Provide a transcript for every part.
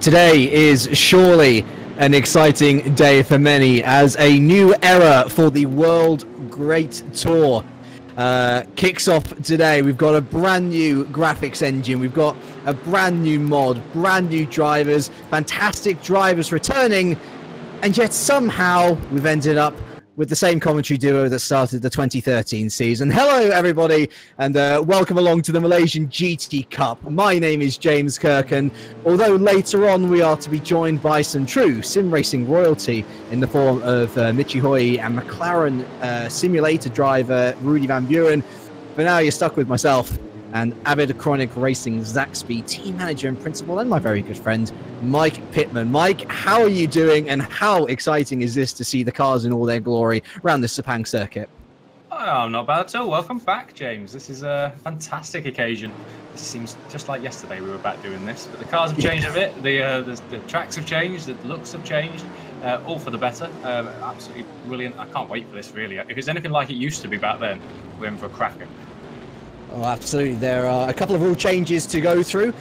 Today is surely an exciting day for many as a new era for the World Great Tour kicks off today. We've got a brand new graphics engine, we've got a brand new mod, brand new drivers, fantastic drivers returning, and yet somehow we've ended up with the same commentary duo that started the 2013 season. Hello everybody, and welcome along to the Malaysian GT Cup. My name is James Kirk, and although later on we are to be joined by some true sim racing royalty in the form of Michi and McLaren simulator driver Rudy van Buren, for now you're stuck with myself and Avid Chronic Racing Zaxby team manager and principal, and my very good friend Mike Pittman. Mike, how are you doing, and how exciting is this to see the cars in all their glory around the Sepang circuit? Oh, not bad at all. Welcome back, James. This is a fantastic occasion. This seems just like yesterday we were back doing this, but the cars have changed a bit. The tracks have changed, the looks have changed, all for the better. Absolutely brilliant. I can't wait for this, really. If it's anything like it used to be back then, we're in for a cracker. Oh, absolutely. There are a couple of rule changes to go through.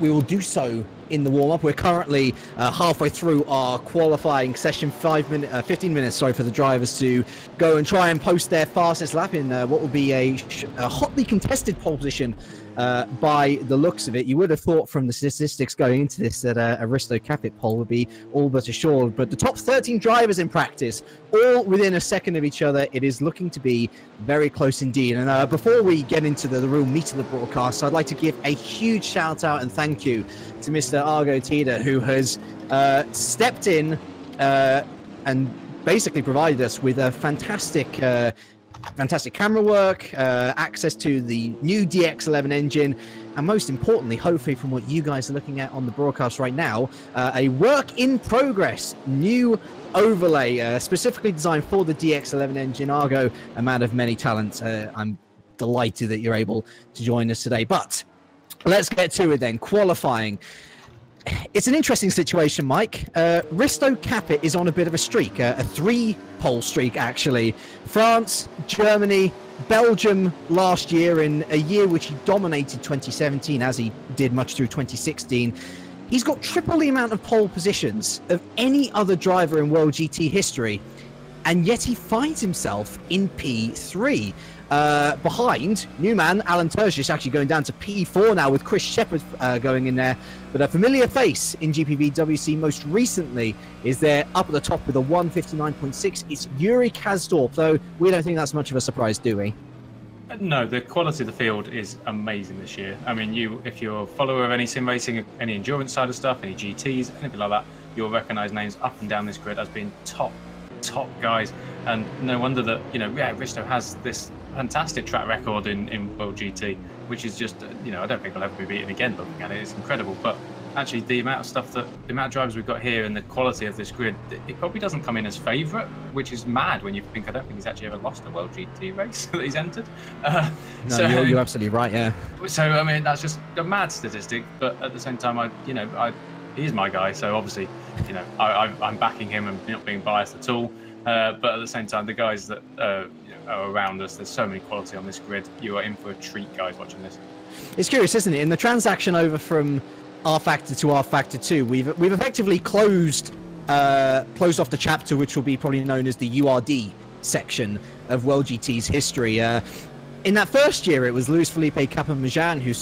We will do so in the warm-up. We're currently halfway through our qualifying session, 15 minutes, for the drivers to go and try and post their fastest lap in what will be a hotly contested pole position by the looks of it. You would have thought from the statistics going into this that a Risto Capit pole would be all but assured, but the top 13 drivers in practice, all within a second of each other, it is looking to be very close indeed. And before we get into the real meat of the broadcast, I'd like to give a huge shout out and thank you to Mr. Argo Tida, who has stepped in and basically provided us with a fantastic camera work, access to the new DX11 engine, and most importantly, hopefully from what you guys are looking at on the broadcast right now, a work in progress new overlay specifically designed for the DX11 engine. Argo, a man of many talents, I'm delighted that you're able to join us today. But let's get to it then. Qualifying. It's an interesting situation, Mike. Risto Capit is on a bit of a streak, a three-pole streak, actually. France, Germany, Belgium last year, in a year which he dominated 2017, as he did much through 2016. He's got triple the amount of pole positions of any other driver in World GT history, and yet he finds himself in P3. Behind new man Alan Terzius, actually going down to P4 now, with Chris Shepherd going in there. But a familiar face in GPVWC most recently is there up at the top with a 159.6. It's Yuri Kazdorp, though we don't think that's much of a surprise, do we? No, the quality of the field is amazing this year. I mean, if you're a follower of any sim racing, any endurance side of stuff, any GTs, anything like that, you'll recognise names up and down this grid as being top guys. And no wonder that, Risto has this fantastic track record in World GT, which is just, I don't think I'll ever be beaten again looking at it. It's incredible. But actually, the amount of drivers we've got here and the quality of this grid, it probably doesn't come in as favourite, which is mad when you think I don't think he's actually ever lost a World GT race that he's entered. No, you're absolutely right, yeah. So, I mean, that's just a mad statistic. But at the same time, he's my guy. So obviously, I'm backing him and not being biased at all. But at the same time, the guys that are around us, there's so many quality on this grid. You are in for a treat, guys, watching this. It's curious, isn't it? In the transaction over from Rfactor to Rfactor 2, we've effectively closed off the chapter which will be probably known as the URD section of World GT's history. In that first year, it was Luis Felipe Capamajan who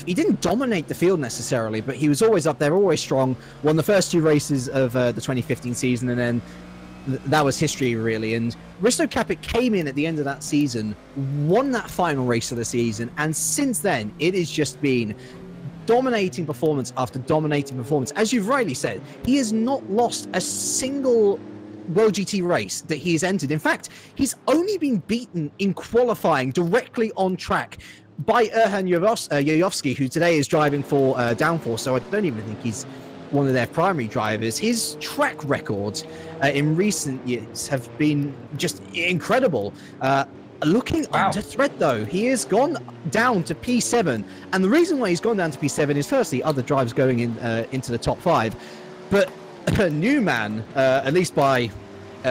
he didn't dominate the field necessarily, but he was always up there, always strong, won the first two races of the 2015 season, and then that was history, really. And Risto Capit came in at the end of that season, won that final race of the season, and since then, it has just been dominating performance after dominating performance. As you've rightly said, he has not lost a single World GT race that he has entered. In fact, he's only been beaten in qualifying directly on track by Erhan Yojovski, who today is driving for Downforce, so I don't even think he's one of their primary drivers. His track records in recent years have been just incredible. Looking under threat, though, he has gone down to P7, and the reason why he's gone down to P7 is firstly other drivers going into the top 5, but a new man, at least by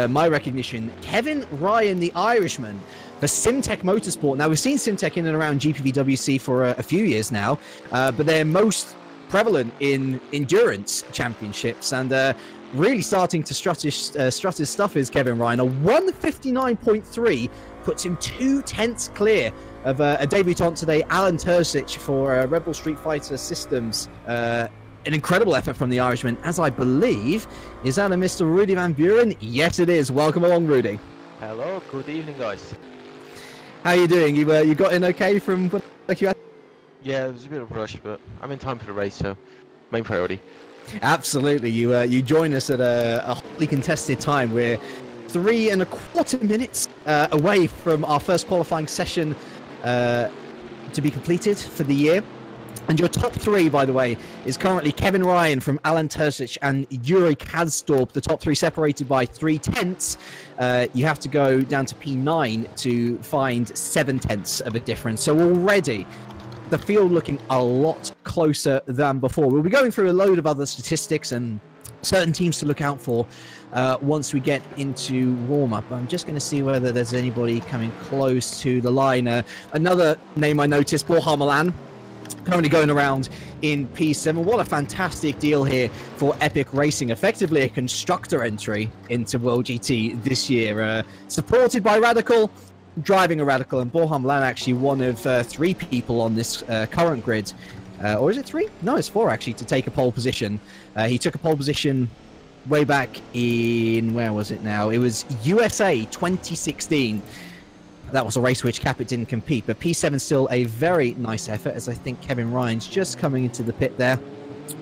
my recognition, Kevin Ryan, the Irishman, for SimTech Motorsport. Now, we've seen SimTech in and around GPVWC for a few years now, but their most prevalent in endurance championships, and really starting to strut his stuff is Kevin Ryan. A 159.3 puts him 2/10 clear of a debutant today, Alan Terzic, for Red Bull Street Fighter Systems. An incredible effort from the Irishman, as I believe. Is that a Mr. Rudy Van Buren? Yes, it is. Welcome along, Rudy. Hello, good evening, guys. How are you doing? You got in okay from what you had? Yeah, it was a bit of a rush, but I'm in time for the race, so main priority. Absolutely. You join us at a hotly contested time. We're 3 1/4 minutes away from our first qualifying session to be completed for the year. And your top 3, by the way, is currently Kevin Ryan from Alan Terzic and Yuri Kazdorp. The top 3 separated by 3/10. You have to go down to P9 to find 7/10 of a difference. So already the field looking a lot closer than before. We'll be going through a load of other statistics and certain teams to look out for once we get into warm-up. I'm just going to see whether there's anybody coming close to the line. Another name I noticed, Borja Milan, currently going around in P7. What a fantastic deal here for Epic Racing. Effectively a constructor entry into World GT this year. Supported by Radical, driving a Radical, and Borja Milan actually one of 3 people on this current grid. Or is it 3? No, it's 4 actually, to take a pole position. He took a pole position way back in, where was it now? It was USA 2016. That was a race which Capit didn't compete, but P7 still a very nice effort, as I think Kevin Ryan's just coming into the pit there.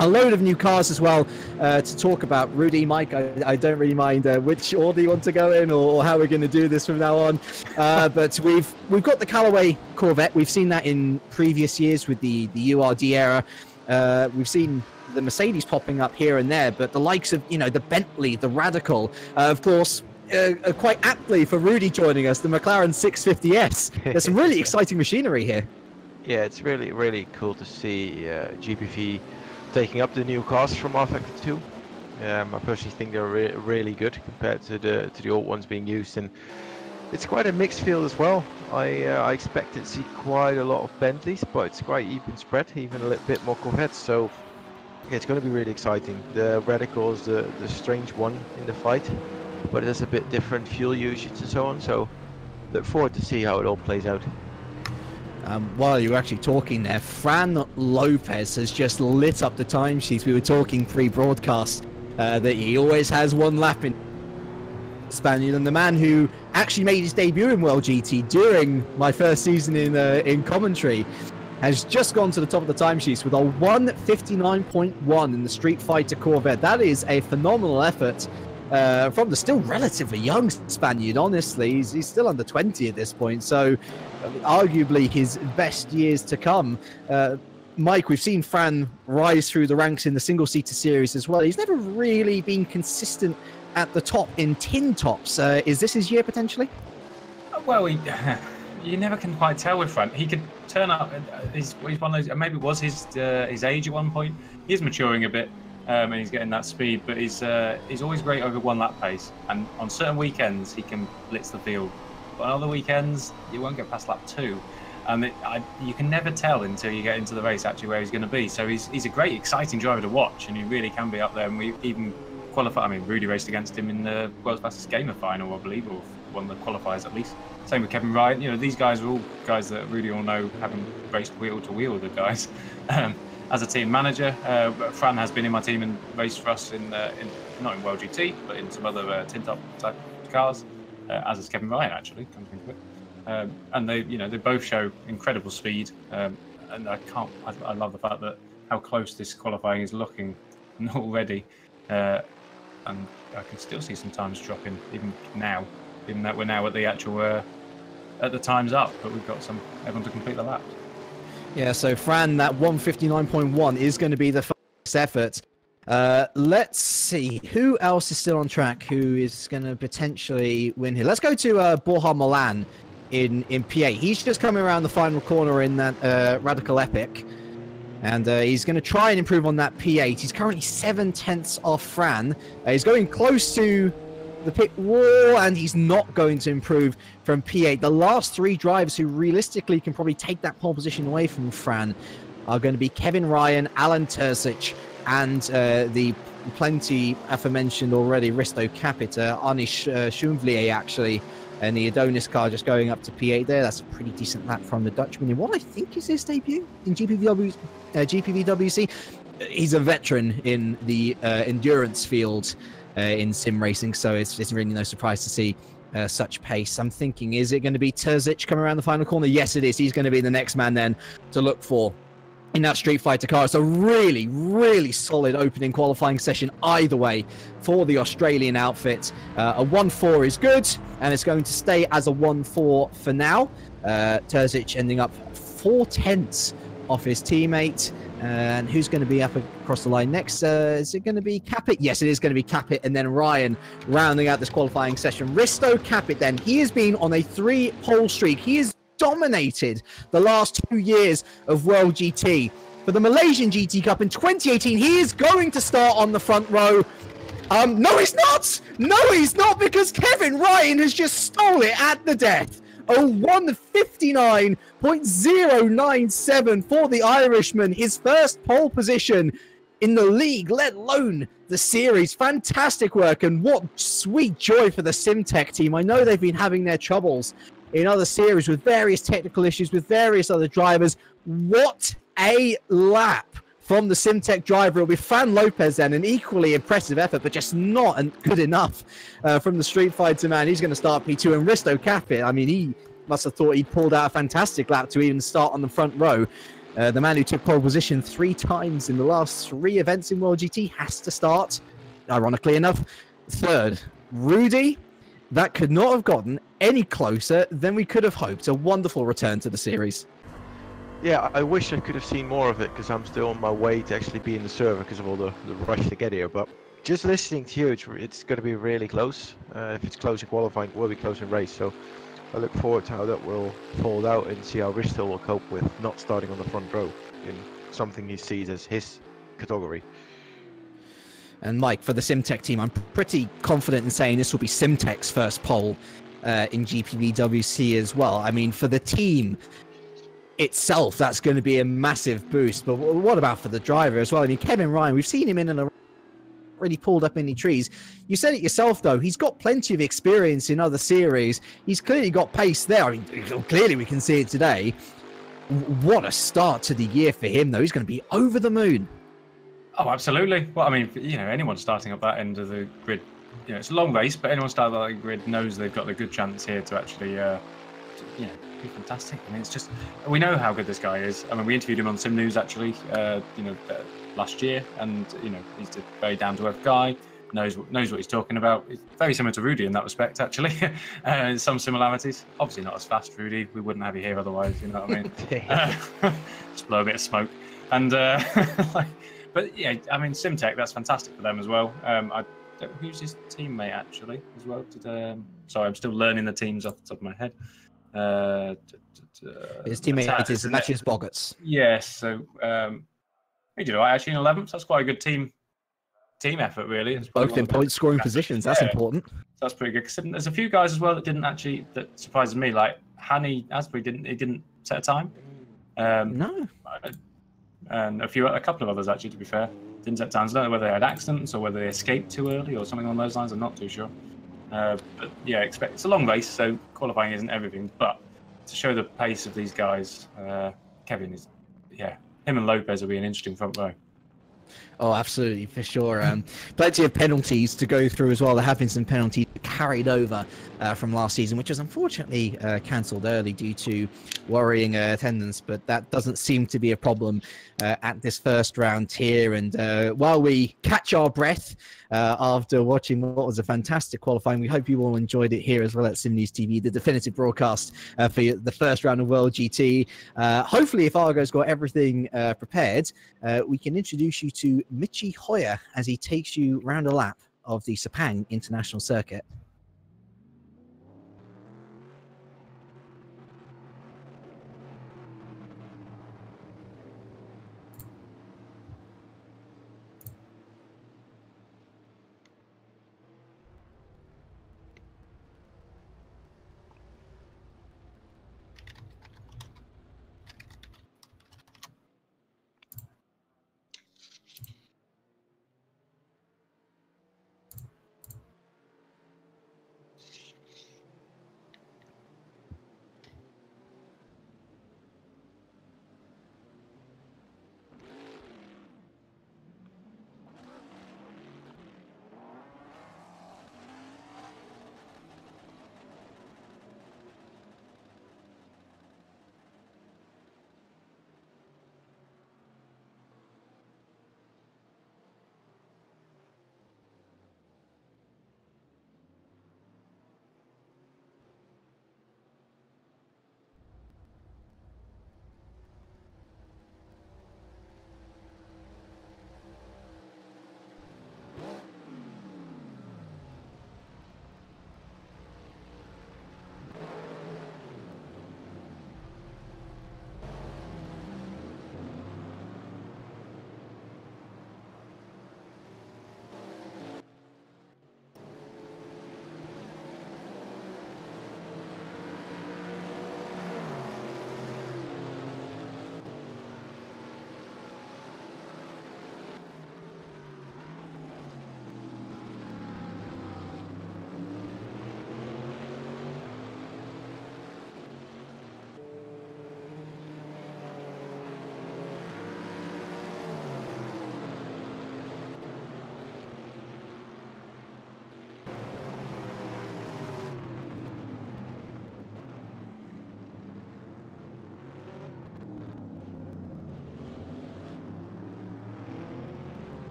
A load of new cars as well to talk about. Rudy, Mike, I don't really mind which order you want to go in or how we're going to do this from now on. But we've got the Callaway Corvette. We've seen that in previous years with the URD era. We've seen the Mercedes popping up here and there, but the likes of, the Bentley, the Radical, of course, quite aptly for Rudy joining us, the McLaren 650S. There's some really exciting machinery here. Yeah, it's really, really cool to see GPV taking up the new cars from Rfactor 2. I personally think they're really good compared to the old ones being used, and it's quite a mixed field as well. I expected to see quite a lot of Bentleys, but it's quite even spread, even a little bit more Corvettes. So yeah, it's going to be really exciting. The Radical is the strange one in the fight, but it has a bit different fuel usage and so on. So look forward to see how it all plays out. While you were actually talking there, Fran Lopez has just lit up the timesheets. We were talking pre-broadcast that he always has one lap in Spaniard, and the man who actually made his debut in World GT during my first season in commentary has just gone to the top of the timesheets with a 159.1 in the Street Fighter Corvette. That is a phenomenal effort from the still relatively young Spaniard. Honestly, he's still under 20 at this point, so arguably his best years to come. Mike, we've seen Fran rise through the ranks in the single-seater series as well. He's never really been consistent at the top in tin tops. Is this his year potentially? Well, you never can quite tell with Fran. He could turn up. He's one of those. Maybe it was his age at one point. He's maturing a bit. And he's getting that speed, but he's always great over 1 lap pace. And on certain weekends, he can blitz the field. But on other weekends, you won't get past lap 2. And you can never tell until you get into the race actually where he's going to be. So he's a great, exciting driver to watch, and he really can be up there. And we even qualified. I mean, Rudy raced against him in the World's Fastest Gamer final, I believe, or one of the qualifiers at least. Same with Kevin Ryan. These guys are all guys that Rudy will know, having raced wheel to wheel with the guys. As a team manager, Fran has been in my team and raced for us not in World GT, but in some other tin top type cars, as is Kevin Ryan actually. Come to think of it. And they both show incredible speed, and I love the fact that how close this qualifying is looking already, and I can still see some times dropping even that we're now at the actual at the times up, but we've got everyone to complete the lap. Yeah, so Fran, that 159.1 is going to be the first effort. Let's see who else is still on track, who is going to potentially win here. Let's go to Borja Milan in P8. He's just coming around the final corner in that Radical Epic, and he's going to try and improve on that P8. He's currently 7/10 off Fran. He's going close to the pit wall, and he's not going to improve from P8. The last 3 drivers who realistically can probably take that pole position away from Fran are going to be Kevin Ryan, Alan Terzic, and the plenty aforementioned already Risto Capita, Anish Schumvlier actually, and the Adonis car just going up to P8 there. That's a pretty decent lap from the Dutchman in what I think is his debut in GPVWC. He's a veteran in the endurance field in sim racing, so it's really no surprise to see such pace. I'm thinking, is it going to be Terzic coming around the final corner? Yes, it is. He's going to be the next man then to look for in that Street Fighter car. It's a really, really solid opening qualifying session either way for the Australian outfit. A 1-4 is good, and it's going to stay as a 1-4 for now. Terzic ending up 4/10 off his teammate. And who's going to be up across the line next? Is it going to be Capit? Yes, it is going to be Capit, and then Ryan rounding out this qualifying session. Risto Capit then, he has been on a 3-pole streak. He has dominated the last 2 years of World GT. For the Malaysian GT Cup in 2018, he is going to start on the front row. No, he's not! No, he's not, because Kevin Ryan has just stole it at the death. A 1:59.097 for the Irishman. His first pole position in the league, let alone the series. Fantastic work, and what sweet joy for the SimTech team. I know they've been having their troubles in other series with various technical issues, with various other drivers. What a lap from the SimTech driver. It'll be Fran Lopez then, an equally impressive effort, but just not good enough from the Street Fighter man. He's going to start P2, and Risto Capit, I mean, he must have thought he'd pulled out a fantastic lap to even start on the front row. The man who took pole position 3 times in the last 3 events in World GT has to start, ironically enough, 3rd. Rudy, that could not have gotten any closer than we could have hoped. A wonderful return to the series. Yeah, I wish I could have seen more of it, because I'm still on my way to actually be in the server because of all the rush to get here. But just listening to you, it's going to be really close. If it's close in qualifying, it will be close in race. So I look forward to how that will fold out and see how Risto will cope with not starting on the front row in something he sees as his category. And Mike, for the SimTech team, I'm pretty confident in saying this will be SimTech's first pole in GPVWC as well. I mean, for the team itself, that's going to be a massive boost. But what about for the driver as well? I mean, Kevin Ryan, we've seen him in and really pulled up any trees. You said it yourself, though. He's got plenty of experience in other series. He's clearly got pace there. I mean, clearly we can see it today. What a start to the year for him, though. He's going to be over the moon. Oh, absolutely. Well, I mean, anyone starting up that end of the grid, it's a long race, but anyone starting up that grid knows they've got a good chance here to actually, be fantastic. I mean, it's just, we know how good this guy is. I mean, we interviewed him on Sim News actually, last year, and he's a very down-to-earth guy. Knows what he's talking about. He's very similar to Rudy in that respect, actually. Some similarities. Obviously not as fast, Rudy. We wouldn't have you here otherwise. You know what I mean? Just blow a bit of smoke. And but yeah, I mean, SimTech, that's fantastic for them as well. Who's his teammate actually as well? Sorry, I'm still learning the teams off the top of my head. His teammate is Matthews Boggarts. Yes, so he did all right actually in 11th. That's quite a good team effort, really. It's both in point scoring positions. That's important. That's pretty good. Because there's a few guys as well that didn't actually, that surprised me. Like Hani Asbury didn't set a time. No. And a couple of others actually, to be fair, didn't set times. I don't know whether they had accidents or whether they escaped too early or something along those lines. I'm not too sure. But yeah, it's a long race, so qualifying isn't everything. But to show the pace of these guys, Kevin is, him and Lopez will be an interesting front row. Oh, absolutely, for sure. Plenty of penalties to go through as well. There have been some penalties carried over from last season, which was unfortunately cancelled early due to worrying attendance, but that doesn't seem to be a problem at this first round here. And while we catch our breath after watching what was a fantastic qualifying, we hope you all enjoyed it here as well at SimNews.TV, the definitive broadcast for the first round of World GT. Hopefully, if Argo's got everything prepared, we can introduce you to Michi Hoyer as he takes you round a lap of the Sepang International Circuit.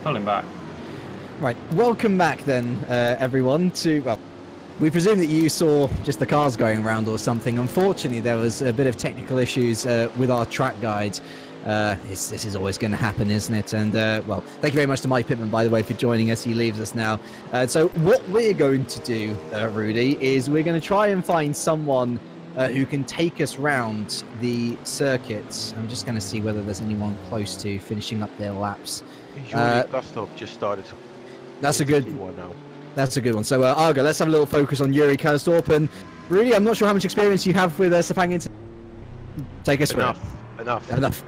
pulling back. Right, welcome back then, everyone, to, well, we presume that you saw just the cars going around or something. Unfortunately, there was a bit of technical issues with our track guide. This is always going to happen, isn't it? And, well, thank you very much to Mike Pittman, by the way, for joining us. He leaves us now. So what we're going to do, Rudy, is we're going to try and find someone who can take us round the circuits. I'm just going to see whether there's anyone close to finishing up their laps. Usually Gustov just started. That's a good one now. That's a good one. So, Argo, let's have a little focus on Yuri Karstorp. And really, I'm not sure how much experience you have with Sepang. Take us through. Enough.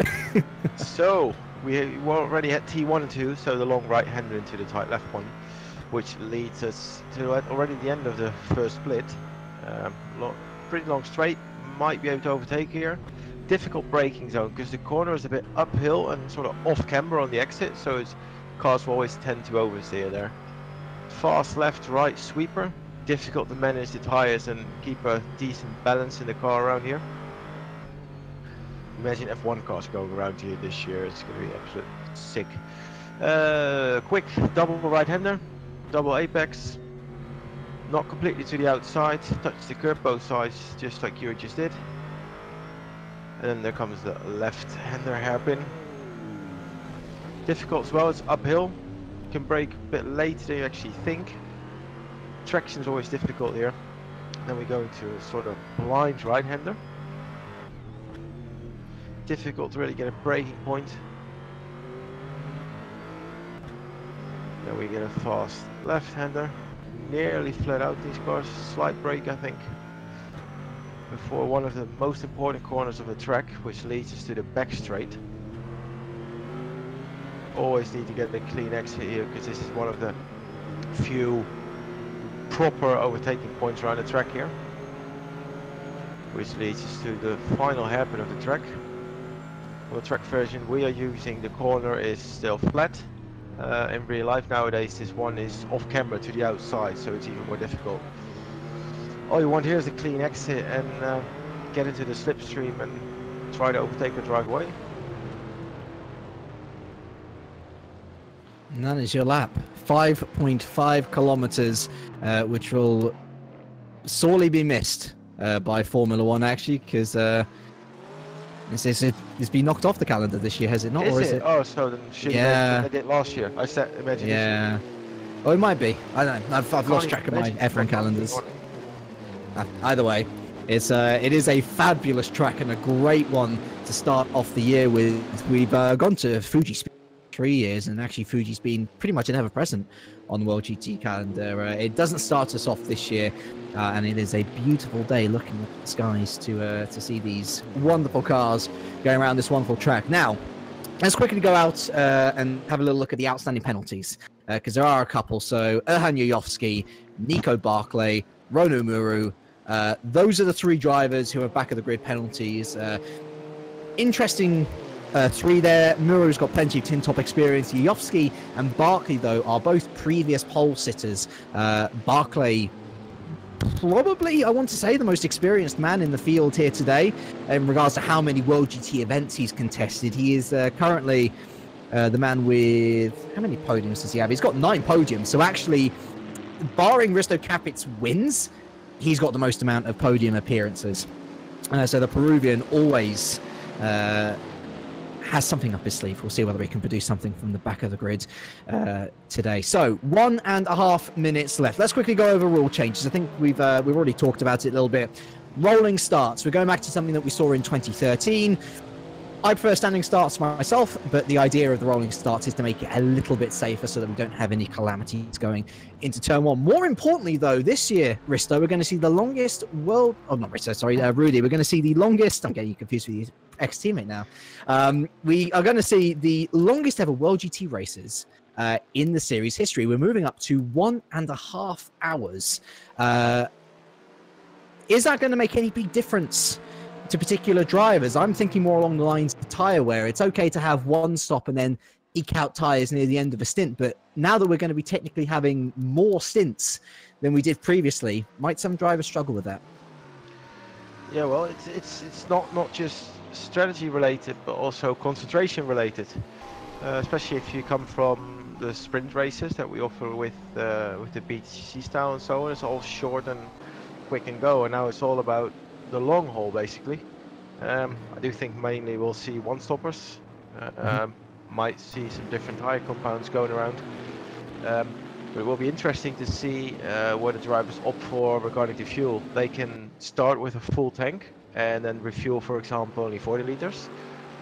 So, we already had T1 and 2, so the long right-hander into the tight left one, which leads us to already the end of the first split. Pretty long straight, might be able to overtake here. Difficult braking zone, because the corner is a bit uphill and sort of off-camber on the exit, so cars will always tend to oversteer there. Fast left right sweeper, difficult to manage the tires and keep a decent balance in the car around here. Imagine F1 cars going around here this year, it's going to be absolutely sick. Quick double right-hander, double apex, not completely to the outside, touch the curb both sides just like you just did. And then there comes the left-hander hairpin. Difficult as well, it's uphill. Can brake a bit later than you actually think. Traction is always difficult here. Then we go into a sort of blind right-hander. Difficult to really get a braking point. Then we get a fast left-hander. Nearly flat out these cars. Slight brake, I think, before one of the most important corners of the track, which leads us to the back straight. Always need to get the clean exit here, because this is one of the few proper overtaking points around the track here, which leads us to the final hairpin of the track. On the track version we are using, the corner is still flat. In real life nowadays this one is off camera to the outside, so it's even more difficult. All you want here is a clean exit and get into the slipstream and try to overtake or drive away. And that is your lap. 5.5 kilometers, which will sorely be missed by Formula One, actually, because it's been knocked off the calendar this year, has it not? Is it? Oh, so then they did last year. I said, imagine. Yeah. Oh, it might be. I don't know. I've lost track of my F1 calendars. Either way, it is a fabulous track and a great one to start off the year with. We've gone to Fuji 3 years, and actually Fuji's been pretty much an ever-present on the World GT calendar. It doesn't start us off this year, and it is a beautiful day looking at the skies to see these wonderful cars going around this wonderful track. Now, let's quickly go out and have a little look at the outstanding penalties, because there are a couple. So Erhan Yuyovsky, Nico Barclay, Rono Muru, those are the three drivers who are back of the grid penalties. Interesting three there. Muru's got plenty of tin top experience. Yuyovsky and Barclay, though, are both previous pole sitters. Barclay, probably, I want to say, the most experienced man in the field here today in regards to how many World GT events he's contested. He is currently the man with, how many podiums does he have? He's got 9 podiums. So actually, barring Risto Capit's wins, he's got the most amount of podium appearances. So the Peruvian always has something up his sleeve. We'll see whether he can produce something from the back of the grid today. So 1.5 minutes left. Let's quickly go over rule changes. I think we've already talked about it a little bit. Rolling starts. We're going back to something that we saw in 2013. I prefer standing starts myself, but the idea of the rolling starts is to make it a little bit safer so that we don't have any calamities going into turn one. More importantly, though, this year, Risto, we're going to see the longest world... Oh, not Risto, sorry, Rudy. We're going to see the longest... I'm getting you confused with your ex-teammate now. We are going to see the longest ever World GT races in the series history. We're moving up to 1.5 hours. Is that going to make any big difference to particular drivers? I'm thinking more along the lines of tyre wear. It's okay to have one stop and then eke out tyres near the end of a stint, but now that we're going to be technically having more stints than we did previously, might some drivers struggle with that? Yeah, well, it's not just strategy related, but also concentration related, especially if you come from the sprint races that we offer with the BTC style and so on. It's all short and quick and go, and now it's all about the long haul basically. I do think mainly we'll see one-stoppers. Might see some different tire compounds going around. But it will be interesting to see what the drivers opt for regarding the fuel. They can start with a full tank and then refuel, for example, only 40 liters,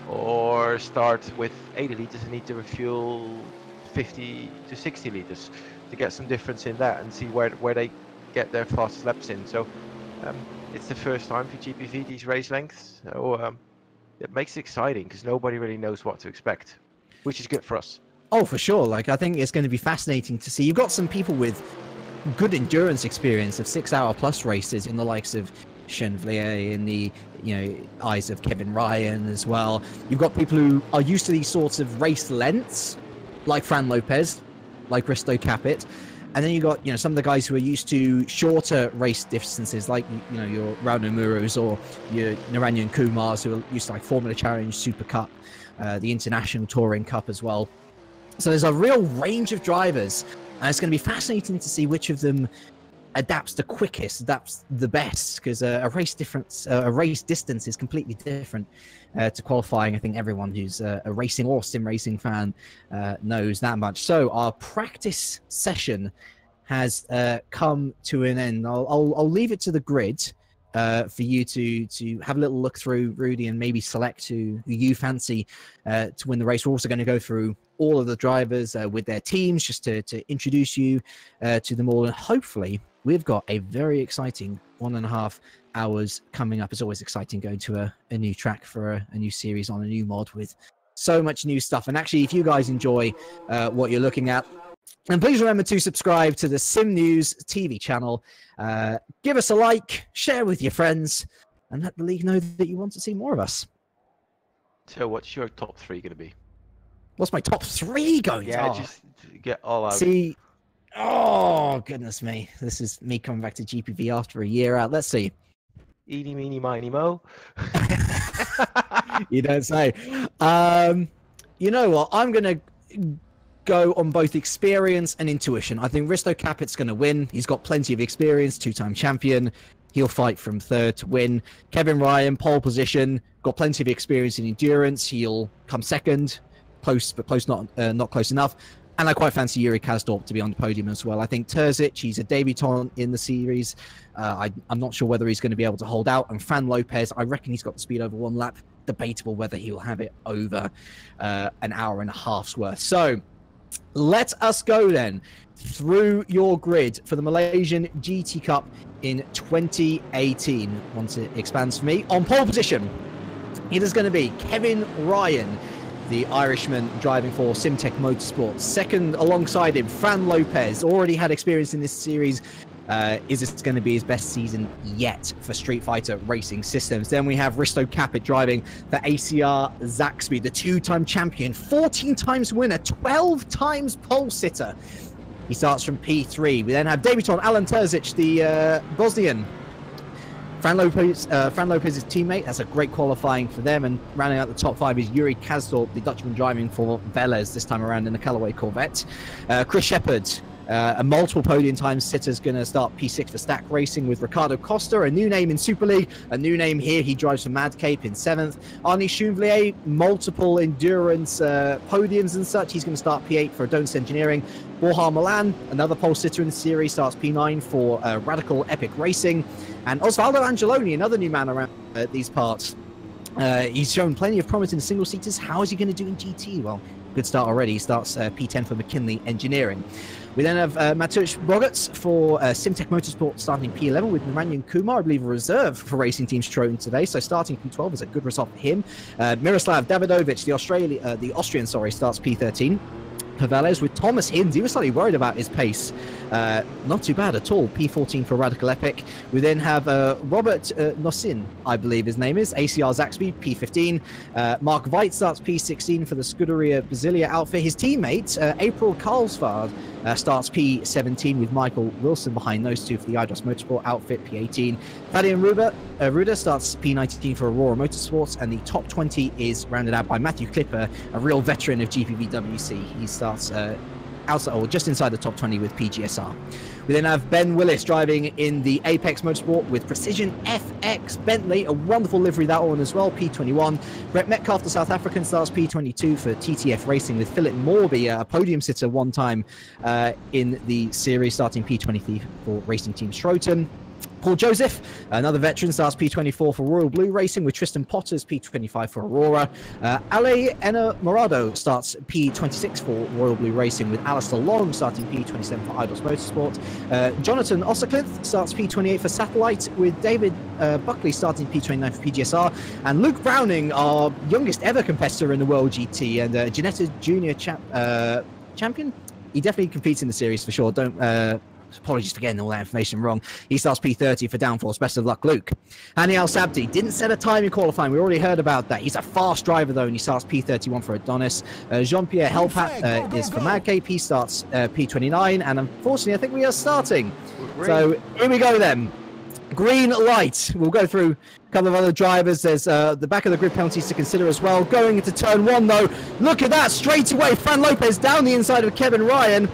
or start with 80 liters and need to refuel 50 to 60 liters to get some difference in that and see where they get their fastest laps in. So it's the first time for GPV these race lengths, so it makes it exciting because nobody really knows what to expect, which is good for us. Oh, for sure. Like, I think it's going to be fascinating to see. You've got some people with good endurance experience of 6-hour plus races in the likes of Chenvlier, in the eyes of Kevin Ryan as well. You've got people who are used to these sorts of race lengths, like Fran Lopez, like Risto Capit. And then you got some of the guys who are used to shorter race distances, like your Raul Murus or your Naranjan Kumars, who are used to like Formula Challenge, Super Cup, the International Touring Cup as well. So there's a real range of drivers, and it's going to be fascinating to see which of them adapts the quickest, adapts the best, because a race distance is completely different to qualifying. I think everyone who's a racing or sim racing fan knows that much. So our practice session has come to an end. I'll leave it to the grid for you to have a little look through, Rudy, and maybe select who you fancy to win the race. We're also going to go through all of the drivers with their teams, just to introduce you to them all, and hopefully we've got a very exciting 1.5 hours coming up. It's always exciting going to a new track for a new series on a new mod with so much new stuff. And actually, if you guys enjoy what you're looking at, and please remember to subscribe to the SimNews.TV channel. Give us a like, share with your friends, and let the league know that you want to see more of us. So what's your top 3 going to be? What's my top 3 going to be? Yeah, just get all out. See, oh, goodness me. This is me coming back to GPV after a year out. Let's see. Eeny, meeny, miny, mo. You don't say. You know what? I'm going to go on both experience and intuition. I think Risto Capit's going to win. He's got plenty of experience, 2-time champion. He'll fight from 3rd to win. Kevin Ryan, pole position, got plenty of experience in endurance. He'll come 2nd, close, but close, not close enough. And I quite fancy Yuri Kazdorp to be on the podium as well. I think Terzic, he's a debutant in the series. I'm not sure whether he's going to be able to hold out. And Fran Lopez, I reckon he's got the speed over 1 lap. Debatable whether he'll have it over an hour and a half's worth. So let us go then through your grid for the Malaysian GT Cup in 2018. Once it expands for me. On pole position, it is going to be Kevin Ryan, the Irishman driving for Simtech Motorsport. 2nd alongside him, Fran Lopez, already had experience in this series. Is this going to be his best season yet for Street Fighter Racing Systems? Then we have Risto Capit driving for ACR Zaxby, the 2-time champion, 14 times winner, 12 times pole sitter. He starts from P3. We then have debutant Alan Terzic, the Bosnian. Fran Lopez's teammate. That's a great qualifying for them. And rounding out the top 5 is Yuri Kazdorp, the Dutchman driving for Velez this time around in the Callaway Corvette. Chris Shepherd, a multiple podium time sitter, is going to start P6 for Stack Racing with Ricardo Costa, a new name in Super League, a new name here. He drives for Mad Cape in 7th. Arnie Chunvlier, multiple endurance podiums and such. He's going to start P8 for Adonis Engineering. Borja Milan, another pole sitter in the series, starts P9 for Radical Epic Racing. And Osvaldo Angeloni, another new man around these parts. He's shown plenty of promise in single-seaters. How is he going to do in GT? Well, good start already. He starts P10 for McKinley Engineering. We then have Matusz Bogarts for Simtech Motorsport starting P11 with Naranjan Kumar, I believe, a reserve for Racing Team Stroton today. So starting P12 is a good result for him. Miroslav Davidovic, the Austrian, starts P13. Paveles with Thomas Hinds. He was slightly worried about his pace. Not too bad at all. P14 for Radical Epic. We then have Robert Nosin, I believe his name is. ACR Zaxby, P15. Mark Veit starts P16 for the Scuderia Basilia outfit. His teammate, April Karlsvard, starts P17 with Michael Wilson behind those two for the Eidos Motorsport outfit, P18. Fabian Ruda starts P19 for Aurora Motorsports, and the top 20 is rounded out by Matthew Clipper, a real veteran of GPVWC. He starts outside or just inside the top 20 with PGSR. We then have Ben Willis driving in the Apex Motorsport with Precision FX Bentley, a wonderful livery that one as well, P21. Brett Metcalf, the South African, starts P22 for TTF Racing with Philip Morby, a podium sitter one time in the series, starting P23 for Racing Team Schroten. Paul Joseph, another veteran, starts P24 for Royal Blue Racing with Tristan Potters, P25 for Aurora. Ale Enamorado starts P26 for Royal Blue Racing with Alistair Long starting P27 for Idols Motorsport. Jonathan Ossercliffe starts P28 for Satellite with David Buckley starting P29 for PGSR. And Luke Browning, our youngest ever competitor in the World GT and Janetta Junior champion. He definitely competes in the series for sure. Apologies for getting all that information wrong. He starts P30 for Downforce. Best of luck, Luke. Hani Al Sabdi didn't set a time in qualifying. We already heard about that. He's a fast driver, though, and he starts P31 for Adonis. Jean-Pierre Helpat is for Madcape. He starts P29, and unfortunately, I think we are starting. So here we go, then. Green light. We'll go through a couple of other drivers. There's the back of the grid penalties to consider as well. Going into turn 1, though. Look at that. Straight away, Fran Lopez down the inside of Kevin Ryan.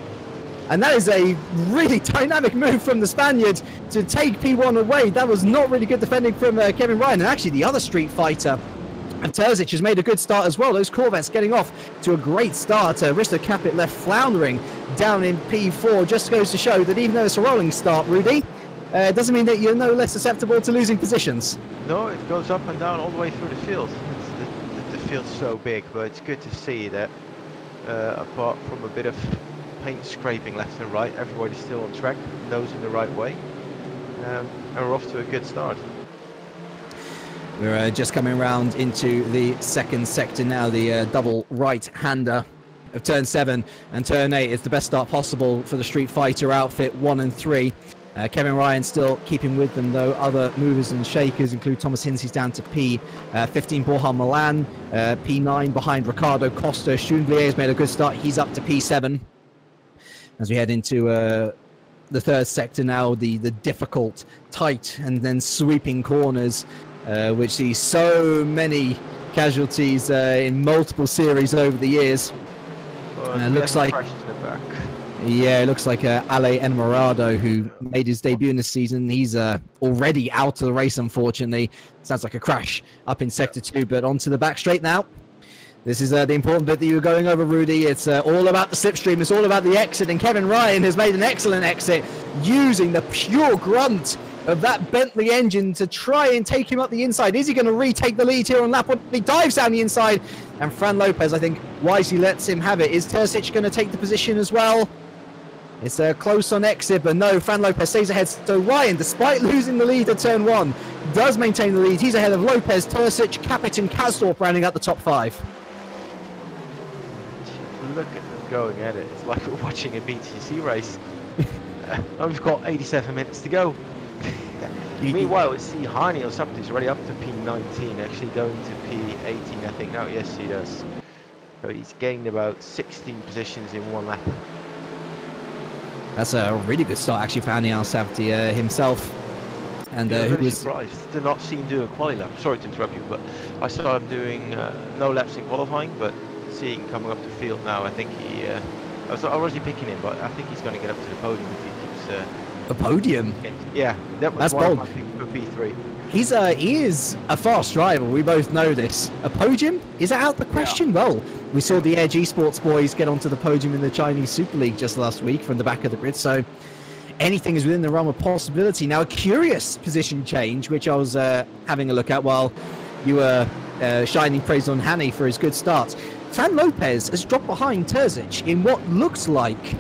And that is a really dynamic move from the Spaniard to take P1 away. That was not really good defending from Kevin Ryan. And actually, the other Street Fighter, Terzic, has made a good start as well. Those Corvettes getting off to a great start. Risto Capit left floundering down in P4. Just goes to show that even though it's a rolling start, Rudy, it doesn't mean that you're no less susceptible to losing positions. No, it goes up and down all the way through the field. The field's so big, but it's good to see that apart from a bit of paint scraping left and right, everybody's still on track, nose in the right way, and we're off to a good start. We're just coming around into the second sector now, the double right-hander of turn 7 and turn 8. It's the best start possible for the Street Fighter outfit 1 and 3. Kevin Ryan still keeping with them, though. Other movers and shakers include Thomas Hinsley's down to P15, Borja Milan, P9 behind Ricardo Costa. Schundlier has made a good start. He's up to P7. As we head into the third sector now, the difficult, tight, and then sweeping corners, which see so many casualties in multiple series over the years. Looks like, yeah, it looks like Ale Enamorado, who made his debut in this season, he's already out of the race, unfortunately. Sounds like a crash up in Sector 2, but onto the back straight now. This is the important bit that you were going over, Rudy. It's all about the slipstream. It's all about the exit, and Kevin Ryan has made an excellent exit using the pure grunt of that Bentley engine to try and take him up the inside. Is he going to retake the lead here on lap 1? He dives down the inside, and Fran Lopez, I think, wisely lets him have it. Is Terzic going to take the position as well? It's close on exit, but no, Fran Lopez stays ahead. So Ryan, despite losing the lead at turn 1, does maintain the lead. He's ahead of Lopez, Terzic, Capit, and Kasdorp rounding out the top 5. Look at them going at it. It's like we're watching a BTC race. We've got 87 minutes to go. Meanwhile, we see Hani or something is already up to P19, actually going to P18, I think. Oh, yes, he does. So he's gained about 16 positions in 1 lap. That's a really good start, actually, for Hani Al Sabti himself. And who was surprised to not see him do a quali lap. Sorry to interrupt you, but I saw him doing no laps in qualifying, but seeing coming up the field now, I think he. I was already picking him, but I think he's going to get up to the podium if he keeps. A podium? Yeah, that's bold. I think for P3. He is a fast driver. We both know this. A podium? Is that out the question? Yeah. Well, we saw the Edge Esports boys get onto the podium in the Chinese Super League just last week from the back of the grid. So anything is within the realm of possibility. Now, a curious position change, which I was having a look at while you were shining praise on Hani for his good starts. Fran Lopez has dropped behind Terzic in what looks like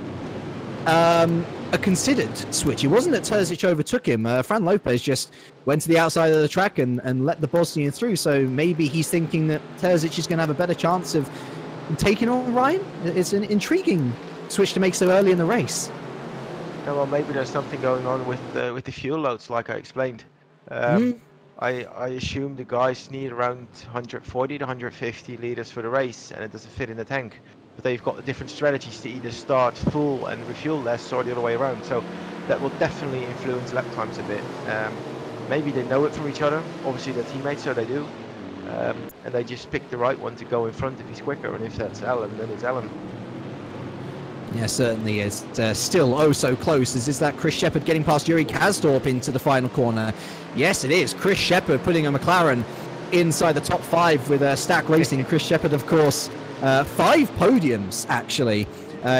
a considered switch. It wasn't that Terzic overtook him. Fran Lopez just went to the outside of the track and let the Bosnian through. So maybe he's thinking that Terzic is going to have a better chance of taking on Ryan. It's an intriguing switch to make so early in the race. Yeah, well, maybe there's something going on with the fuel loads, like I explained. I assume the guys need around 140 to 150 liters for the race, and it doesn't fit in the tank. But they've got different strategies to either start full and refuel less, or the other way around. So that will definitely influence lap times a bit. Maybe they know it from each other. Obviously, they're teammates, so they do. And they just pick the right one to go in front if he's quicker. And if that's Alan, then it's Alan. Yeah, certainly is. Still oh so close. Is that Chris Shepherd getting past Yuri Kasdorp into the final corner? Yes, it is. Chris Shepherd putting a McLaren inside the top 5 with Stack Racing. Chris Shepherd, of course, 5 podiums actually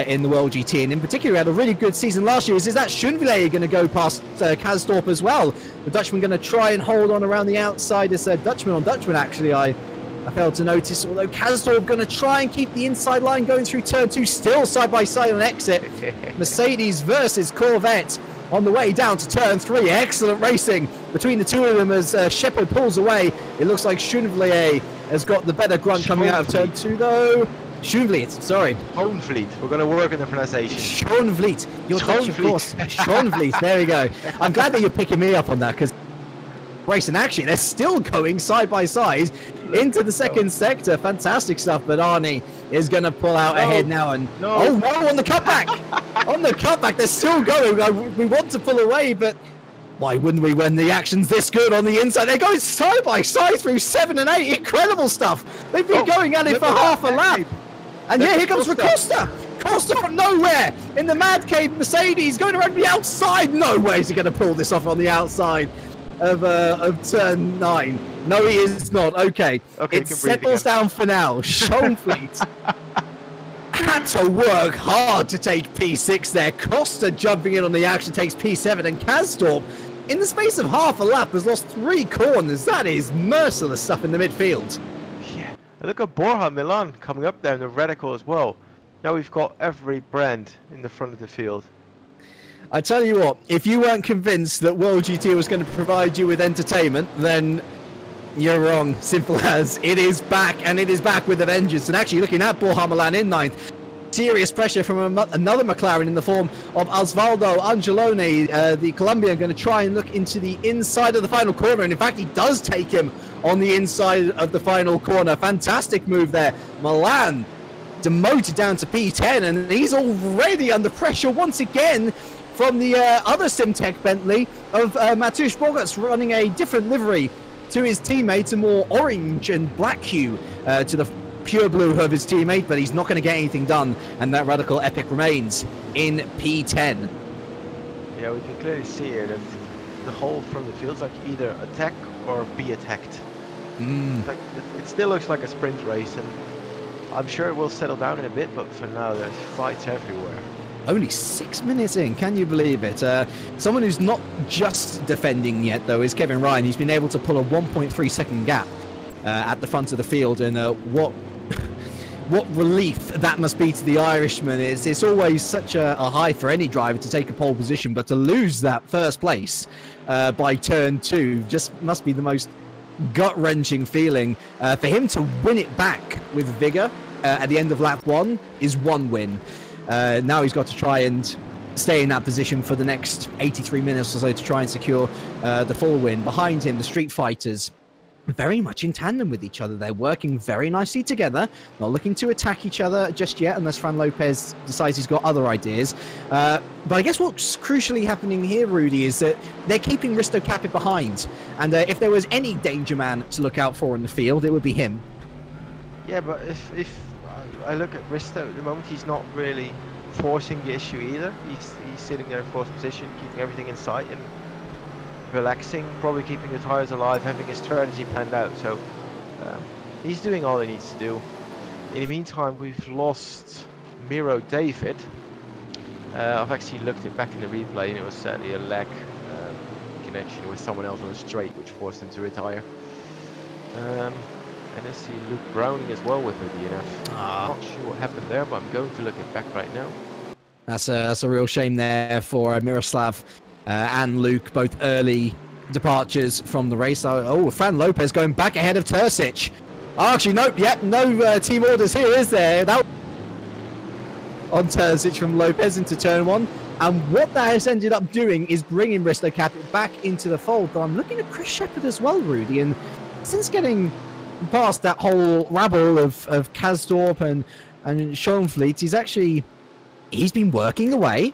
in the World GT, and in particular had a really good season last year. Is that Schoenville going to go past Kasdorp as well? The Dutchman going to try and hold on around the outside. It's Dutchman on Dutchman actually. I failed to notice, although Kasdorp going to try and keep the inside line going through turn 2, still side by side on exit. Mercedes versus Corvette on the way down to turn 3. Excellent racing between the two of them as Shepherd pulls away. It looks like Schoenville has got the better grunt coming out of turn 2 though. Schoenvliet, sorry. Schoenvliet. We're going to work on the pronunciation. Schoenvliet. You're Dutch, of course. Schoenvliet. There we go. I'm glad that you're picking me up on that, because racing actually, they're still going side by side into the second sector. Fantastic stuff, but Arnie is going to pull out ahead now. And oh no, on the cutback. On the cutback, they're still going. We want to pull away, but why wouldn't we when the action's this good on the inside? They're going side by side through 7 and 8. Incredible stuff. They've been going at it for half a lap. And yeah, here comes Costa. Costa from nowhere in the Mad Cave. Mercedes going around the outside. No way is he going to pull this off on the outside of turn 9. No, he is not. Okay, it settles down for now. Schoenfleet had to work hard to take P6 there. Costa jumping in on the action takes P7, and Kasdorp, in the space of half a lap, has lost 3 corners. That is merciless stuff in the midfield. Yeah, look at Borja Milan coming up there in the radical as well. Now we've got every brand in the front of the field. I tell you what, if you weren't convinced that World GT was going to provide you with entertainment, then you're wrong. Simple as. It is back, and it is back with a vengeance. And actually, looking at Borja Milan in 9th, serious pressure from another McLaren in the form of Osvaldo Angelone. The Colombian going to try and look into the inside of the final corner, and in fact, he does take him on the inside of the final corner. Fantastic move there. Milan demoted down to P10, and he's already under pressure once again from the other SimTech Bentley of Matusz Bogarts, running a different livery to his teammates, a more orange and black hue to the pure blue of his teammate, but he's not going to get anything done, and that Radical Epic remains in P10. Yeah, we can clearly see here that the whole from the field's like either attack or be attacked. Like, it still looks like a sprint race, and I'm sure it will settle down in a bit, but for now there's fights everywhere. Only 6 minutes in, can you believe it? Someone who's not just defending yet, though, is Kevin Ryan. He's been able to pull a 1.3 second gap at the front of the field, and what relief that must be to the Irishman. It's always such a high for any driver to take a pole position, but to lose that first place by turn 2 just must be the most gut-wrenching feeling. For him to win it back with vigor at the end of lap 1 is 1 win. Now he's got to try and stay in that position for the next 83 minutes or so to try and secure the full win. Behind him, the Street Fighters, very much in tandem with each other. They're working very nicely together, not looking to attack each other just yet, unless Fran Lopez decides he's got other ideas. But I guess what's crucially happening here, Rudy, is that they're keeping Risto Capit behind. And if there was any danger man to look out for in the field, it would be him. Yeah, but if I look at Risto at the moment, he's not really forcing the issue either. He's sitting there in fourth position, keeping everything in sight and relaxing, probably keeping the tires alive, having his strategy planned out. So he's doing all he needs to do. In the meantime, we've lost Miro David. I've actually looked it back in the replay, and it was certainly a lag connection with someone else on the straight, which forced him to retire. And I see Luke Browning as well with a DNF. I'm not sure what happened there, but I'm going to look it back right now. That's a real shame there for Miroslav and Luke, both early departures from the race. Oh, Fran Lopez going back ahead of Terzic. Oh, actually, nope, yep, no team orders here, is there? That on Terzic from Lopez into turn 1. And what that has ended up doing is bringing Risto Capit back into the fold. But I'm looking at Chris Shepherd as well, Rudy, and since getting past that whole rabble of Kasdorp and Schoenfleet, he's been working away,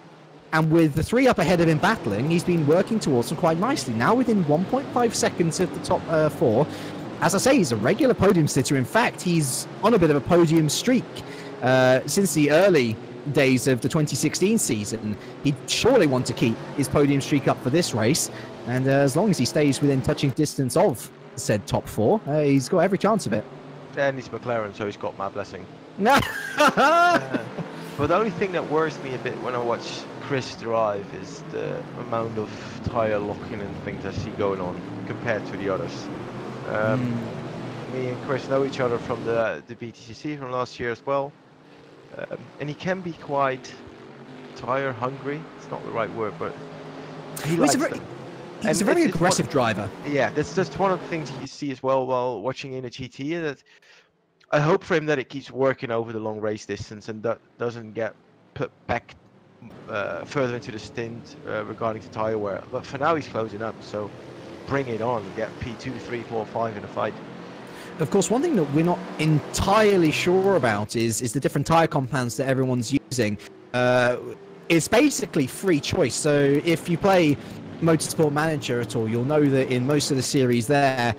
and with the 3 up ahead of him battling, he's been working towards them quite nicely. Now within 1.5 seconds of the top 4. As I say, he's a regular podium sitter. In fact, he's on a bit of a podium streak since the early days of the 2016 season. He'd surely want to keep his podium streak up for this race, and as long as he stays within touching distance of said top 4, he's got every chance of it. And he's McLaren, so he's got my blessing. No. But the only thing that worries me a bit when I watch Chris drive is the amount of tyre locking and things I see going on compared to the others. Me and Chris know each other from the BTCC from last year as well, and he can be quite tyre hungry. It's not the right word, but he likes them. He's a very aggressive driver. Yeah, that's just one of the things you see as well while watching in a GT. That I hope for him that it keeps working over the long race distance and that doesn't get put back further into the stint regarding to tyre wear. But for now, he's closing up, so bring it on. Get P2, 3, 4, 5 in a fight. Of course, one thing that we're not entirely sure about is the different tyre compounds that everyone's using. It's basically free choice. So if you play Motorsport Manager at all, you'll know that in most of the series there,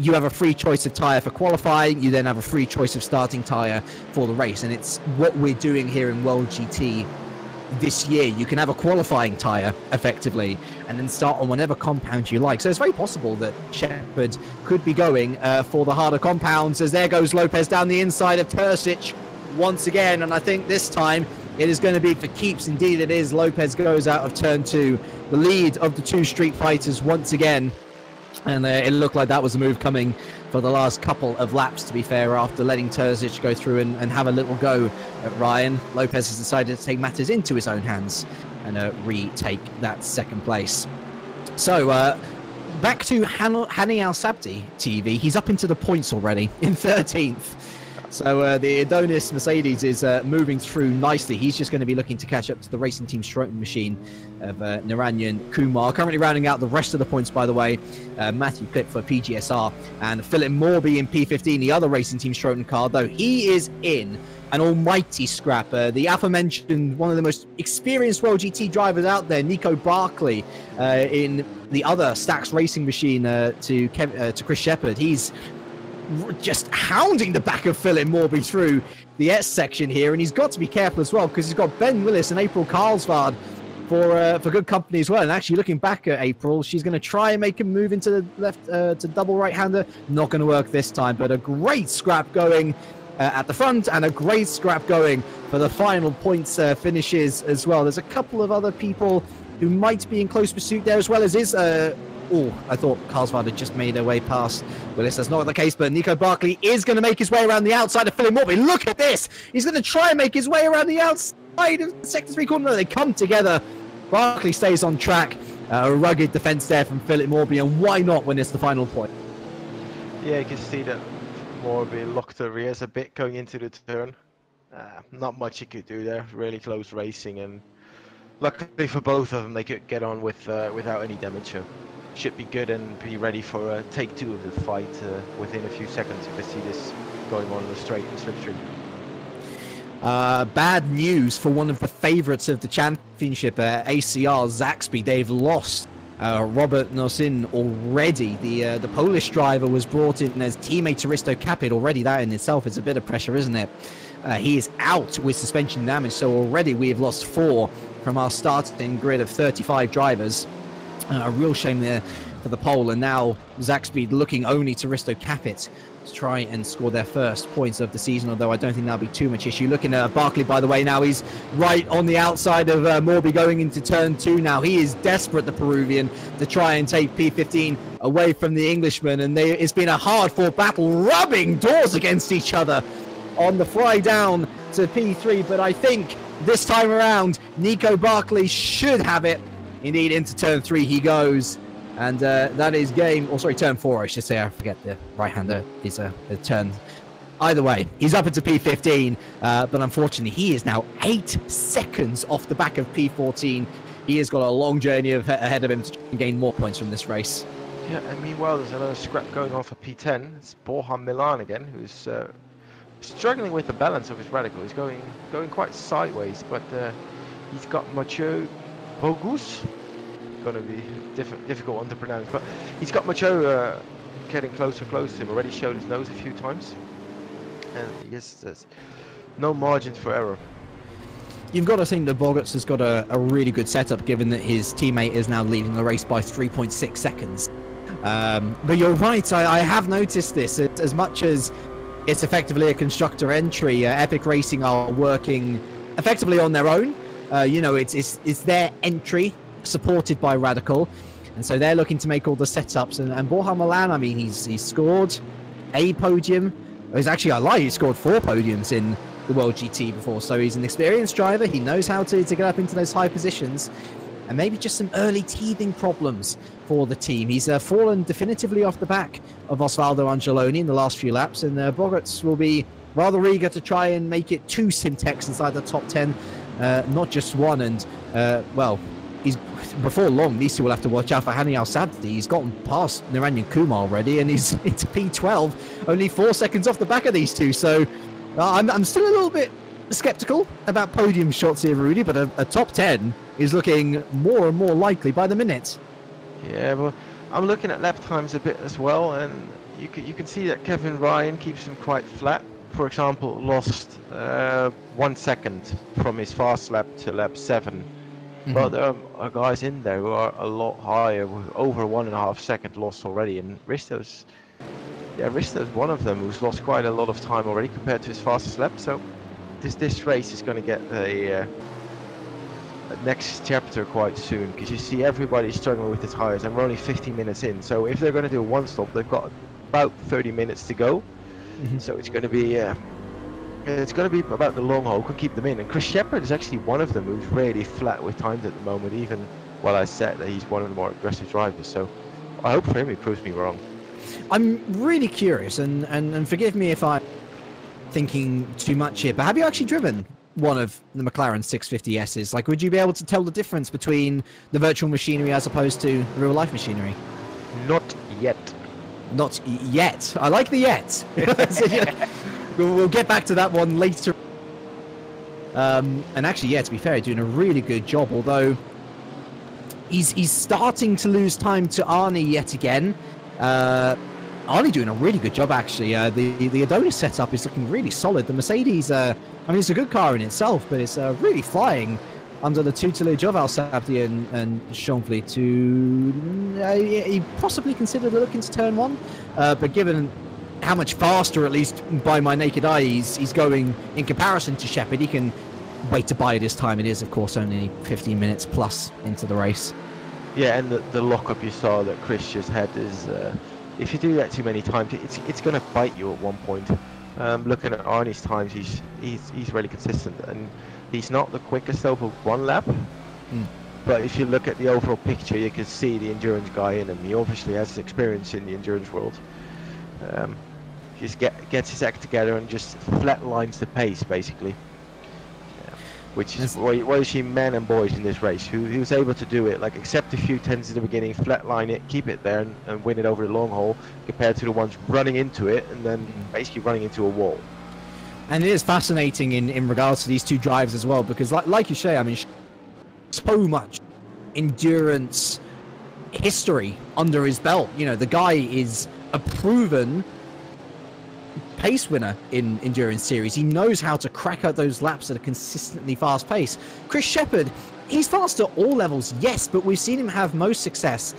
you have a free choice of tyre for qualifying, you then have a free choice of starting tyre for the race. And it's what we're doing here in World GT this year. You can have a qualifying tyre effectively and then start on whatever compound you like. So it's very possible that Shepard could be going for the harder compounds, as there goes Lopez down the inside of Terzic once again. And I think this time it is going to be for keeps. Indeed it is. Lopez goes out of turn 2, the lead of the 2 street fighters once again. And it looked like that was a move coming for the last couple of laps, to be fair, after letting Terzic go through and have a little go at Ryan. Lopez has decided to take matters into his own hands and retake that second place. So back to Hani Al-Sabti TV. He's up into the points already in 13th. So the Adonis Mercedes is moving through nicely. He's just going to be looking to catch up to the Racing Team Stroton machine of Naranjan Kumar. Currently rounding out the rest of the points, by the way, Matthew Clip for PGSR and Philip Morby in P15, the other Racing Team Stroton car, though he is in an almighty scrap. The aforementioned, one of the most experienced World GT drivers out there, Nico Barkley, in the other Stax Racing machine to Chris Shepard. He's just hounding the back of Philip Morby through the S section here, and he's got to be careful as well because he's got Ben Willis and April Carlsvard for good company as well. And actually looking back at April, she's going to try and make him move into the left to double right-hander. Not going to work this time, but a great scrap going at the front and a great scrap going for the final points finishes as well. There's a couple of other people who might be in close pursuit there, as well as is I thought Carlsvard had just made her way past Willis. That's not the case, but Nico Barkley is going to make his way around the outside of Philip Morby. Look at this! He's going to try and make his way around the outside of the sector 3 corner. They come together. Barkley stays on track. A rugged defence there from Philip Morby, and why not when it's the final point? Yeah, you can see that Morby locked the rears a bit going into the turn. Not much he could do there. Really close racing, and luckily for both of them, they could get on without any damage. Should be good and be ready for take 2 of the fight within a few seconds if they see this going on in the straight and slipstream. Bad news for one of the favourites of the championship, ACR Zaxby. They've lost Robert Nosin already. The Polish driver was brought in as teammate to Risto Capit. Already that in itself is a bit of pressure, isn't it? He is out with suspension damage, so already we have lost 4 from our starting grid of 35 drivers. A real shame there for the pole, and now Zaxby looking only to Risto Capit to try and score their first points of the season, although I don't think that'll be too much issue. Looking at Barkley, by the way, now he's right on the outside of Morby going into turn 2 now. He is desperate, the Peruvian, to try and take P15 away from the Englishman, and it's been a hard-fought battle, rubbing doors against each other on the fly down to P3, but I think this time around Nico Barkley should have it. Indeed, into turn 3 he goes, and that is game, or sorry, turn 4 I should say. I forget the right-hander is a turn. Either way, he's up into P15, but unfortunately he is now 8 seconds off the back of P14. He has got a long journey ahead of him to gain more points from this race. Yeah, and meanwhile there's another scrap going on for P10. It's Borja Milan again, who's struggling with the balance of his radical. He's going quite sideways, but he's got Macho Bogus, gonna be difficult one to pronounce, but he's got Macho getting closer to him. Already showed his nose a few times, and yes, there's no margins for error. you've got to think that Bogarts has got a really good setup, given that his teammate is now leading the race by 3.6 seconds. But you're right, I have noticed this. As much as it's effectively a constructor entry, Epic Racing are working effectively on their own. You know, it's their entry supported by Radical, and so they're looking to make all the setups. And Borja Milan, I mean, he's scored a podium. Actually, I lie, he scored 4 podiums in the World GT before, so he's an experienced driver. He knows how to get up into those high positions, and maybe just some early teething problems for the team. He's fallen definitively off the back of Osvaldo Angeloni in the last few laps, and Bogarts will be rather eager to try and make it 2 Simtex inside the top 10, not just 1. And well, before long, these two will have to watch out for Hani Al-Sabdi. He's gotten past Naranjan Kumar already, and he's into P12, only 4 seconds off the back of these two. So I'm still a little bit skeptical about podium shots here, Rudy, but a top 10 is looking more and more likely by the minute. Yeah, well, I'm looking at lap times a bit as well, and you can see that Kevin Ryan keeps them quite flat. For example, lost 1 second from his fast lap to lap 7. But there are guys in there who are a lot higher, with over 1.5 second loss already, and Risto's one of them who's lost quite a lot of time already compared to his fastest lap. So this race is going to get a next chapter quite soon, because you see everybody struggling with the tires, and we're only 50 minutes in. So if they're going to do one stop, they've got about 30 minutes to go. So it's going to be about the long haul, can keep them in. And Chris Shepherd is actually one of them who's really flat with times at the moment, even while I said that he's one of the more aggressive drivers. So I hope for him he proves me wrong. I'm really curious, and forgive me if I'm thinking too much here, but have you actually driven one of the McLaren 650Ss? Like, would you be able to tell the difference between the virtual machinery as opposed to the real life machinery? Not yet. Not yet. I like the yet. We'll get back to that one later. And actually, yeah, to be fair, he's doing a really good job, although he's starting to lose time to Arnie yet again. Arnie doing a really good job, actually. The Adonis setup is looking really solid. The Mercedes, I mean, it's a good car in itself, but it's really flying under the tutelage of Al-Sabdi and Chonvli to he possibly considered looking to turn 1, but given how much faster, at least by my naked eye, he's going in comparison to Shepherd, he can wait to bide his time. It is, of course, only 15 minutes plus into the race. Yeah, and the lockup you saw that Chris just had is, if you do that too many times, it's going to bite you at one point. Looking at Arnie's times, he's really consistent, and he's not the quickest over 1 lap. But if you look at the overall picture, you can see the endurance guy in him. He obviously has experience in the endurance world. Just gets his act together and just flatlines the pace, basically. Which is why you see men and boys in this race who was able to do it, like accept a few tenths in the beginning, flatline it, keep it there, and win it over the long haul, compared to the ones running into it and then basically running into a wall. And it is fascinating in regards to these two drivers as well, because like you say, I mean, so much endurance history under his belt. You know, the guy is a proven pace winner in endurance series. He knows how to crack out those laps at a consistently fast pace. Chris Shepherd, he's fast at all levels, yes, but we've seen him have most success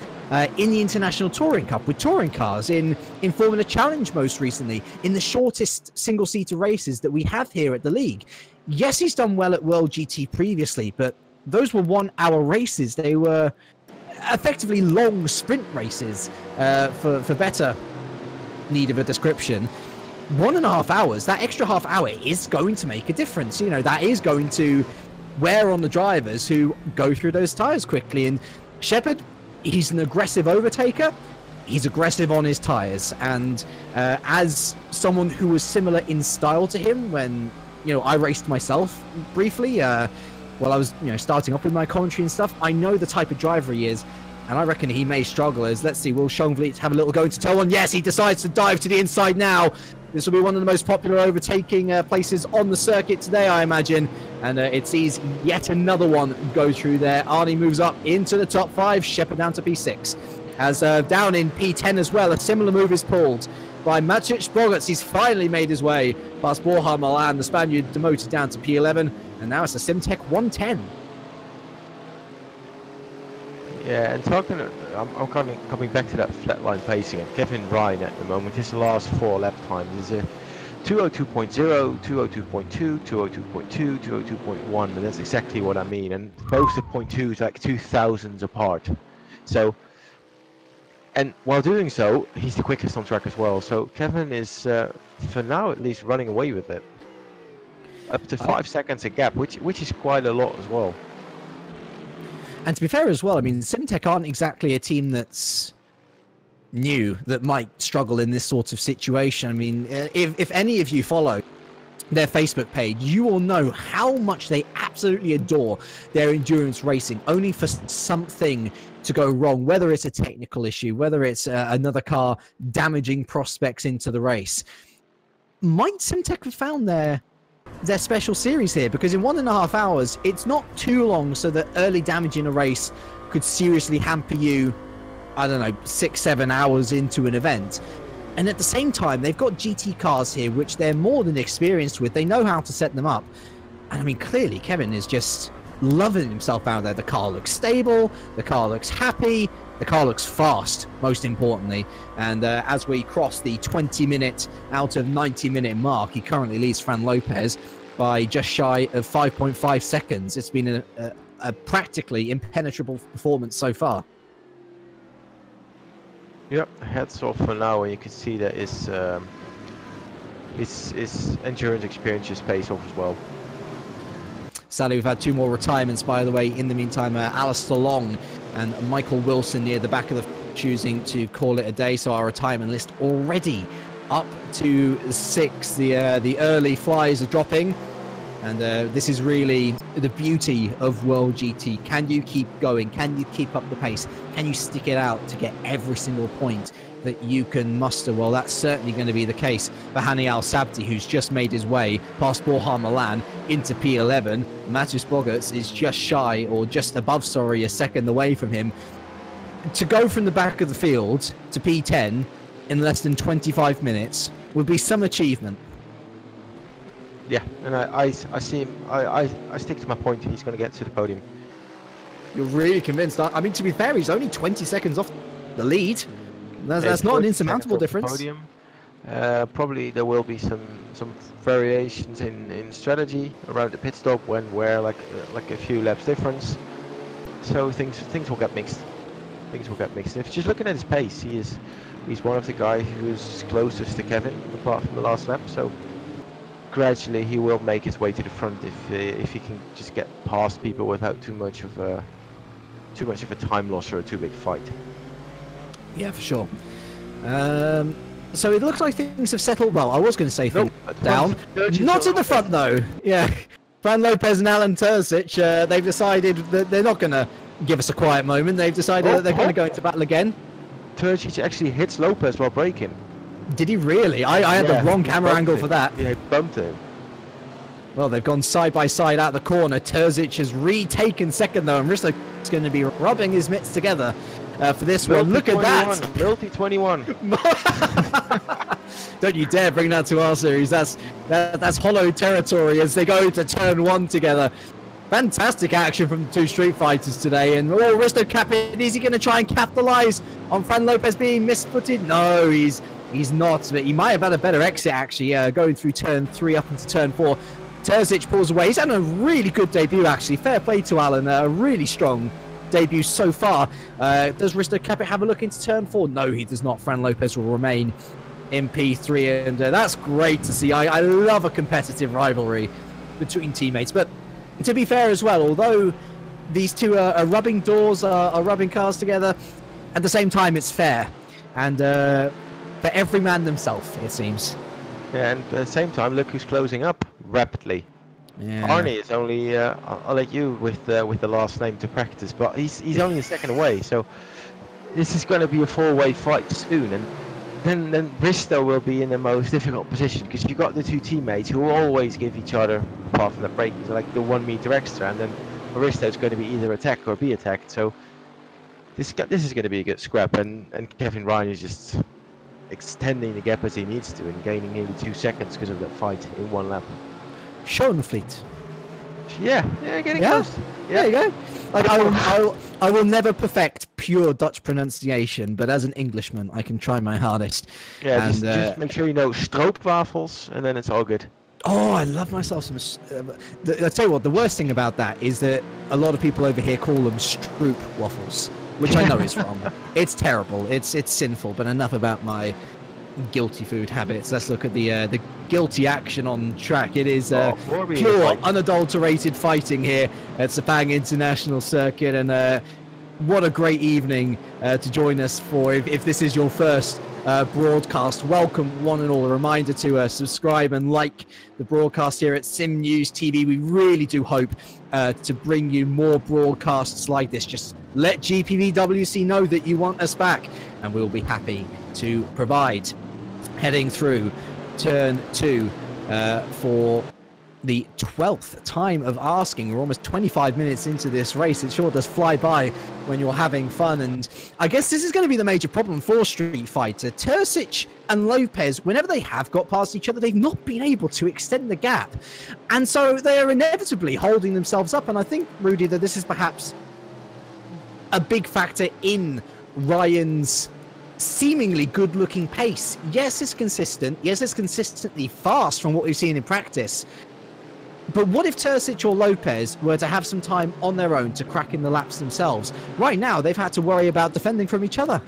in the International Touring Cup with touring cars, in Formula Challenge most recently, in the shortest single-seater races that we have here at the league. Yes, he's done well at World GT previously, but those were 1-hour races. They were effectively long sprint races, for better need of a description. 1.5 hours, that extra half hour is going to make a difference. You know, that is going to wear on the drivers who go through those tires quickly. And Shepherd, he's an aggressive overtaker. He's aggressive on his tires. And as someone who was similar in style to him when, you know, I raced myself briefly, while I was, you know, starting up with my commentary and stuff, I know the type of driver he is. And I reckon he may struggle. As let's see, will Chonvli have a little go into toe one? Yes, he decides to dive to the inside now. This will be one of the most popular overtaking places on the circuit today, I imagine. And it sees yet another one go through there. Arnie moves up into the top 5. Shepherd down to P6. As down in P10 as well, a similar move is pulled by Maciej Bogarts. He's finally made his way past Borja Milan. The Spaniard demoted down to P11. And now it's a Simtech 110. Yeah, and I'm coming back to that flatline pacing. And Kevin Ryan at the moment, his last 4 lap times is a 202.0, 202.2, 202.2, 202.1, and that's exactly what I mean. And both the 0.2s like 2,000s apart. So, and while doing so, he's the quickest on track as well. So Kevin is, for now at least, running away with it. Up to 5 seconds a gap, which is quite a lot as well. And to be fair as well, I mean, Simtech aren't exactly a team that's new, that might struggle in this sort of situation. I mean, if any of you follow their Facebook page, you will know how much they absolutely adore their endurance racing, only for something to go wrong, whether it's a technical issue, whether it's another car damaging prospects into the race. Might Simtech have found their special series here? Because in 1.5 hours, it's not too long so that early damage in a race could seriously hamper you, I don't know, 6-7 hours into an event. And at the same time, they've got GT cars here, which they're more than experienced with. They know how to set them up. And I mean, clearly, Kevin is just loving himself out there. The car looks stable, the car looks happy, the car looks fast, most importantly. And as we cross the 20-minute out of 90-minute mark, he currently leads Fran Lopez by just shy of 5.5 seconds. It's been a practically impenetrable performance so far. Yep, heads off for now, and you can see that his endurance experience just pays off as well. Sadly, we've had 2 more retirements, by the way. In the meantime, Alistair Long and Michael Wilson near the back of the choosing to call it a day. So our retirement list already up to 6. The early flyers are dropping. And this is really the beauty of World GT. Can you keep going? Can you keep up the pace? Can you stick it out to get every single point that you can muster? Well, that's certainly going to be the case for Hani Al-Sabti, who's just made his way past Borja Milan into P11. Matus Bogarts is just shy, or just above, sorry, a second away from him. To go from the back of the field to P10 in less than 25 minutes would be some achievement. Yeah, and I see him. I stick to my point. He's going to get to the podium. You're really convinced? I mean, to be fair, he's only 20 seconds off the lead. That's not an insurmountable difference. Podium. Probably there will be some variations in strategy around the pit stop where like a few laps difference. So things will get mixed. Things will get mixed. If you're just looking at his pace, he's one of the guys who's closest to Kevin, apart from the last lap. So gradually he will make his way to the front if he can just get past people without too much of a time loss or a too big fight. Yeah, for sure. So it looks like things have settled well. I was going to say things down. Not in the front though. Yeah, Fran Lopez and Alan Terzic, they've decided that they're not going to give us a quiet moment. They've decided that they're going to go into battle again. Terzic actually hits Lopez while braking. Did he really? I had the wrong camera angle for that. Yeah, he bumped him. Well, they've gone side by side out the corner. Terzic has retaken second though, and Risto is going to be rubbing his mitts together for this one. Look at that! Milty 21. Don't you dare bring that to our series. That's hollow territory as they go to turn 1 together. Fantastic action from the 2 street fighters today. And Risto Capit, is he going to try and capitalise on Fran Lopez being misfooted? No, he's not, but he might have had a better exit actually, going through turn 3 up into turn 4. Terzic pulls away. He's had a really good debut actually. Fair play to Alan, a really strong debut so far. Does Risto Capit have a look into turn 4? No, he does not. Fran Lopez will remain in P3, and that's great to see. I love a competitive rivalry between teammates, but to be fair as well, although these two are rubbing doors, are rubbing cars together, at the same time it's fair. And for every man themselves, it seems. Yeah, and at the same time, look who's closing up rapidly. Yeah. Arnie is only, I'll let you with the last name to practice, but he's only a second away, so this is going to be a 4-way fight soon, and then Risto will be in the most difficult position, because you've got the 2 teammates who always give each other, apart from the braking, like the 1 meter extra, and then Risto's going to be either attacked or be attacked, so this is going to be a good scrap, and Kevin Ryan is just extending the gap as he needs to and gaining nearly 2 seconds because of that fight in 1 lap. Schoenfleet. Yeah, getting close. There you go. Like I will never perfect pure Dutch pronunciation, but as an Englishman, I can try my hardest. Yeah, and, just make sure you know stroopwafels, and then it's all good. Oh, I love myself some. I'll tell you what, the worst thing about that is that a lot of people over here call them stroop waffles, which I know is wrong. It's terrible. It's sinful. But enough about my guilty food habits. Let's look at the guilty action on track. It is pure, unadulterated fighting here at Sepang International Circuit, and what a great evening to join us for. If this is your first broadcast, welcome one and all. A reminder to subscribe and like the broadcast here at SimNews.TV. We really do hope to bring you more broadcasts like this. Just let GPVWC know that you want us back, and we'll be happy to provide. Heading through turn 2 for the 12th time of asking. We're almost 25 minutes into this race. It sure does fly by when you're having fun, and I guess this is going to be the major problem for Street Fighter. Terzic and Lopez, whenever they have got past each other, they've not been able to extend the gap, and so they are inevitably holding themselves up. And I think, Rudy, that this is perhaps a big factor in Ryan's seemingly good-looking pace. Yes, it's consistent. Yes, it's consistently fast from what we've seen in practice. But what if Terzic or Lopez were to have some time on their own to crack in the laps themselves? Right now, they've had to worry about defending from each other.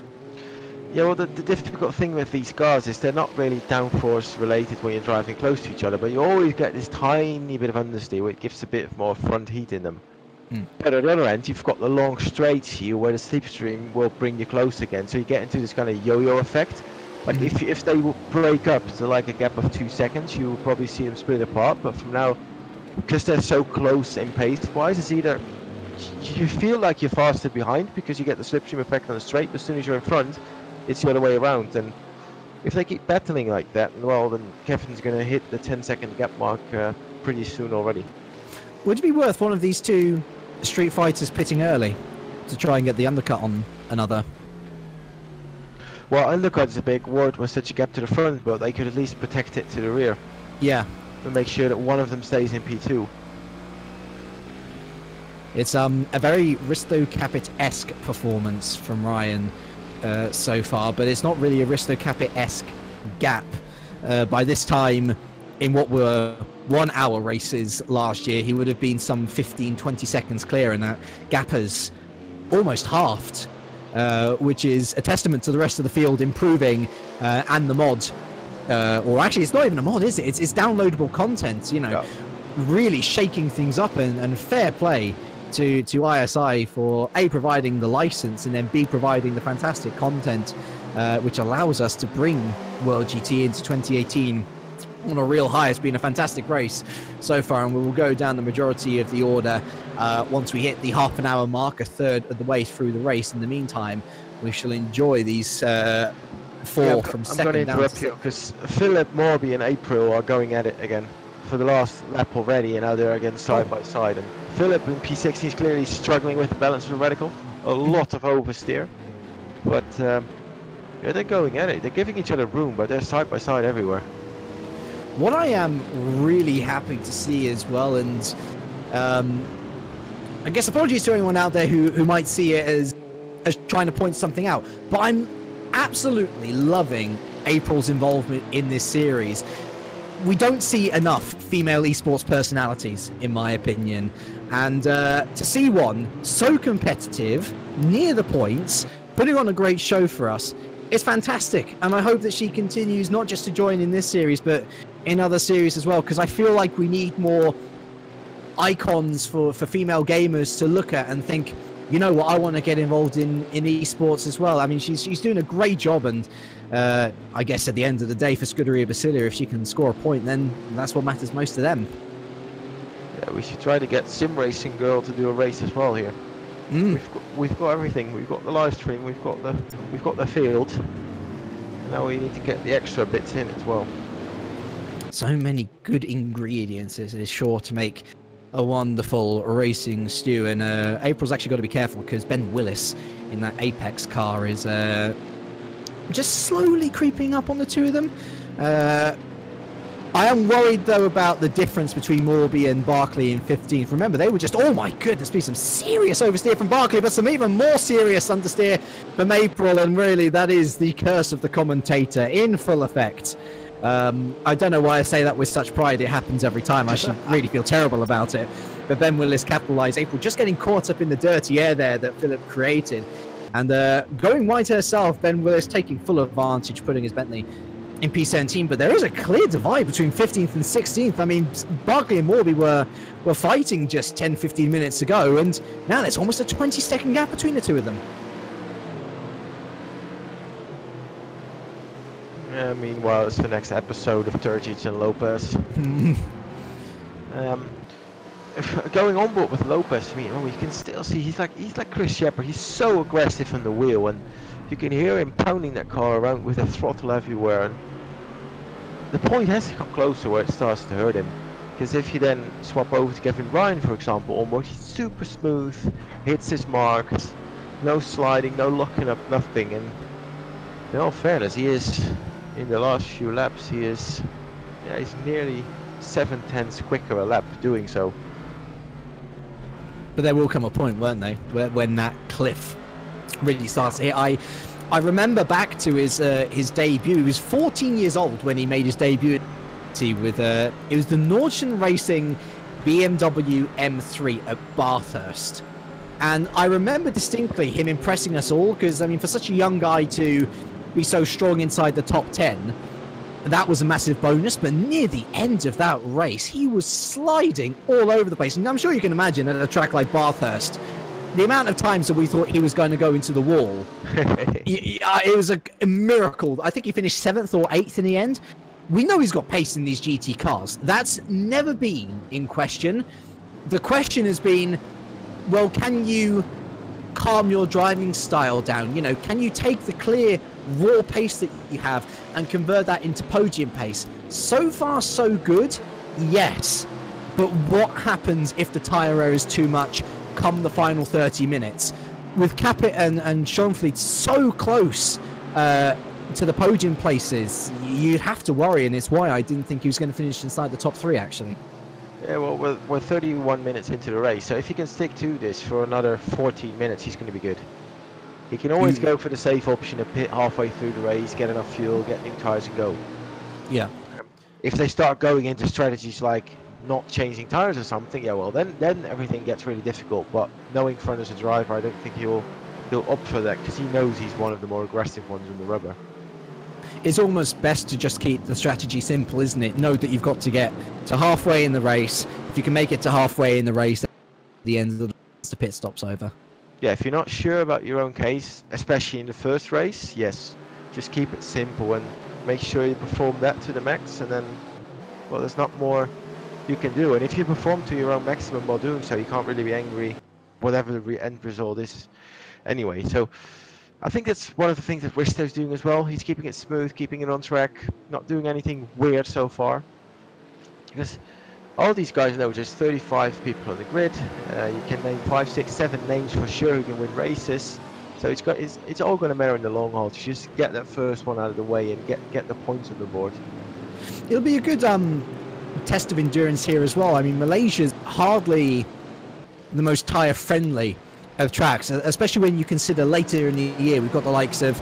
Yeah, well, the difficult thing with these cars is they're not really downforce related when you're driving close to each other, but you always get this tiny bit of understeer which gives a bit more front heat in them. But at the other end, you've got the long straights here where the slipstream will bring you close again, so you get into this kind of yo-yo effect. But if they will break up to like a gap of 2 seconds, you will probably see them split apart. But from now, because they're so close in pace-wise, it's either you feel like you're faster behind because you get the slipstream effect on the straight, but as soon as you're in front, it's the other way around. And if they keep battling like that, well, then Kevin's going to hit the 10-second gap mark pretty soon already. Would it be worth one of these two Street Fighters pitting early to try and get the undercut on another? Well, undercut is a big word with such a gap to the front, but they could at least protect it to the rear. Yeah. And make sure that one of them stays in P2. It's a very Risto Capit-esque performance from Ryan so far, but it's not really a Risto Capit-esque gap. By this time, in what were 1 hour races last year, he would have been some 15-20 seconds clear, and that gap has almost halved, which is a testament to the rest of the field improving, and the mod, or actually it's not even a mod, is it? It's downloadable content, you know, really shaking things up, and fair play to ISI for A, providing the license, and then B, providing the fantastic content which allows us to bring World GT into 2018 on a real high. It's been a fantastic race so far, and we will go down the majority of the order once we hit the half-an-hour mark, a third of the way through the race. In the meantime, we shall enjoy these four from second down. I'm going to interrupt you because Philip Morby and April are going at it again for the last lap already, and now they're again side by side. And Philip in P16 is clearly struggling with the balance of the radical. A lot of oversteer, but yeah, they're going at it. They're giving each other room, but they're side by side everywhere. What I am really happy to see as well, and I guess apologies to anyone out there who might see it as trying to point something out, but I'm absolutely loving April's involvement in this series. We don't see enough female esports personalities, in my opinion, and to see one so competitive, near the points, putting on a great show for us, it's fantastic. And I hope that she continues not just to join in this series, but in other series as well, because I feel like we need more icons for female gamers to look at and think, you know what, I want to get involved in esports as well. I mean, she's doing a great job, and I guess at the end of the day for Scuderia Basilia, if she can score a point, then that's what matters most to them. Yeah, we should try to get Sim Racing Girl to do a race as well here. We've got everything. We've got the live stream. We've got the field. Now we need to get the extra bits in as well. So many good ingredients. It is sure to make a wonderful racing stew. And April's actually got to be careful because Ben Willis in that Apex car is just slowly creeping up on the two of them. I am worried, though, about the difference between Morby and Barkley in 15th. Remember, they were just, oh my goodness, be some serious oversteer from Barkley, but some even more serious understeer from April, and really, that is the curse of the commentator in full effect. I don't know why I say that with such pride. It happens every time. I should really feel terrible about it. But Ben Willis capitalised. April just getting caught up in the dirty air there that Philip created. And going wide herself, Ben Willis taking full advantage, putting his Bentley in P17, but there is a clear divide between 15th and 16th. I mean, Barkley and Morby were fighting just 10-15 minutes ago, and now there's almost a 20-second gap between the two of them. Yeah, meanwhile, it's the next episode of Turcic and Lopez. Going on board with Lopez, I mean, you can still see he's like Chris Shepard. He's so aggressive on the wheel, and you can hear him pounding that car around with a throttle everywhere. And the point has to come closer where it starts to hurt him, because if you then swap over to Kevin Ryan, for example, almost he's super smooth, hits his marks, no sliding, no locking up, nothing. And in all fairness, he is, in the last few laps, he's nearly 7/10 quicker a lap doing so. But there will come a point, won't they, when that cliff really starts to hit. I remember back to his debut. He was 14 years old when he made his debut with it was the Nordschen Racing BMW M3 at Bathurst. And I remember distinctly him impressing us all, because I mean, for such a young guy to be so strong inside the top 10, that was a massive bonus. But near the end of that race, he was sliding all over the place. And I'm sure you can imagine at a track like Bathurst, the amount of times that we thought he was going to go into the wall. It was a miracle. I think he finished 7th or 8th in the end. We know he's got pace in these GT cars. That's never been in question. The question has been, well, can you calm your driving style down? You know, can you take the clear, raw pace that you have and convert that into podium pace? So far, so good, yes. But what happens if the tyre air is too much come the final 30 minutes? With Capit and Schoenfliet so close to the podium places, you'd have to worry, and it's why I didn't think he was going to finish inside the top 3, actually. Yeah, well, we're 31 minutes into the race, so if he can stick to this for another 14 minutes, he's going to be good. He can always go for the safe option of pit halfway through the race, get enough fuel, get new tyres and go. Yeah. If they start going into strategies like not changing tyres or something, yeah, well, then everything gets really difficult. But knowing Front as a driver, I don't think he'll opt for that, because he knows he's one of the more aggressive ones in the rubber. It's almost best to just keep the strategy simple, isn't it? Know that you've got to get to halfway in the race. If you can make it to halfway in the race, at the end of the pit stop's over. Yeah, if you're not sure about your own case, especially in the first race, yes, just keep it simple and make sure you perform that to the max, and then, well, there's not more you can do. And if you perform to your own maximum while doing so, you can't really be angry, whatever the end result is anyway. So I think that's one of the things that Risto's doing as well. He's keeping it smooth, keeping it on track, not doing anything weird so far. Because all these guys know there's 35 people on the grid. You can name 5, 6, 7 names for sure who can win races. So it's all going to matter in the long haul to just get that first one out of the way and get the points on the board. It'll be a good test of endurance here as well. I mean, Malaysia's hardly the most tyre friendly of tracks, especially when you consider later in the year we've got the likes of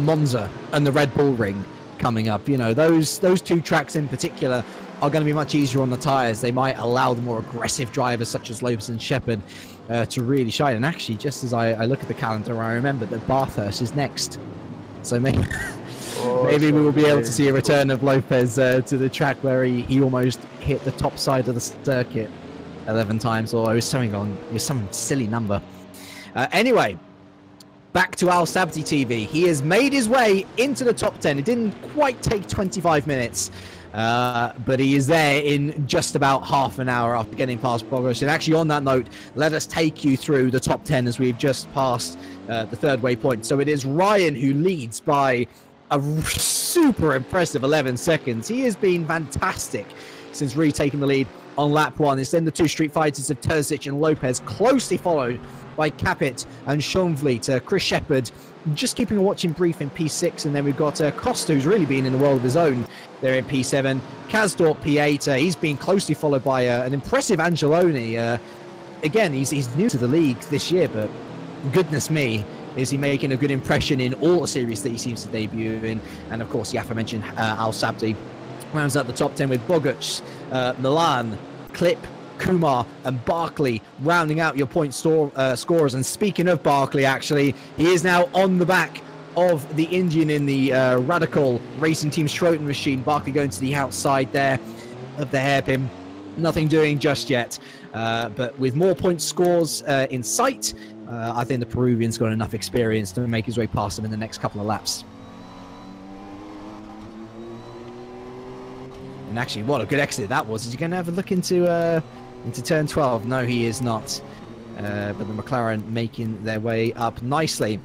Monza and the Red Bull Ring coming up. You know, those two tracks in particular are going to be much easier on the tyres. They might allow the more aggressive drivers such as Lopez and Shepard to really shine. And actually, just as I look at the calendar, I remember that Bathurst is next, so maybe maybe we will be able to see a return of Lopez to the track where he almost hit the top side of the circuit 11 times, or it was some silly number. Anyway, back to Al Sabti TV. He has made his way into the top 10. It didn't quite take 25 minutes, but he is there in just about half an hour after getting past Bogos. And actually, on that note, let us take you through the top 10 as we've just passed the third waypoint. So it is Ryan who leads by a super impressive 11 seconds. He has been fantastic since retaking the lead on lap 1. It's then the two street fighters of Terzic and Lopez, closely followed by Capit and Schoenfliet. Chris Shepard just keeping a watching brief in P6, and then we've got Costa, who's really been in a world of his own there in P7. Kazdorp P8, he's been closely followed by an impressive Angeloni. Again, he's new to the league this year, but goodness me, is he making a good impression in all the series that he seems to debut in. And of course, the aforementioned Al Sabdi rounds out the top 10 with Boguc, Milan, Clip, Kumar and Barkley rounding out your point scorers. And speaking of Barkley, actually, he is now on the back of the Indian in the Radical Racing Team Schroten machine. Barkley going to the outside there of the hairpin. Nothing doing just yet. But with more point scores in sight, I think the Peruvian's got enough experience to make his way past him in the next couple of laps. And actually, what a good exit that was. Is he going to have a look into turn 12? No, he is not. But the McLaren making their way up nicely.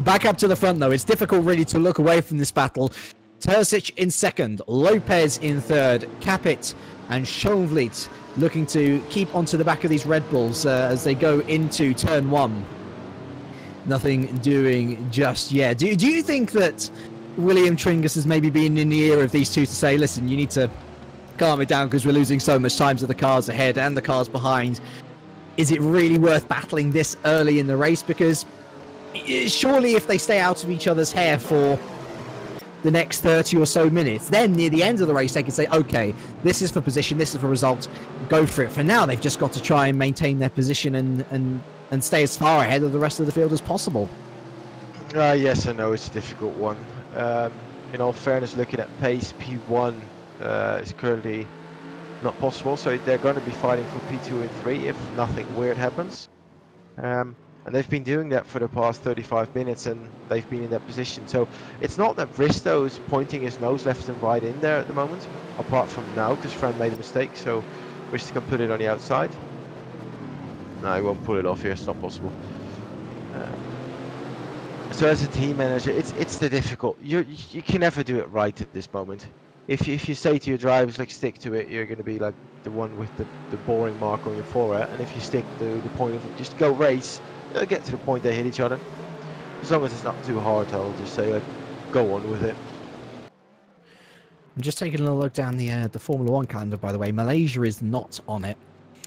Back up to the front, though. It's difficult really to look away from this battle. Terzic in second, Lopez in third, Capit and Schoenvliet looking to keep onto the back of these Red Bulls as they go into turn 1. Nothing doing just yet. Do you think that William Tringus has maybe been in the ear of these two to say, listen, you need to calm it down because we're losing so much time to the cars ahead and the cars behind? Is it really worth battling this early in the race? Because surely if they stay out of each other's hair for the next 30 or so minutes, then near the end of the race they can say, okay, this is for position, this is for result, go for it. For now, they've just got to try and maintain their position and stay as far ahead of the rest of the field as possible. Yes, I know it's a difficult one. In all fairness, looking at pace, P1 is currently not possible, so they're going to be fighting for P2 and 3 if nothing weird happens. And they've been doing that for the past 35 minutes, and they've been in that position. So it's not that Risto is pointing his nose left and right in there at the moment, apart from now, because Fran made a mistake, so Risto can put it on the outside. No, he won't pull it off here, it's not possible. So as a team manager, it's the difficult. You can never do it right at this moment. If you say to your drivers, like, stick to it, you're going to be like the one with the boring mark on your forehead. And if you stick to the point of just go race, they'll get to the point they hit each other. As long as it's not too hard, I'll just say, like, go on with it. I'm just taking a look down the Formula 1 calendar, by the way. Malaysia is not on it.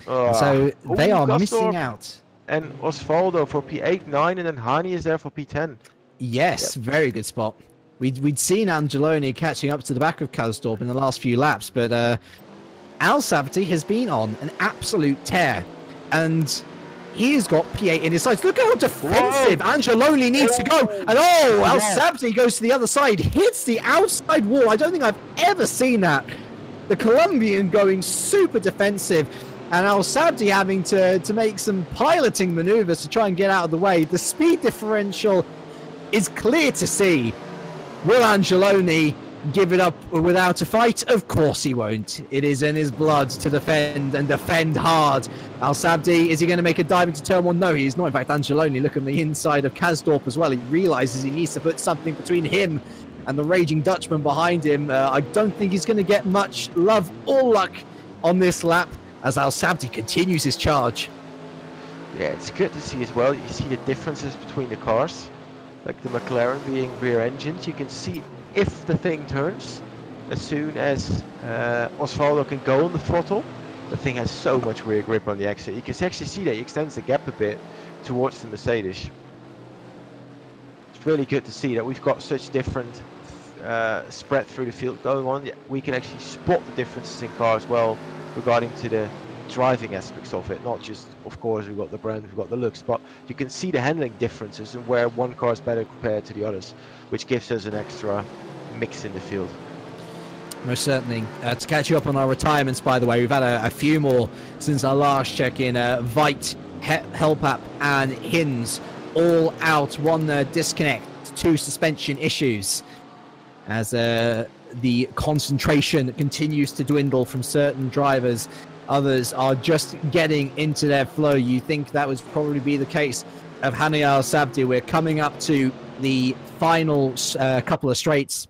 So they are missing out. And Osvaldo for P8, 9, and then Hani is there for P10. Yes, yep. Very good spot. We'd seen Angeloni catching up to the back of Kazdorp in the last few laps, but Al Sabti has been on an absolute tear, and he has got P8 in his sights. Look how defensive Angeloni needs to go, and Al Sabti goes to the other side, hits the outside wall. I don't think I've ever seen that. The Colombian going super defensive, and Al Sabti having to make some piloting maneuvers to try and get out of the way. The speed differential is clear to see. Will Angeloni give it up without a fight? Of course he won't. It is in his blood to defend, and defend hard. Al Sabdi, is he going to make a dive into turn 1? No, he's not. In fact, Angeloni, look on the inside of Kazdorp as well. He realizes he needs to put something between him and the raging Dutchman behind him. I don't think he's going to get much love or luck on this lap as Al Sabdi continues his charge. Yeah, it's good to see as well. You see the differences between the cars. Like the McLaren being rear engines, you can see if the thing turns, as soon as Osvaldo can go on the throttle, the thing has so much rear grip on the exit. You can actually see that he extends the gap a bit towards the Mercedes. It's really good to see that we've got such different spread through the field going on. We can actually spot the differences in cars well regarding to the driving aspects of it. Not just, of course, we've got the brand, we've got the looks, but you can see the handling differences and where one car is better compared to the others, which gives us an extra mix in the field. Most certainly. To catch you up on our retirements, by the way, we've had a few more since our last check-in. Veit, Helpap and Hinz all out. One disconnect, 2 suspension issues, as the concentration continues to dwindle from certain drivers. Others are just getting into their flow. You think that would probably be the case of Hani Al Sabti. We're coming up to the final couple of straights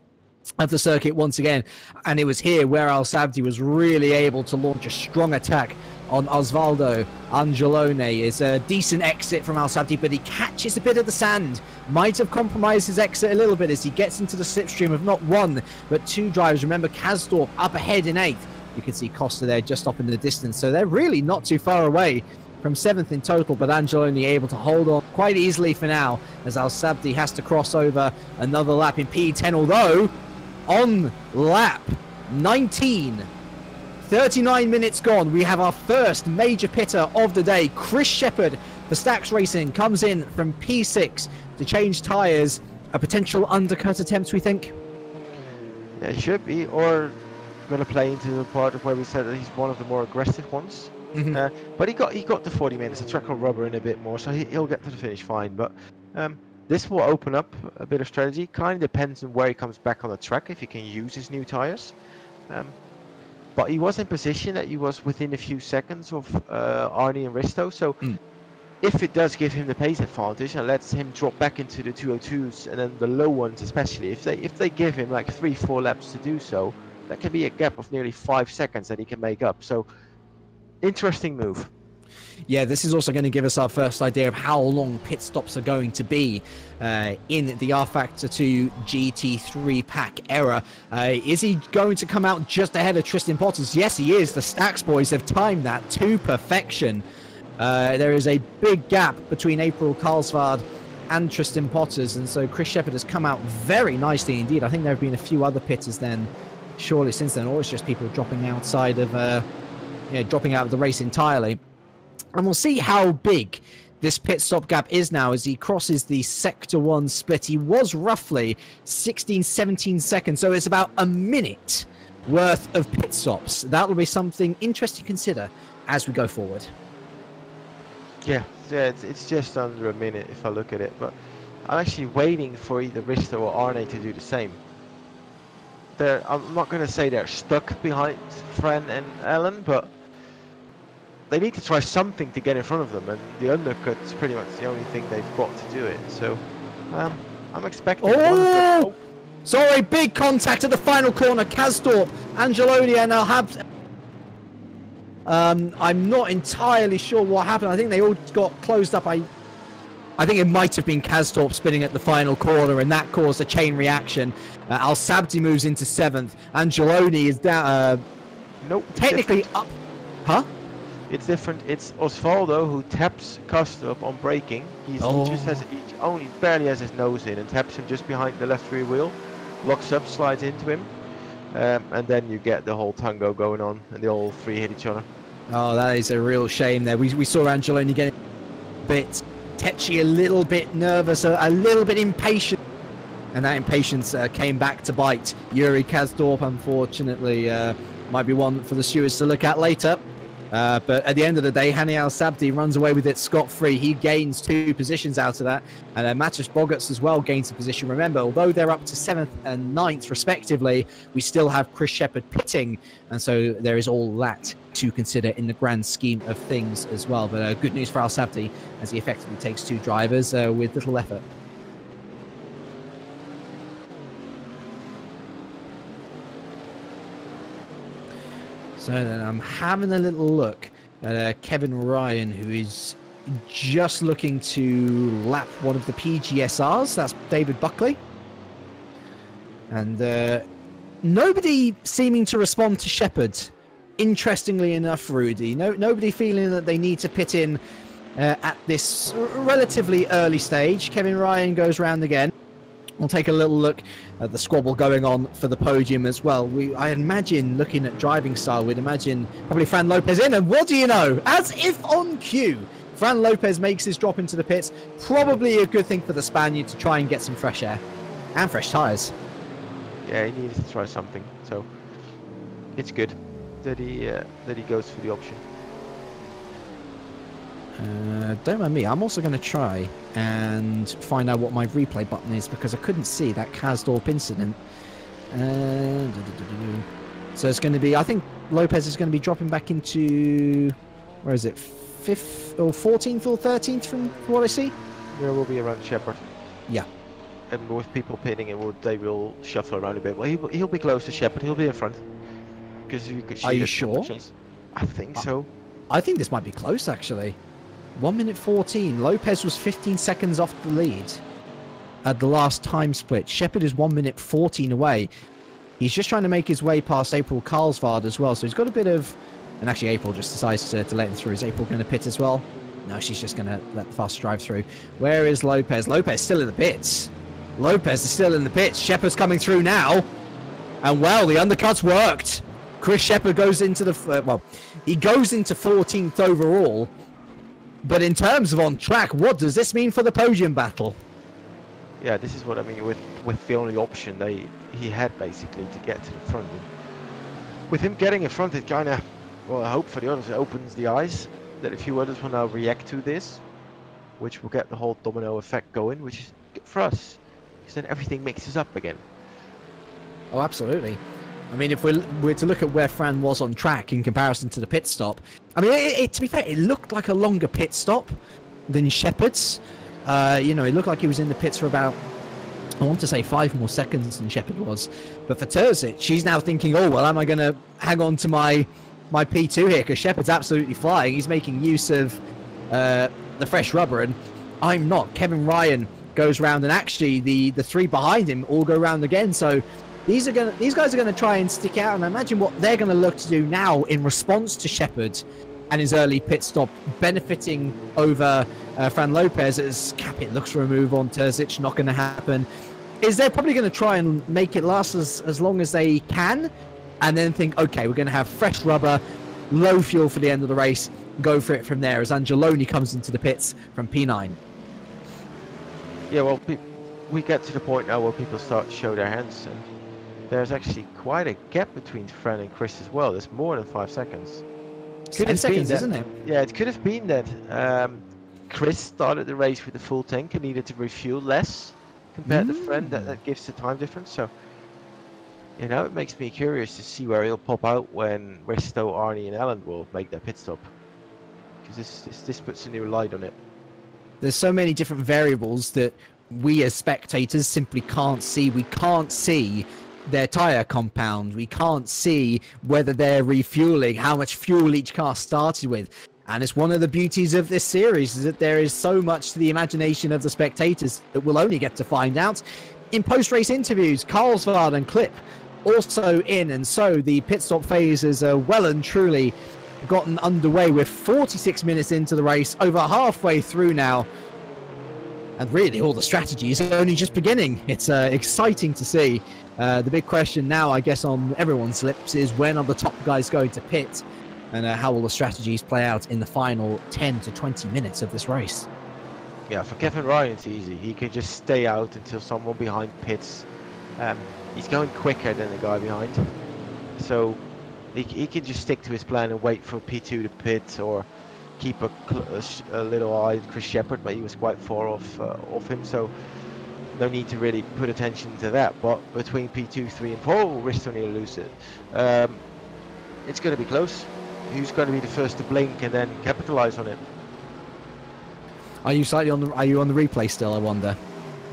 of the circuit once again, and it was here where Al Sabdi was really able to launch a strong attack on Osvaldo Angelone. It's a decent exit from Al Sabdi, but he catches a bit of the sand. Might have compromised his exit a little bit as he gets into the slipstream of not one but two drivers. Remember, Kasdorp up ahead in 8th. You can see Costa there just off in the distance, so they're really not too far away from 7th in total, but Angelone able to hold on quite easily for now as Al Sabdi has to cross over another lap in P10, although on lap 19, 39 minutes gone, we have our first major pitter of the day. Chris Shepherd for Stax Racing comes in from P6 to change tyres. A potential undercut attempt, we think? Yeah, it should be, or going to play into the part of where we said that he's one of the more aggressive ones. But he got the 40 minutes. The track will rubber in a bit more, so he'll get to the finish fine. But this will open up a bit of strategy. Kind of depends on where he comes back on the track, if he can use his new tyres. But he was in position that he was within a few seconds of Arnie and Risto. So if it does give him the pace advantage and lets him drop back into the 202s and then the low ones especially, if they give him like 3-4 laps to do so, that can be a gap of nearly 5 seconds that he can make up. So interesting move. Yeah, this is also going to give us our first idea of how long pit stops are going to be in the Rfactor 2 GT3 pack era. Is he going to come out just ahead of Tristan Potters? Yes, he is. The Stax boys have timed that to perfection. There is a big gap between April Karlsvard and Tristan Potters, and so Chris Shepherd has come out very nicely indeed. I think there have been a few other pitters then, surely since then, or it's just people dropping outside of, dropping out of the race entirely. And we'll see how big this pit stop gap is now as he crosses the Sector 1 split. He was roughly 16, 17 seconds, so it's about a minute worth of pit stops. That will be something interesting to consider as we go forward. Yeah, it's just under a minute if I look at it, but I'm actually waiting for either Risto or Arne to do the same. I'm not going to say they're stuck behind Fran and Ellen, but they need to try something to get in front of them, and the undercut's pretty much the only thing they've got to do it. So I'm expecting. Oh! Sorry, big contact at the final corner. Kasdorp, Angelone, and Alhab. I'm not entirely sure what happened. I think they all got closed up. I think it might have been Kasdorp spinning at the final corner, and that caused a chain reaction. Al Sabdi moves into 7th. Angelone is down. Nope. Technically up. Huh? It's different. It's Osvaldo who taps Kasdorp on braking. He only barely has his nose in and taps him just behind the left rear wheel. Locks up, slides into him, and then you get the whole tango going on, and they all three hit each other. Oh, that is a real shame there. We saw Angelone getting a bit tetchy, a little bit nervous, a little bit impatient, and that impatience came back to bite Yuri Kasdorp. Unfortunately, might be one for the stewards to look at later. But at the end of the day, Hani Al Sabdi runs away with it scot-free. He gains 2 positions out of that. And Matus Bogarts as well gains a position. Remember, although they're up to 7th and 9th respectively, we still have Chris Shepherd pitting. And so there is all that to consider in the grand scheme of things as well. But good news for Al Sabdi as he effectively takes 2 drivers with little effort. So then I'm having a little look at Kevin Ryan, who is just looking to lap one of the PGSRs. That's David Buckley. And nobody seeming to respond to Shepherd. Interestingly enough, Rudy. Nobody feeling that they need to pit in at this relatively early stage. Kevin Ryan goes round again. We'll take a little look at the squabble going on for the podium as well. I imagine, looking at driving style, we'd imagine probably Fran Lopez in, and what do you know? As if on cue, Fran Lopez makes his drop into the pits. Probably a good thing for the Spaniard to try and get some fresh air and fresh tyres. Yeah, he needs to try something, so it's good that he goes for the option. Don't mind me, I'm also going to try and find out what my replay button is, because I couldn't see that Kasdorp incident. So it's going to be, I think Lopez is going to be dropping back into, where is it, 5th or 14th or 13th from what I see? There will be around Shepherd. Yeah. and with people pitting, they will shuffle around a bit. Well, he'll be close to Shepard. He'll be in front because you could. Are you sure? I think so. I think this might be close actually. 1 minute 14. Lopez was 15 seconds off the lead at the last time split. Shepard is 1 minute 14 away. He's just trying to make his way past April Carlsvard as well, so he's got a bit of... And actually, April just decides to let him through. Is April going to pit as well? No, she's just going to let the fast drive through. Where is Lopez? Lopez still in the pits. Lopez is still in the pits. Shepard's coming through now. And well, the undercuts worked. Chris Shepard goes into the... he goes into 14th overall. But in terms of on track, what does this mean for the podium battle? Yeah, this is what I mean with the only option he had basically to get to the front. With him getting in front, it kind of, well, I hope for the others, it opens the eyes that a few others will now react to this, which will get the whole domino effect going, which is good for us, because then everything mixes up again. Oh, absolutely. I mean, if we're to look at where Fran was on track in comparison to the pit stop, I mean, to be fair, it looked like a longer pit stop than Shepard's. You know, it looked like he was in the pits for about, I want to say 5 more seconds than Shepard was. But for Terzic, she's now thinking, oh, well, am I going to hang on to my P2 here? Because Shepard's absolutely flying. He's making use of the fresh rubber, and I'm not. Kevin Ryan goes round, and actually the 3 behind him all go round again. So these guys are going to try and stick out, and I imagine what they're going to look to do now in response to Shepard and his early pit stop, benefiting over Fran Lopez as Capit looks for a move on Terzic. Not going to happen. Is they're probably going to try and make it last as long as they can, and then think, okay, we're going to have fresh rubber, low fuel for the end of the race, go for it from there as Angeloni comes into the pits from P9. Yeah, well, we get to the point now where people start to show their hands, and there's actually quite a gap between Fran and Chris as well. There's more than 5 seconds. 10 seconds, isn't it? Yeah, it could have been that Chris started the race with a full tank and needed to refuel less compared to Fran. That gives the time difference. So, you know, it makes me curious to see where he'll pop out when Risto, Arnie, and Alan will make their pit stop, because this puts a new light on it. There's so many different variables that we as spectators simply can't see. We can't see their tire compound. We can't see whether they're refueling, how much fuel each car started with. And it's one of the beauties of this series, is that there is so much to the imagination of the spectators that we'll only get to find out in post-race interviews. Carlsvard and Clip also in, and so the pit stop phase has well and truly gotten underway. We're 46 minutes into the race, over halfway through now, and really all the strategy is only just beginning. It's exciting to see. The big question now, I guess, on everyone's lips is when are the top guys going to pit, and how will the strategies play out in the final 10 to 20 minutes of this race. Yeah, for Kevin Ryan it's easy. He can just stay out until someone behind pits. He's going quicker than the guy behind, so he can just stick to his plan and wait for P2 to pit, or keep a little eye on Chris Shepard, but he was quite far off him, so no need to really put attention to that. But between P2, 3 and 4, Risto nearly lose it. It's going to be close. Who's going to be the first to blink and then capitalize on it? Are you slightly on the? Are you on the replay still, I wonder?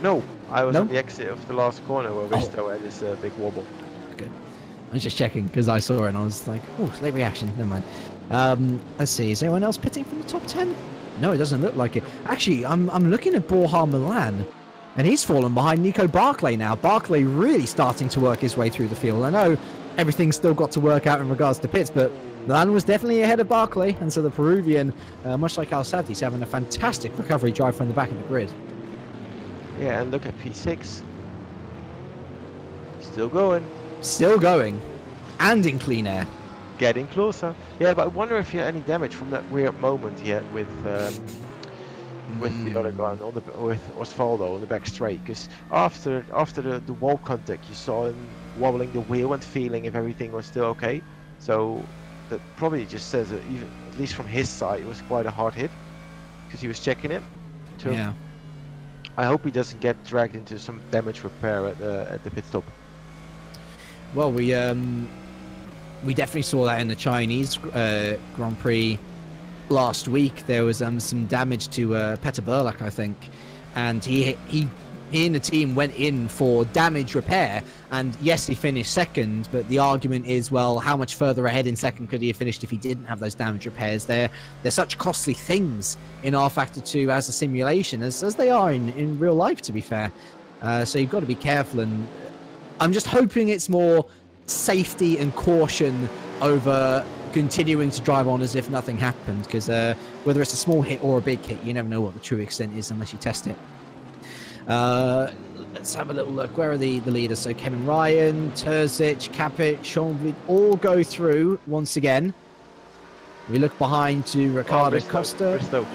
No, I was on the exit of the last corner where Risto had this big wobble. Okay, I was just checking because I saw it and I was like, oh, late reaction. Never mind. Let's see. Is anyone else pitting from the top 10? No, it doesn't look like it. Actually, I'm looking at Borja Milan, and he's fallen behind Nico Barclay now. Barclay really starting to work his way through the field. I know everything's still got to work out in regards to pits, but Milan was definitely ahead of Barclay, and so the Peruvian, much like Alsati, is having a fantastic recovery drive from the back of the grid. Yeah, and look at P6. Still going. Still going. And in clean air. Getting closer. Yeah, but I wonder if you had any damage from that weird moment yet with the other guy, with Osvaldo on the back straight. Because after the wall contact, you saw him wobbling the wheel and feeling if everything was still okay. So that probably just says that, even, at least from his side, it was quite a hard hit, because he was checking it. So yeah. I hope he doesn't get dragged into some damage repair at the pit stop. Well, we definitely saw that in the Chinese Grand Prix last week. There was some damage to Peter Burlak, I think, and he he and the team went in for damage repair, and yes, he finished second, but the argument is, well, how much further ahead in second could he have finished if he didn't have those damage repairs? They're such costly things in Rfactor 2 as a simulation, as they are in real life, to be fair. So you've got to be careful, and I'm just hoping it's more safety and caution over continuing to drive on as if nothing happened, because whether it's a small hit or a big hit, you never know what the true extent is unless you test it. Let's have a little look. Where are the leaders? So Kevin Ryan, Terzic, Capit, Sean, all go through once again. We look behind to Ricardo Costa. Risto.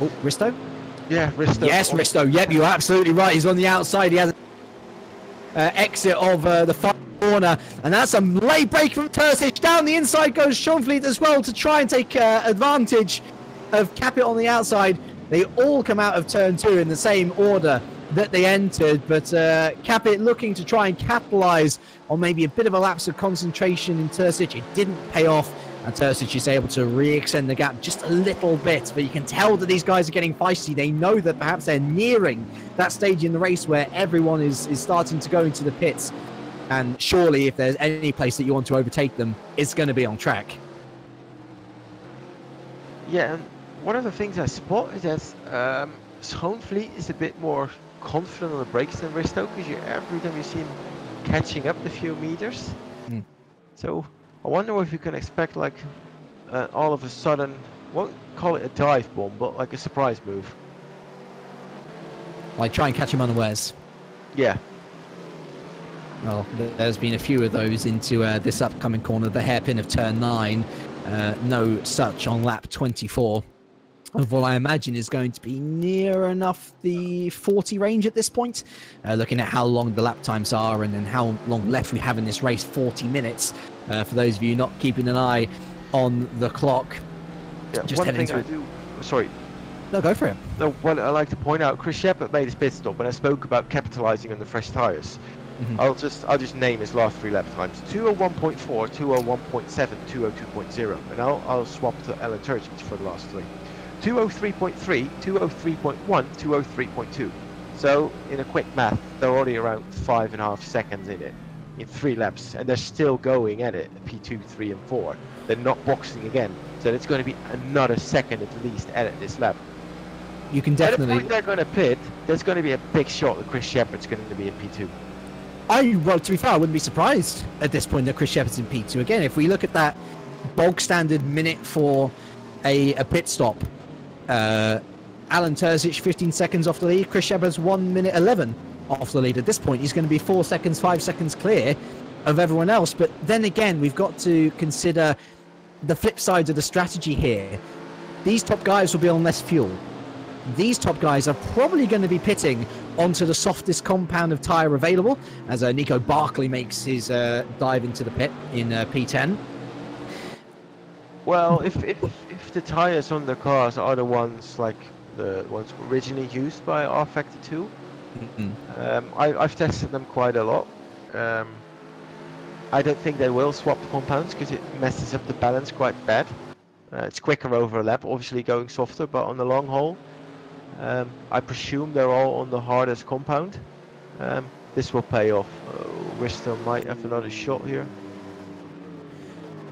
Oh, Risto? Yeah, Risto. Yes, Risto. Yep, you're absolutely right. He's on the outside. He has an exit of the far corner, and that's a late break from Terzic. Down the inside goes Schonfleet as well to try and take advantage of Capit on the outside. They all come out of turn 2 in the same order that they entered, but Capit looking to try and capitalize on maybe a bit of a lapse of concentration in Terzic. It didn't pay off, and Terzic is able to re-extend the gap just a little bit, but you can tell that these guys are getting feisty. They know that perhaps they're nearing that stage in the race where everyone is starting to go into the pits, and surely if there's any place that you want to overtake them, it's going to be on track. Yeah, and one of the things I spot is that Schoonvliet is a bit more confident on the brakes than Risto, because every time you see him catching up the few meters. So I wonder if you can expect like all of a sudden, won't call it a dive bomb, but like a surprise move. Like try and catch him unawares. Yeah. Well, there's been a few of those into this upcoming corner, the hairpin of turn 9. No such on lap 24. Of what I imagine is going to be near enough the 40 range at this point. Looking at how long the lap times are and then how long left we have in this race, 40 minutes. For those of you not keeping an eye on the clock. Yeah, just one heading thing I do... Sorry. No, go for it. No, well, I like to point out, Chris Shepard made his pit stop when I spoke about capitalizing on the fresh tyres. I'll just name his last 3 lap times: 201.4, 201.7, 202.0, and I'll swap to Alan Turchich for the last 3. 203.3, 203.1, 203.2. So in a quick math, they're already around 5.5 seconds in it in 3 laps, and they're still going at it. P2, 3, and 4. They're not boxing again, so it's going to be another second at least at this lap. You can definitely. At the point they're going to pit, there's going to be a big shot that Chris Shepard's going to be in P2. Well, to be fair, I wouldn't be surprised at this point that Chris Shepard's in P2 again. If we look at that bog standard minute for a pit stop, Alan Terzic 15 seconds off the lead. Chris Shepard's 1 minute 11 off the lead. At this point, he's going to be 4 seconds, 5 seconds clear of everyone else. But then again, we've got to consider the flip sides of the strategy here. These top guys will be on less fuel. These top guys are probably going to be pitting onto the softest compound of tyre available, as Nico Barkley makes his dive into the pit in P10. Well, if the tyres on the cars are the ones like the ones originally used by Rfactor 2, I've tested them quite a lot. I don't think they will swap compounds because it messes up the balance quite bad. It's quicker over a lap, obviously going softer, but on the long haul, I presume they're all on the hardest compound. This will pay off. Risto might have another shot here.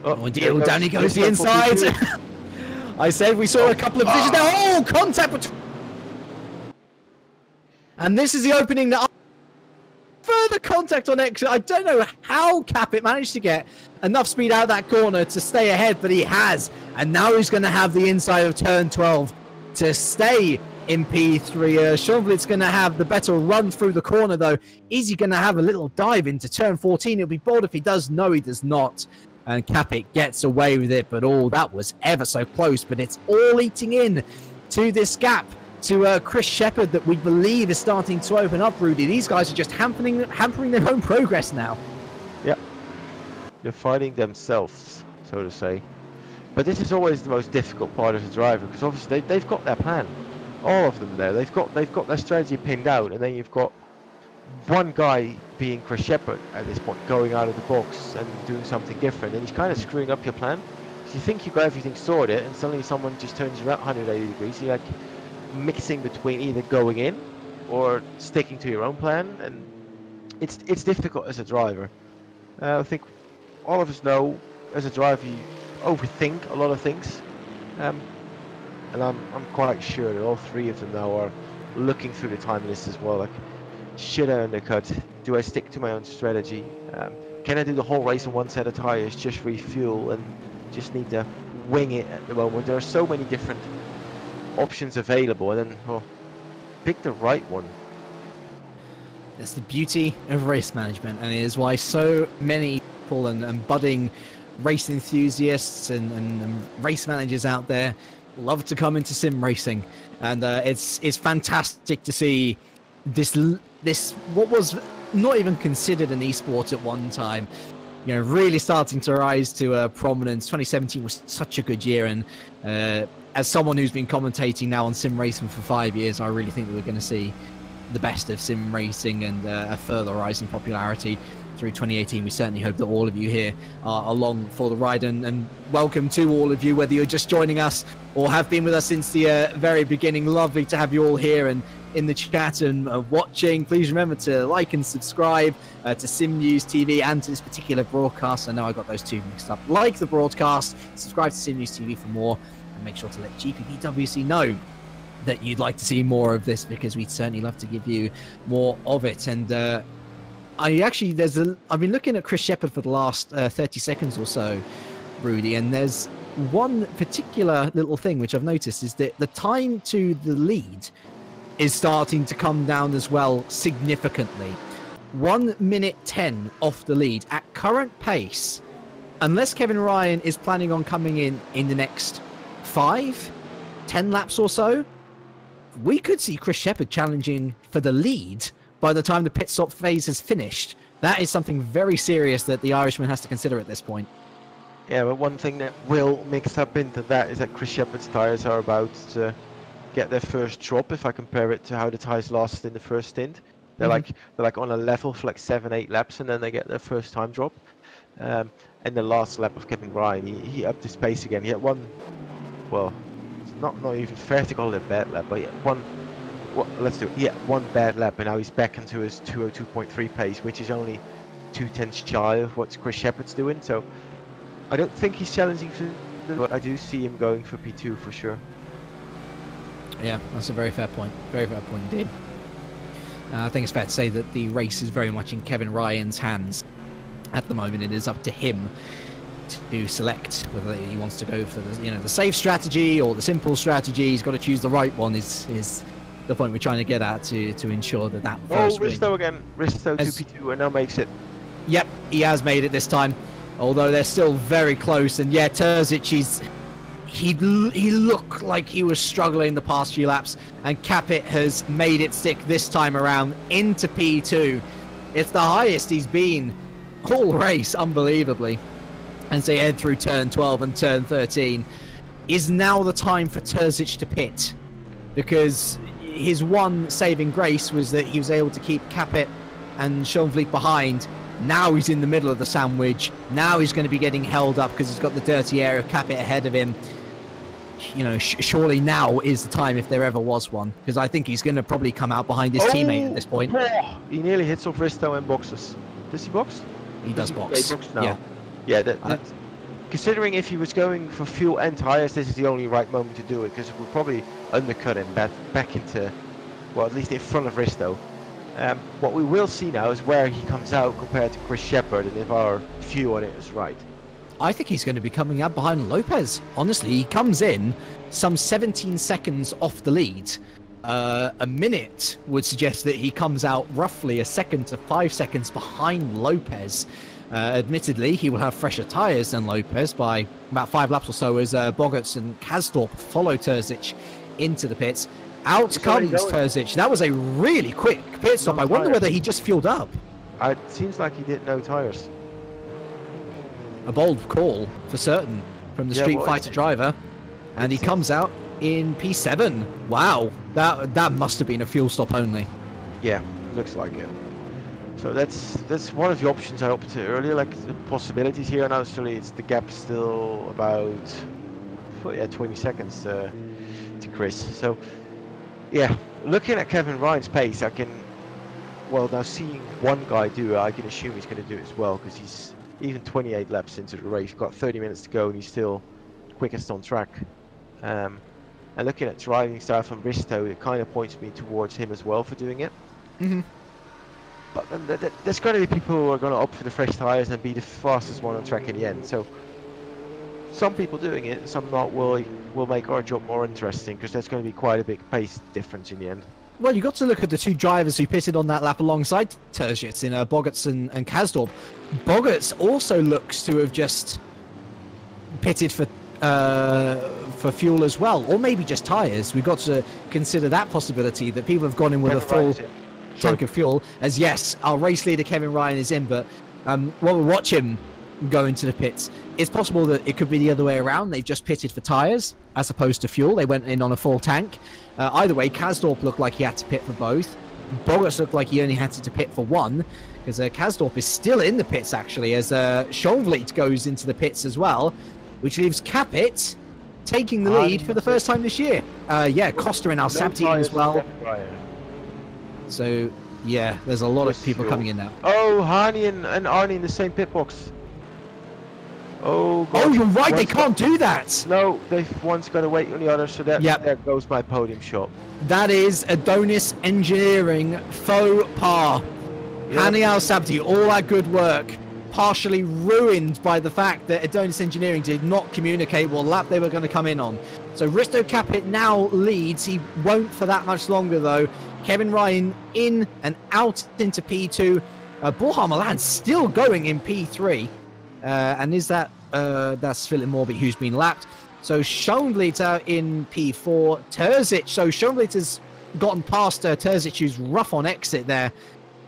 Oh dear, down he goes the inside. I said we saw a couple of visions there. Oh, contact! And this is the opening that... Further contact on exit. I don't know how Capit managed to get enough speed out of that corner to stay ahead, but he has. And now he's going to have the inside of turn 12 to stay in P3. Schonvliet's going to have the better run through the corner, though. Is he going to have a little dive into turn 14? It'll be bold if he does. No, he does not. And Capit gets away with it, but that was ever so close. But it's all eating in to this gap to Chris Shepard that we believe is starting to open up, Rudy. These guys are just hampering their own progress now. Yeah. They're fighting themselves, so to say. But this is always the most difficult part of the driver, because obviously they've got their plan. All of them there. They've got their strategy pinned out, and then you've got one guy being Chris Shepard at this point, going out of the box and doing something different, and he's kind of screwing up your plan. So you think you've got everything sorted, and suddenly someone just turns you around 180 degrees. You're like mixing between either going in or sticking to your own plan, and it's difficult as a driver. I think all of us know as a driver you overthink a lot of things, and I'm quite sure that all three of them now are looking through the time list as well. Like, should I undercut? Do I stick to my own strategy? Can I do the whole race on one set of tires, just refuel, and just need to wing it at the moment? There are so many different options available, and then pick the right one. That's the beauty of race management, and it is why so many people and budding race enthusiasts and race managers out there love to come into sim racing. And it's fantastic to see this what was not even considered an esport at one time, you know, really starting to rise to prominence. 2017 was such a good year, and as someone who's been commentating now on sim racing for 5 years, I really think that we're going to see the best of sim racing and a further rise in popularity through 2018. We certainly hope that all of you here are along for the ride, and welcome to all of you, whether you're just joining us or have been with us since the very beginning. Lovely to have you all here and in the chat and watching. Please remember to like and subscribe to SimNews.TV and to this particular broadcast. I know I got those two mixed up. Like the broadcast, subscribe to SimNews.TV for more, and make sure to let GPVWC know that you'd like to see more of this, because we'd certainly love to give you more of it. And I've been looking at Chris Shepherd for the last 30 seconds or so, Rudy, and there's one particular little thing which I've noticed is that the time to the lead is starting to come down as well significantly. 1 minute 10 off the lead at current pace, unless Kevin Ryan is planning on coming in the next 5-10 laps or so. We could see Chris Shepherd challenging for the lead by the time the pit stop phase has finished. That is something very serious that the Irishman has to consider at this point. Yeah, but one thing that will mix up into that is that Chris Shepherd's tyres are about to get their first drop. If I compare it to how the tyres lasted in the first stint, they're like on a level for like 7-8 laps, and then they get their first time drop. And the last lap of Kevin Ryan, he upped his pace again. He had one, well, it's not even fair to call it a bad lap, but he had one. Well, let's do it. Yeah, one bad lap, and now he's back into his 202.3 pace, which is only 2/10 shy of what Chris Shepherd's doing. So I don't think he's challenging for, but I do see him going for P2 for sure. Yeah, that's a very fair point. Very fair point indeed. I think it's fair to say that the race is very much in Kevin Ryan's hands at the moment. It is up to him to select whether he wants to go for the safe strategy or the simple strategy. He's got to choose the right one. Is the point we're trying to get at to ensure that first win. Risto again. Risto 2P2 and now makes it. Yep, he has made it this time, although they're still very close. And yeah, Terzic, he looked like he was struggling the past few laps, and Capit has made it stick this time around into P2. It's the highest he's been all race, unbelievably. As they head through turn 12 and turn 13, is now the time for Terzic to pit, because his one saving grace was that he was able to keep Capit and Schoenflieg behind. Now he's in the middle of the sandwich. Now he's going to be getting held up because he's got the dirty air of Capit ahead of him. You know, surely now is the time, if there ever was one, because I think he's going to probably come out behind his teammate at this point. He nearly hits off Risto and boxes. Does he box? He does box. He box now. Yeah, considering if he was going for fuel and tyres, this is the only right moment to do it, because we'll probably undercut him back into, well, at least in front of Risto. What we will see now is where he comes out compared to Chris Shepherd, and if our view on it is right. I think he's going to be coming out behind Lopez. Honestly, he comes in some 17 seconds off the lead. A minute would suggest that he comes out roughly 1 second to 5 seconds behind Lopez. Admittedly, he will have fresher tyres than Lopez by about 5 laps or so, as Bogarts and Kastorp follow Terzic into the pits. Out comes Terzic. That was a really quick pit stop. I wonder whether he just fueled up. It seems like he did no tyres. A bold call for certain from the Street Fighter driver, and he comes out in P7. Wow, that must have been a fuel stop only. Yeah, looks like it. So that's one of the options I opted earlier, like the possibilities here. And actually, the gap still about 20 seconds to Chris. So yeah, looking at Kevin Ryan's pace, well, now seeing one guy do it, I can assume he's going to do it as well, because he's even 28 laps into the race, got 30 minutes to go, and he's still quickest on track. And looking at driving style from Bristow, it kind of points me towards him as well for doing it. But then there's going to be people who are going to opt for the fresh tyres and be the fastest one on track in the end. So some people doing it, some not, will make our job more interesting, because there's going to be quite a big pace difference in the end. Well, you've got to look at the two drivers who pitted on that lap alongside Terzic in Boggarts and Kasdorp. Boggarts also looks to have just pitted for fuel as well, or maybe just tyres. We've got to consider that possibility, that people have gone in with a full tank of fuel. As yes, our race leader Kevin Ryan is in, but while we watch him go into the pits, it's possible that it could be the other way around. They've just pitted for tyres as opposed to fuel. They went in on a full tank. Either way, Kasdorp looked like he had to pit for both. Boggarts looked like he only had to pit for one, because Kasdorp is still in the pits actually, as Schoenvliet goes into the pits as well, which leaves Capit taking the lead for the first time this year. Yeah, Costa and Al-Sabti as well. So yeah, there's a lot of people coming in now. Oh, Hani and Arnie in the same pit box. Oh, God. Oh, you're right, they can't do that. No, one's got to wait on the other, so that there goes my podium shot. That is Adonis Engineering faux pas. Yep. Hani Al-Sabti, all that good work, partially ruined by the fact that Adonis Engineering did not communicate what lap they were going to come in on. So Risto Capit now leads. He won't for that much longer, though. Kevin Ryan in and out into P2. Borja Milan still going in P3. And is that's Philip Morby who's been lapped. So Schoenvliet out in P4. Terzic. So Schoenvliet has gotten past Terzic, who's rough on exit there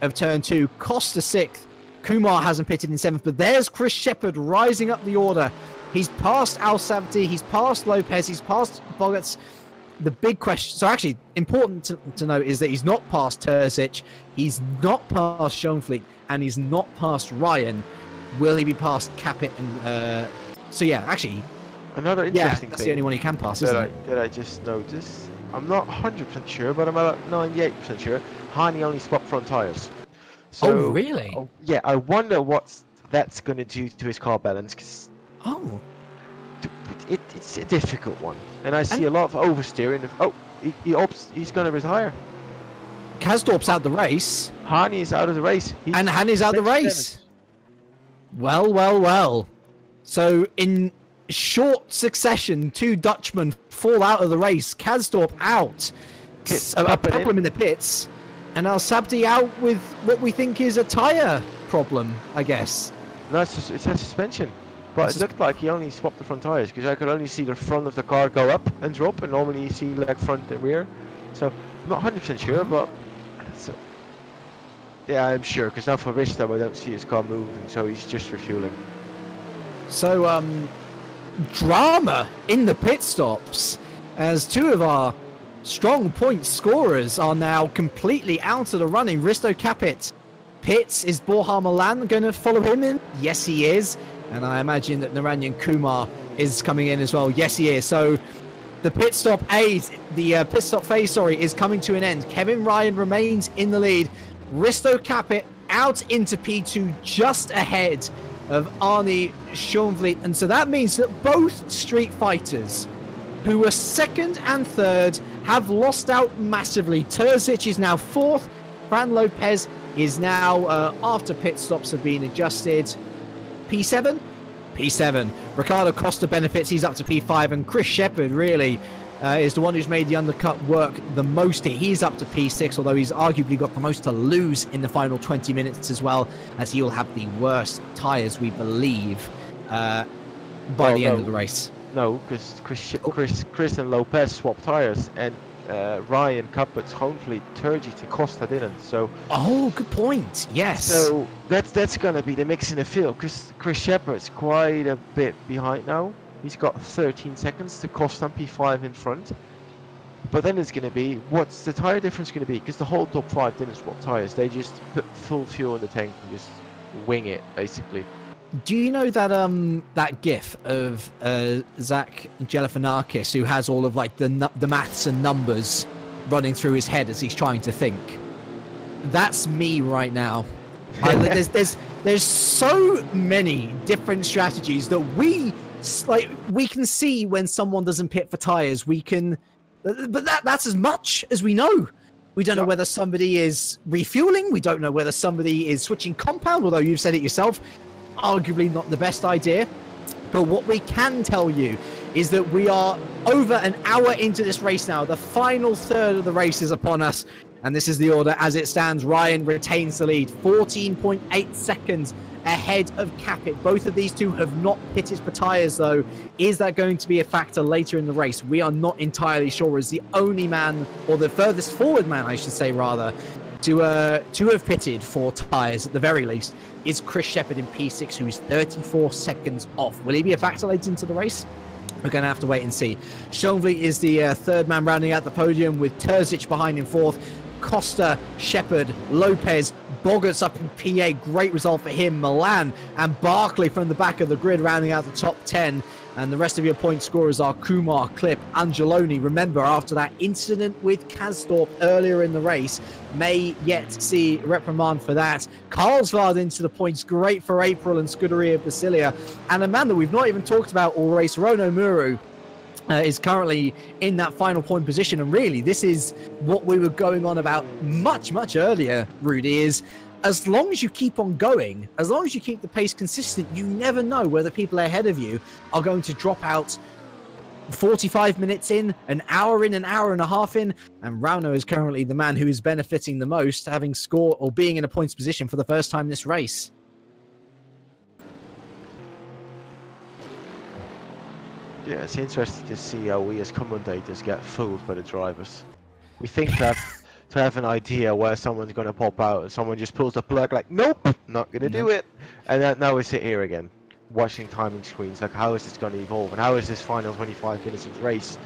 of turn 2. Costa 6th. Kumar hasn't pitted in 7th, but there's Chris Shepherd rising up the order. He's passed Al-Sabti, he's passed Lopez, he's passed Boggarts. The big question, so actually important to note, is that he's not past Terzic, he's not past Schoenfleet, and he's not past Ryan. Will he be past Capit? And so yeah, actually, another interesting that's thing the only one he can pass, isn't it? That I just noticed. I'm not 100% sure, but I'm about 98% sure. Hani only swapped front tires. So, oh really? Yeah, I wonder what that's going to do to his car balance. Cause it's a difficult one, and I see a lot of oversteering. He's going to retire. Kasdorp's out the race. Hani is out of the race. And Hani's out of the race. Well. So in short succession, two Dutchmen fall out of the race. Kasdorp out. A problem in the pits. And Al-Sabti out with what we think is a tyre problem, I guess. No, it's a suspension. But it looked like he only swapped the front tyres, because I could only see the front of the car go up and drop, and normally you see like front and rear. So I'm not 100% sure, but yeah, I'm sure, because now for Risto I don't see his car moving, so he's just refueling. So drama in the pit stops, as two of our strong point scorers are now completely out of the running. Risto Capit pits. Is Borja Milan going to follow him in? Yes, he is. And I imagine that Naranjan Kumar is coming in as well. Yes, he is. So the pit stop phase, is coming to an end. Kevin Ryan remains in the lead. Risto Capit out into P2, just ahead of Arnie Schoenvliet. And so that means that both Street Fighters, who were second and third, have lost out massively. Terzic is now 4th. Fran Lopez is now, after pit stops have been adjusted, P7? P7. Ricardo Costa benefits, he's up to P5, and Chris Shepherd really is the one who's made the undercut work the most here. He's up to P6, although he's arguably got the most to lose in the final 20 minutes as well, as he will have the worst tyres, we believe, by the end of the race. No, because Chris and Lopez swapped tyres, and Ryan, Capit, Schoenvliet, Terzic and Costa didn't. So good point. Yes. So that's gonna be the mix in the field, because Chris Shepherd's quite a bit behind now. He's got 13 seconds to Costa and P5 in front. But then it's gonna be, what's the tyre difference gonna be? Because the whole top 5 didn't swap tyres. They just put full fuel in the tank and just wing it, basically. Do you know that that GIF of Zach Galifianakis, who has all of like the maths and numbers running through his head as he's trying to think. That's me right now. There's so many different strategies that we can see when someone doesn't pit for tires. But that's as much as we know. We don't know whether somebody is refueling. We don't know whether somebody is switching compound, although you've said it yourself, arguably not the best idea. But what we can tell you is that we are over an hour into this race now. The final third of the race is upon us. And this is the order as it stands. Ryan retains the lead, 14.8 seconds ahead of Capit. Both of these two have not pitted for tyres, though. Is that going to be a factor later in the race? We are not entirely sure, as the only man, or the furthest forward man, I should say, rather, to have pitted for tyres, at the very least, is Chris Shepherd in P6, who's 34 seconds off. Will he be a factor later into the race? We're going to have to wait and see. Schoenvliet is the third man rounding out the podium, with Terzic behind in fourth. Costa, Shepherd, Lopez, Boggart's up in PA. Great result for him. Milan and Barkley from the back of the grid rounding out the top 10. And the rest of your point scorers are Kumar, Clip, Angeloni. Remember, after that incident with Kastorp earlier in the race, may yet see reprimand for that. Carlsvard into the points. Great for April and Scuderia Basilia. And a man that we've not even talked about all race, Rono Muru, is currently in that final point position. And really, this is what we were going on about much earlier, Rudy, is as long as you keep on going, as long as you keep the pace consistent, you never know whether people ahead of you are going to drop out 45 minutes in, an hour and a half in. And Rauno is currently the man who is benefiting the most, having scored or being in a points position for the first time this race. Yeah, it's interesting to see how we as commentators get fooled by the drivers. We think to have an idea where someone's going to pop out and someone just pulls the plug like, nope, not going to do it. And now we sit here again, watching timing screens, like how is this going to evolve and how is this final 25 minutes of race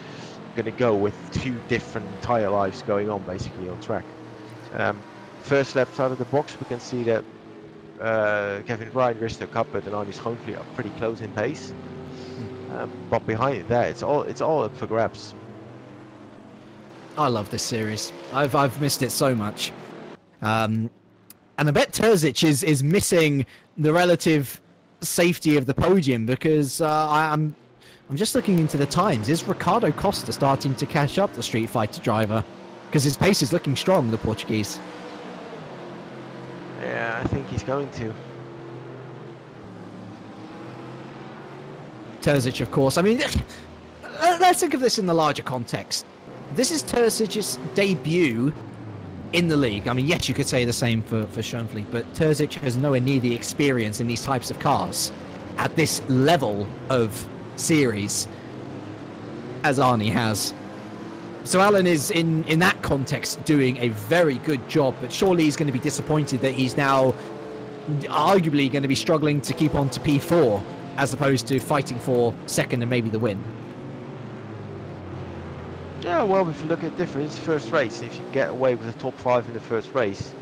going to go with two different tyre lives going on basically on track. First laps out of the box, we can see that Kevin Ryan, Risto Kappert and Arnie Schoenvliet are pretty close in pace. But behind that, it's all up for grabs. I love this series. I've missed it so much, and I bet Terzic is missing the relative safety of the podium, because I'm just looking into the times. Is Ricardo Costa starting to catch up the Street Fighter driver? Because his pace is looking strong, the Portuguese. Yeah, I think he's going to. Terzic, of course. I mean, let's think of this in the larger context. This is Terzic's debut in the league. I mean, yes, you could say the same for Schoenvliet, but Terzic has nowhere near the experience in these types of cars at this level of series as Arnie has. So Alan is, in that context, doing a very good job, but surely he's going to be disappointed that he's now arguably going to be struggling to keep on to P4 as opposed to fighting for second and maybe the win. Yeah, well, if you look at the difference, first race, if you get away with the top 5 in the first race,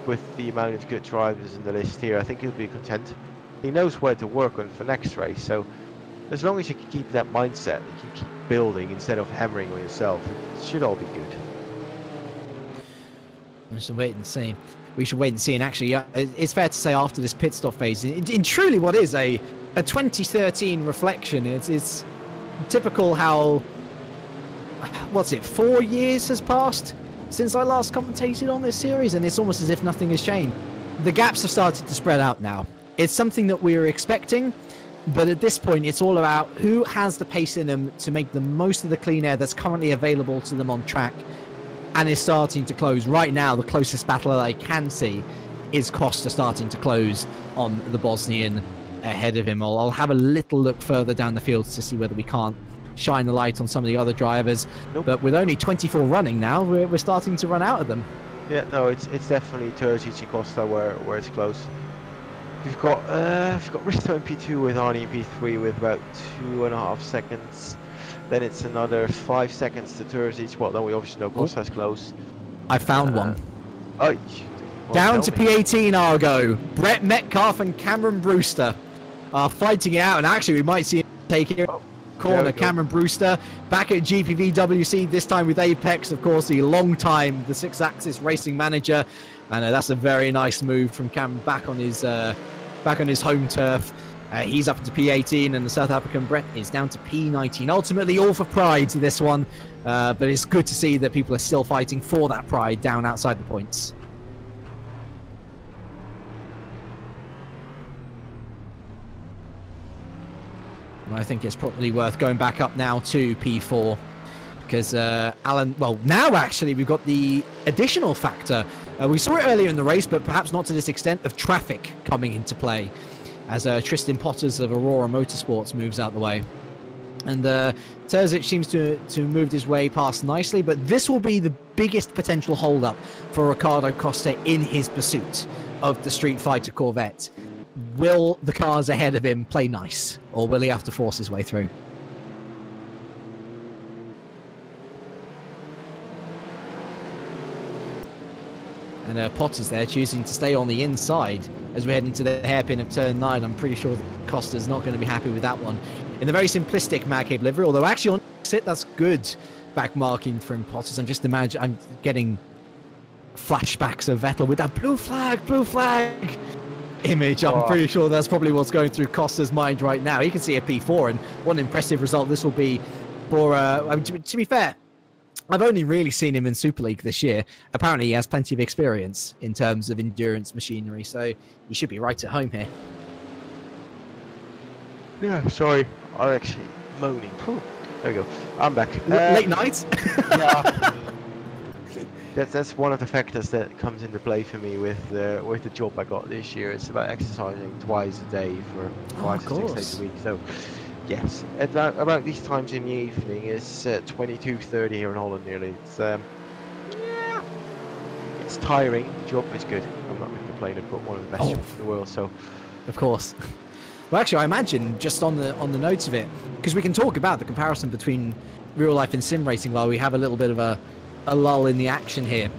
with the amount of good drivers in the list here, I think he'll be content. He knows where to work on for next race, so as long as you can keep that mindset, you can keep building instead of hammering on yourself, it should all be good. We should wait and see. We should wait and see. And actually, it's fair to say after this pit stop phase, in truly what is a 2013 reflection, it's typical how, what's it, 4 years has passed since I last commentated on this series, and it's almost as if nothing has changed. The gaps have started to spread out now. It's something that we were expecting, but at this point it's all about who has the pace in them to make the most of the clean air that's currently available to them on track, and is starting to close. Right now, the closest battle that I can see is Costa starting to close on the Bosnian ahead of him. I'll have a little look further down the field to see whether we can't shine the light on some of the other drivers. Nope. But with only 24 running now, we're starting to run out of them. Yeah, no, it's definitely Terzic and Costa where it's close. We've got Risto in P2 with Arnie in P3 with about 2.5 seconds. Then it's another 5 seconds to Terzic. Well, then we obviously know Costa's close. I found one. Oh, down to P18 Argo. Brett Metcalf and Cameron Brewster are fighting it out, and actually we might see him take it. corner, Cameron Brewster back at GPVWC, this time with Apex, of course, the long time, the six-axis racing manager. And that's a very nice move from Cam back on his home turf. He's up to P18, and the South African Brett is down to P19. Ultimately, all for pride, this one. But it's good to see that people are still fighting for that pride down outside the points. And I think it's probably worth going back up now to P4. Because Alan, well, now actually we've got the additional factor. We saw it earlier in the race, but perhaps not to this extent, of traffic coming into play as Tristan Potters of Aurora Motorsports moves out the way. And Terzic seems to move his way past nicely, but this will be the biggest potential hold-up for Riccardo Costa in his pursuit of the Street Fighter Corvette. Will the cars ahead of him play nice, or will he have to force his way through? And Potters there choosing to stay on the inside as we head into the hairpin of turn 9. I'm pretty sure that Costa's not going to be happy with that one. In the very simplistic Magcape livery, although actually on exit, that's good back marking from Potters. I'm just imagining, I'm getting flashbacks of Vettel with that blue flag image. I'm pretty sure that's probably what's going through Costa's mind right now. He can see a P4, and what an impressive result this will be for, to be fair, I've only really seen him in Super League this year. Apparently he has plenty of experience in terms of endurance machinery, so he should be right at home here. Yeah, sorry, I'm actually moaning. Whew. There we go, I'm back. Late night? Yeah. That's one of the factors that comes into play for me with the job I got this year. It's about exercising twice a day for 5 to 6 days a week. So yes, about these times in the evening, it's 22:30 here in Holland nearly. It's yeah, it's tiring. The job is good. I'm not going to complain. I've got one of the best jobs in the world. So of course. Well, actually, I imagine just on the notes of it, because we can talk about the comparison between real life and sim racing while we have a little bit of a lull in the action here.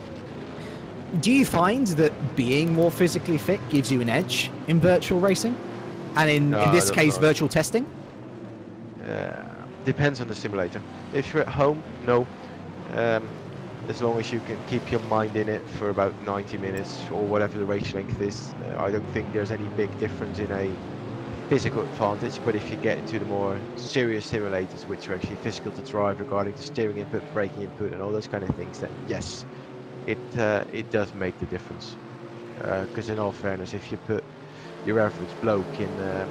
Do you find that being more physically fit gives you an edge in virtual racing, and in this case, virtual testing? Depends on the simulator. If you're at home, no. As long as you can keep your mind in it for about 90 minutes or whatever the race length is, I don't think there's any big difference in a physical advantage. But if you get into the more serious simulators, which are actually physical to drive regarding the steering input, braking input, and all those kind of things, then yes, it does make the difference. Because in all fairness, if you put your average bloke in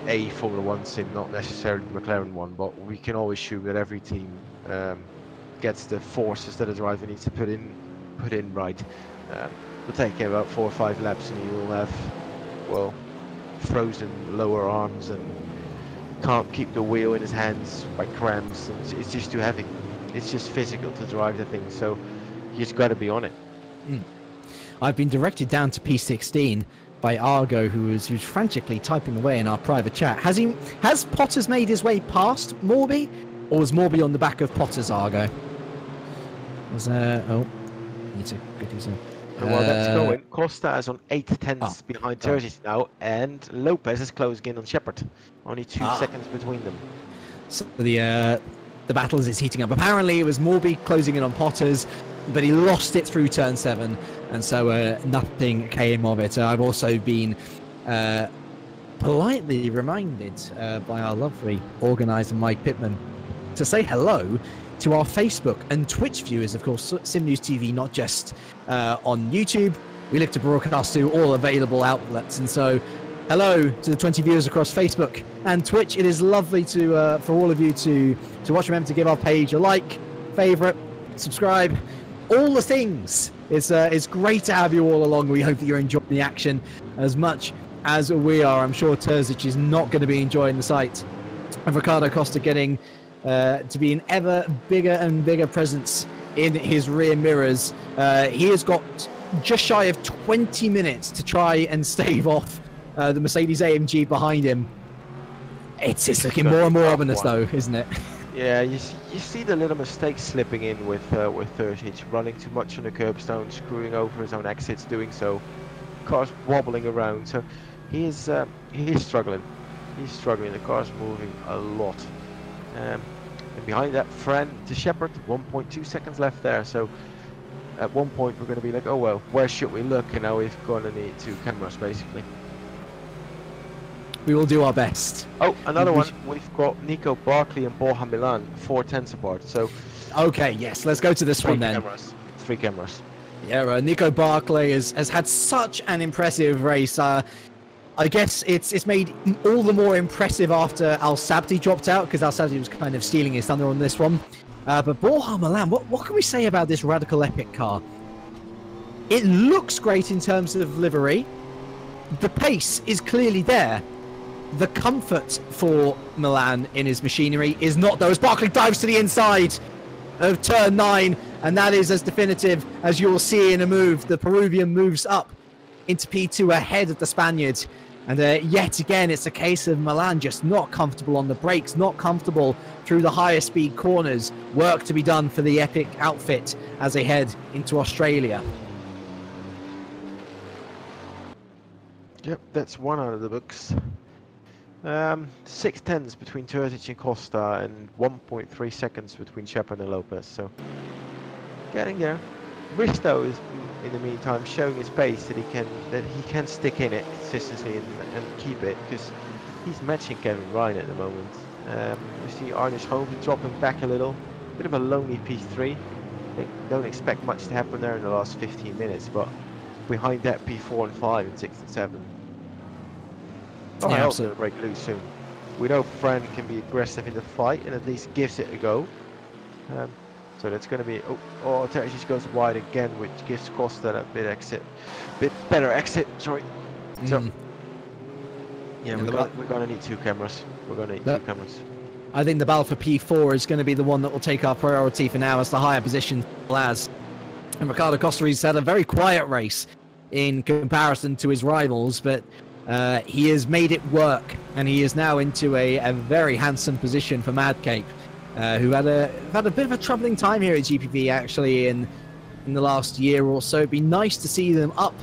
a Formula 1 sim, not necessarily the McLaren one, but we can always assume that every team gets the forces that a driver needs to put in right. It'll take about 4 or 5 laps, and you will have, well, frozen lower arms and can't keep the wheel in his hands by cramps, and it's just too heavy. It's just physical to drive the thing, so you just got to be on it. I've been directed down to P16 by Argo, who's frantically typing away in our private chat. Has Potters made his way past Morby, or was Morby on the back of Potters, Argo? Was need to get his well, that's going. Costa is on 8/10 behind Terzic now, and Lopez is closing in on Shepard. Only 2 seconds between them. So the battle is heating up. Apparently it was Morby closing in on Potters, but he lost it through turn 7, and so nothing came of it. I've also been politely reminded by our lovely organizer Mike Pittman to say hello to our Facebook and Twitch viewers, of course, SimNews.TV, not just on YouTube. We look to broadcast to all available outlets, and so hello to the 20 viewers across Facebook and Twitch. It is lovely to for all of you to watch. Remember to give our page a like, favorite, subscribe, all the things. It's great to have you all along. We hope that you're enjoying the action as much as we are. I'm sure Terzic is not going to be enjoying the sight of Riccardo Costa getting to be an ever bigger and bigger presence in his rear mirrors. He has got just shy of 20 minutes to try and stave off the Mercedes AMG behind him. It's looking more and more ominous though, isn't it? Yeah, you see the little mistakes slipping in with Terzic, running too much on the curbstone, screwing over his own exits, doing so, cars wobbling around. So he is struggling. He's struggling. The car's moving a lot. And behind that, friend to Shepherd, 1.2 seconds left there. So at one point we're going to be like, oh well, where should we look? And now we've going to need 2 cameras basically. We will do our best. Oh, another one. We've got Nico Barkley and Borja Milan, 4 tenths apart. So okay, yes, let's go to this one then. 3 cameras. Yeah, Nico Barkley has had such an impressive race. I guess it's made all the more impressive after Al Sabti dropped out, because Al Sabti was kind of stealing his thunder on this one. But Borja Milan, what can we say about this Radical Epic car? It looks great in terms of livery. The pace is clearly there. The comfort for Milan in his machinery is not, though, as Barkley dives to the inside of turn 9, and that is as definitive as you'll see in a move. The Peruvian moves up into P2 ahead of the Spaniard, and yet again it's a case of Milan just not comfortable on the brakes, not comfortable through the higher speed corners. Work to be done for the Epic outfit as they head into Australia. Yep, that's one out of the books. 6 tenths between Terzic and Costa, and 1.3 seconds between Shepherd and Lopez. So getting there. Risto is, in the meantime, showing his pace that he can stick in it consistently and keep it, because he's matching Kevin Ryan at the moment. We see Arnish Holmes dropping back a little. Bit of a lonely P3. They don't expect much to happen there in the last 15 minutes, but behind that P4 and 5 and 6 and 7. Oh, yeah, I hope they'll break loose soon. We know Fran can be aggressive in the fight and at least gives it a go. So that's going to be... Oh, Terzic goes wide again, which gives Costa a bit better exit. Sorry. So, yeah, we're going to need 2 cameras. We're going to need 2 cameras. I think the battle for P4 is going to be the one that will take our priority for now as the higher position as. And Ricardo Costa, he's had a very quiet race in comparison to his rivals, but he has made it work, and he is now into a very handsome position for Madcape, who had a bit of a troubling time here at GPV actually in the last year or so. It'd be nice to see them up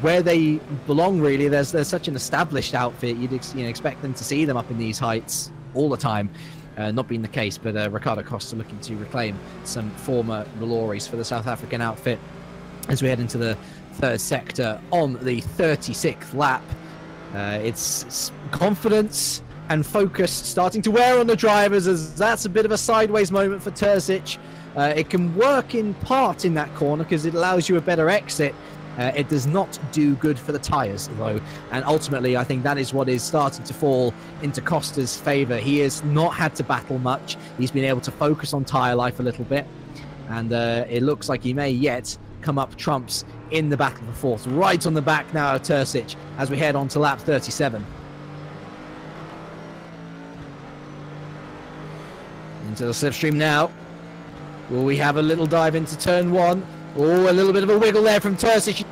where they belong. Really, there's such an established outfit. You'd expect them to see them up in these heights all the time. Not being the case, but Ricardo Costa looking to reclaim some former glories for the South African outfit as we head into the 3rd sector on the 36th lap. It's confidence and focus starting to wear on the drivers, as that's a bit of a sideways moment for Terzic. It can work in part in that corner because it allows you a better exit. It does not do good for the tyres, though, and ultimately I think that is what is starting to fall into Costa's favour. He has not had to battle much. He's been able to focus on tyre life a little bit, and it looks like he may yet come up trumps in the battle for 4th. Right on the back now of Terzic as we head on to lap 37. Into the slipstream now. Will we have a little dive into turn 1? Oh, a little bit of a wiggle there from Terzic.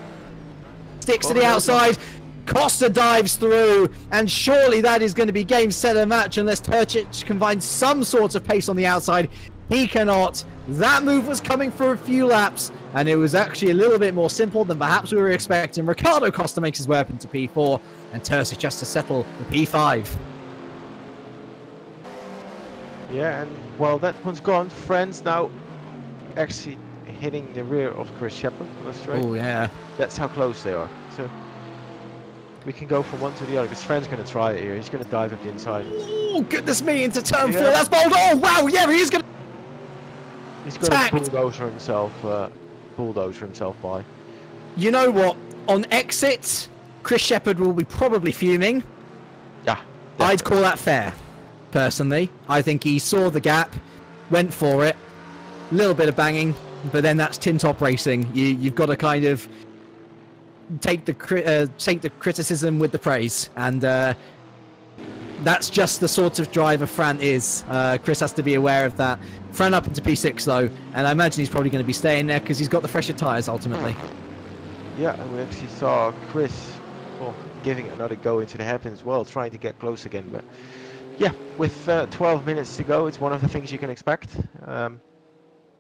Sticks to the outside. Costa dives through, and surely that is going to be game, set, and match unless Terzic can find some sort of pace on the outside. He cannot. That move was coming for a few laps, and it was actually a little bit more simple than perhaps we were expecting. Ricardo Costa makes his way up into P4, and Terzic just to settle the P5. Yeah, and well, that one's gone. Friends now actually hitting the rear of Chris Shepherd on the straight. Oh, yeah. That's how close they are. So we can go from one to the other, because Friend's going to try it here. He's going to dive up the inside. Oh, goodness me, into turn 4. That's bold. Oh, wow, yeah, he's going to... He's got to bulldozer himself by. You know what? On exit, Chris Shepherd will be probably fuming. Yeah. I'd call that fair, personally. I think he saw the gap, went for it. A little bit of banging, but then that's tin top racing. You've got to kind of take the criticism with the praise, and that's just the sort of driver Fran is. Chris has to be aware of that. Fran up into P6 though, and I imagine he's probably going to be staying there because he's got the fresher tyres ultimately. Yeah, and we actually saw Chris giving another go into the hairpin as well, trying to get close again. But yeah, with 12 minutes to go, it's one of the things you can expect.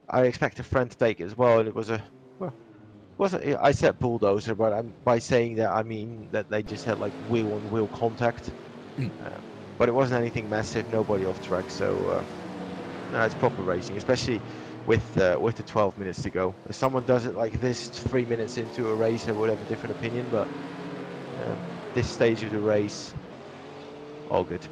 I expect a Fran to take it as well, and it was I said bulldozer, but by saying that I mean that they just had like wheel on wheel contact. But it wasn't anything massive, nobody off track, so no, it's proper racing, especially with the 12 minutes to go. If someone does it like this 3 minutes into a race, I would have a different opinion, but this stage of the race, all good.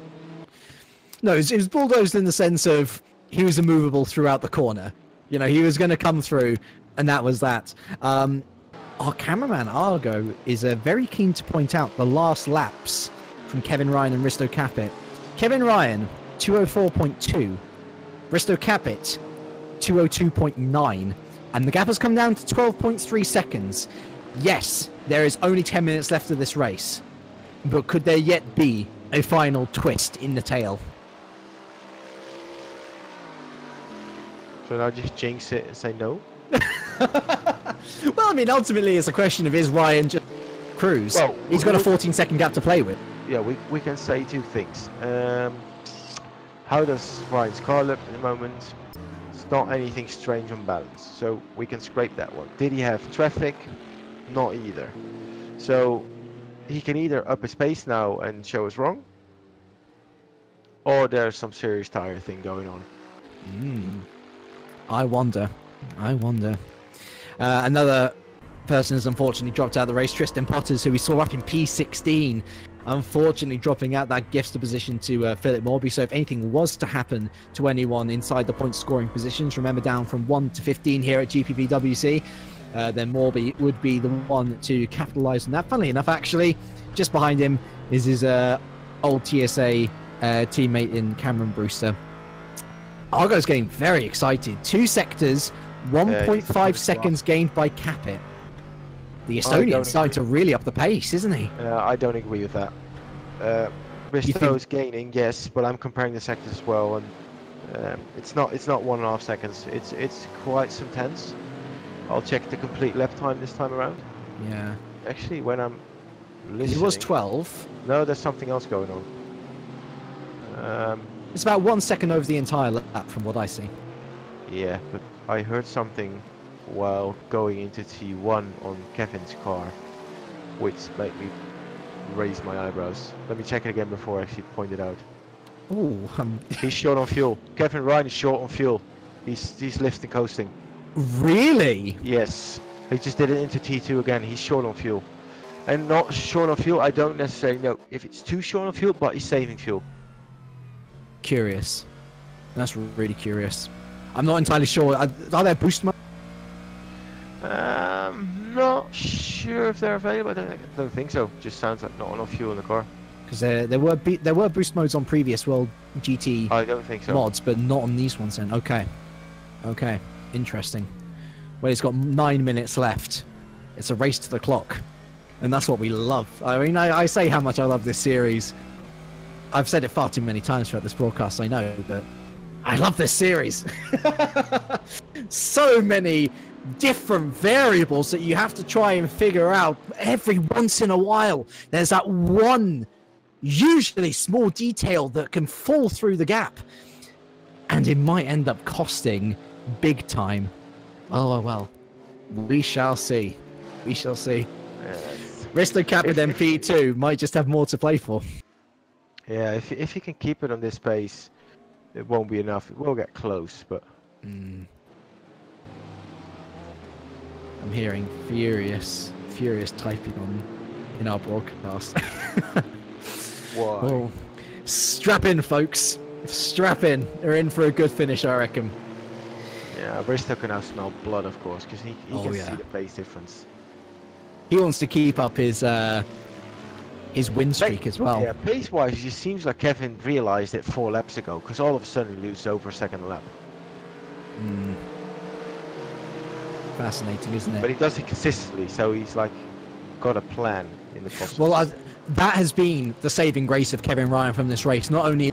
No, it was bulldozed in the sense of he was immovable throughout the corner. You know, he was going to come through, and that was that. Our cameraman, Argo, is very keen to point out the last laps from Kevin Ryan and Risto Capit. Kevin Ryan, 204.2. Risto Capit, 202.9. And the gap has come down to 12.3 seconds. Yes, there is only 10 minutes left of this race. But could there yet be a final twist in the tail? Should I just jinx it and say no? Well, I mean, ultimately, it's a question of is Ryan just cruise? Well, he's got a 14-second gap to play with. Yeah, we can say two things. How does Ryan's car look at the moment? It's not anything strange on balance, so we can scrape that one. Did he have traffic? Not either. So he can either up his pace now and show us wrong, or there's some serious tire thing going on. I wonder. Another person has unfortunately dropped out of the race, Tristan Potters, who we saw up in P16, unfortunately dropping out that Gifster position to Philip Morby. So if anything was to happen to anyone inside the point scoring positions, remember down from 1 to 15 here at GPVWC, then Morby would be the one to capitalise on that. Funnily enough, actually, just behind him is his old TSA teammate in Cameron Brewster. Argo's getting very excited. 2 sectors, 1.5 seconds gained by Capit. The Estonian's starting to really up the pace, isn't he? I don't agree with that. Risto's gaining, yes, but I'm comparing the sectors as well, and it's not 1.5 seconds. It's quite some tense. I'll check the complete lap time this time around. Yeah. Actually, when I'm listening, it was 12. No, there's something else going on. It's about 1 second over the entire lap from what I see. Yeah, but I heard something while going into T1 on Kevin's car, which made me raise my eyebrows. Let me check it again before I actually point it out. Ooh, He's short on fuel. Kevin Ryan is short on fuel. He's lifting coasting. Really? Yes. He just did it into T2 again. He's short on fuel. And not short on fuel, I don't necessarily know if it's too short on fuel, but he's saving fuel. Curious. That's really curious. I'm not entirely sure. Are there boost modes? Not sure if they're available. I don't think so. Just sounds like not enough fuel in the car. Because there were boost modes on previous World GT I don't think so. mods, but not on these ones. Then okay, interesting. Well, it's got 9 minutes left. It's a race to the clock, and that's what we love. I mean, I say how much I love this series. I've said it far too many times throughout this broadcast, I know, but I love this series. So many different variables that you have to try and figure out every once in a while. There's that one, usually small detail that can fall through the gap, and it might end up costing big time. Oh, well, we shall see. We shall see. Risto Capit MP2 might just have more to play for. Yeah, if you can keep it on this pace, it won't be enough. It will get close, but... I'm hearing furious typing in our broadcast. Why? Oh, strap in, folks. Strap in. They're in for a good finish, I reckon. Yeah, Risto can now smell blood, of course, because he can yeah. see the pace difference. He wants to keep up his win streak as well. Yeah, pace-wise, it just seems like Kevin realised it 4 laps ago, because all of a sudden he loses over a second lap. Fascinating, isn't it? But he does it consistently, so he's like got a plan in the process. Well, that has been the saving grace of Kevin Ryan from this race. Not only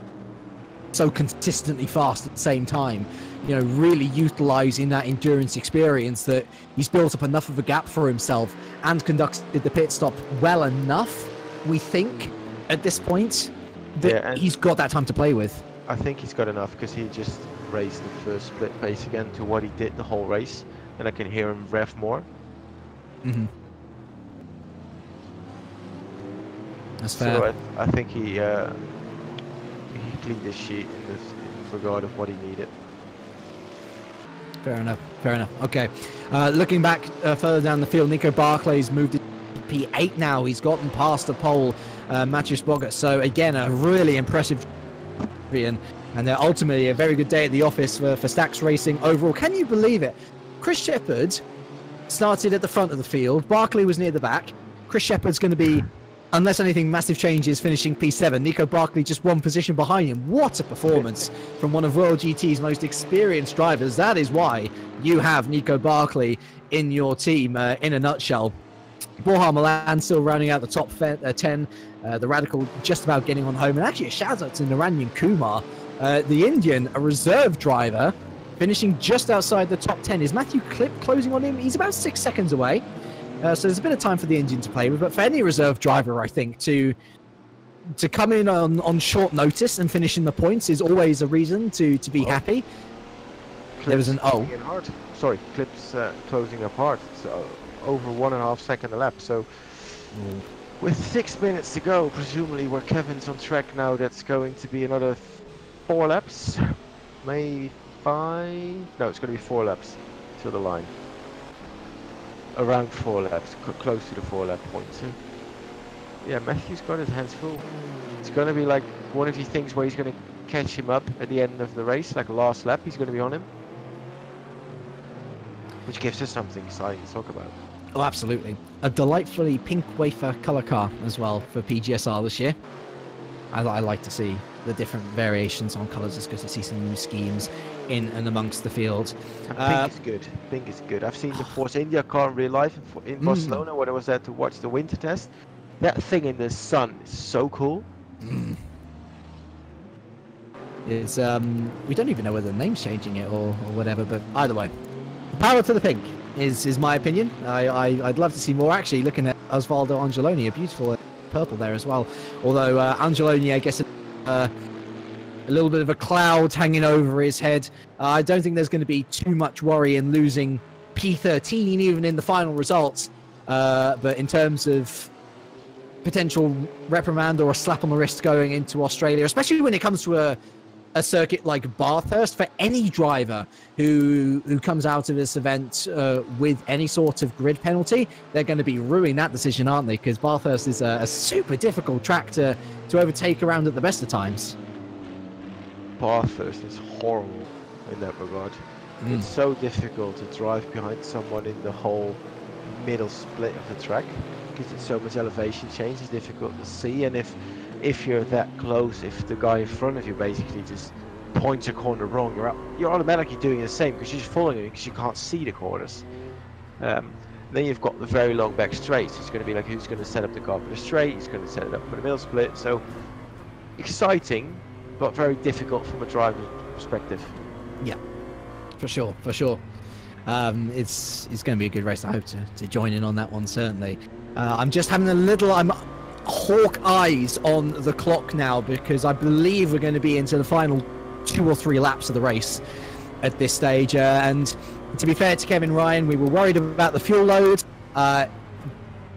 so consistently fast at the same time, you know, really utilising that endurance experience that he's built up enough of a gap for himself and conducted the pit stop well enough, we think, at this point, that he's got that time to play with. I think he's got enough because he just raised the first split pace again to what he did the whole race, and I can hear him rev more. That's fair. So I think he cleaned his sheet in regard of what he needed. Fair enough. Fair enough. Okay. Looking back further down the field, Nico Barclay's moved to P8 now. He's gotten past the pole, Matthew Boggart. So again, a really impressive champion, and ultimately a very good day at the office for Stacks Racing overall. Can you believe it? Chris Shepherd started at the front of the field. Barclay was near the back. Chris Shepherd's going to be, unless anything massive changes, finishing P7. Nico Barclay just one position behind him. What a performance from one of Royal GT's most experienced drivers. That is why you have Nico Barclay in your team, in a nutshell. Borja Milan still rounding out the top 10. The Radical just about getting on home. And actually a shout out to Naranjan Kumar, the Indian, a reserve driver, finishing just outside the top 10. Is Matthew Clip closing on him? He's about 6 seconds away. So there's a bit of time for the Indian to play with. But for any reserve driver, I think, to come in on short notice and finish in the points is always a reason to be happy. Clip's there was an Sorry, Clip's closing apart. So over 1.5 seconds a lap. So with 6 minutes to go, presumably where Kevin's on track now, that's going to be another 4 laps, maybe 5. No, it's going to be 4 laps to the line. Around 4 laps, close to the 4 lap point. So yeah, Matthew's got his hands full. It's going to be like one of these things where he's going to catch him up at the end of the race, like last lap. He's going to be on him, which gives us something exciting to talk about. Oh, absolutely. A delightfully pink wafer color car as well for PGSR this year. I like to see the different variations on colors. It's good to see some new schemes in and amongst the field. Pink is good. Pink is good. I've seen the Force India car in real life in Barcelona when I was there to watch the winter test. That thing in the sun is so cool. It's we don't even know whether the name's changing it or whatever, but either way, power to the pink is my opinion. I'd love to see more. Actually, looking at Osvaldo Angeloni, a beautiful purple there as well. Although Angeloni, I guess, a little bit of a cloud hanging over his head. I don't think there's going to be too much worry in losing P13 even in the final results. But in terms of potential reprimand or a slap on the wrist going into Australia, especially when it comes to a circuit like Bathurst, for any driver who comes out of this event with any sort of grid penalty, they're going to be ruining that decision, aren't they? Because Bathurst is a super difficult track to overtake around at the best of times. Bathurst is horrible in that regard. It's so difficult to drive behind someone in the whole middle split of the track because it's so much elevation change. It's difficult to see, and if you're that close, if the guy in front of you basically just points a corner wrong, you're automatically doing the same because you're just following it because you can't see the corners. Then you've got the very long back straights. It's going to be like who's going to set up the car for the straight, who's going to set it up for the middle split. So exciting, but very difficult from a driver's perspective. Yeah, for sure. It's going to be a good race. I hope to join in on that one, certainly. I'm just having I'm hawk eyes on the clock now because I believe we're going to be into the final 2 or 3 laps of the race at this stage. And to be fair to Kevin Ryan, we were worried about the fuel load.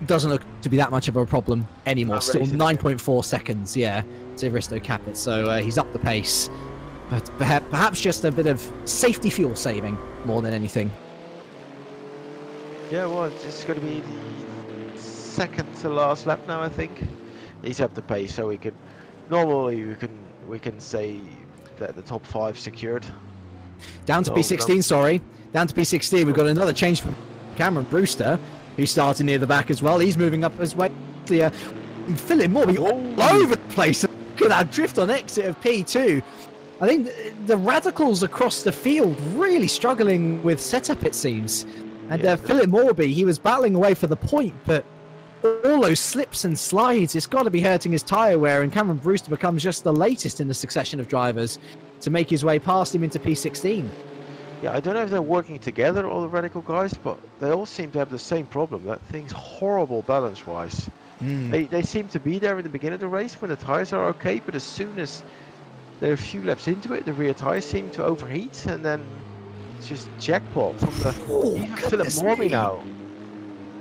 Doesn't look to be that much of a problem anymore. Still 9.4 seconds, yeah, to Risto Capit. So he's up the pace. But perhaps just a bit of safety fuel saving more than anything. Yeah, well, it's going to be the second to last lap now, I think. He's up the pace, so we can we can say that the top 5 secured. Down to P16, sorry. Down to P16. We've got another change from Cameron Brewster, who's starting near the back as well. He's moving up as well. Philip Morby all over the place. Look at that drift on exit of P2. I think the Radicals across the field really struggling with setup, it seems. And Philip Morby, he was battling away for the point, but all those slips and slides, it's got to be hurting his tyre wear, and Cameron Brewster becomes just the latest in the succession of drivers to make his way past him into P16. Yeah, I don't know if they're working together, all the Radical guys, but they all seem to have the same problem. That thing's horrible balance-wise. They seem to be there in the beginning of the race when the tyres are okay, but as soon as they're a few laps into it, the rear tyres seem to overheat, and then it's just jackpot from the Philip Morby now.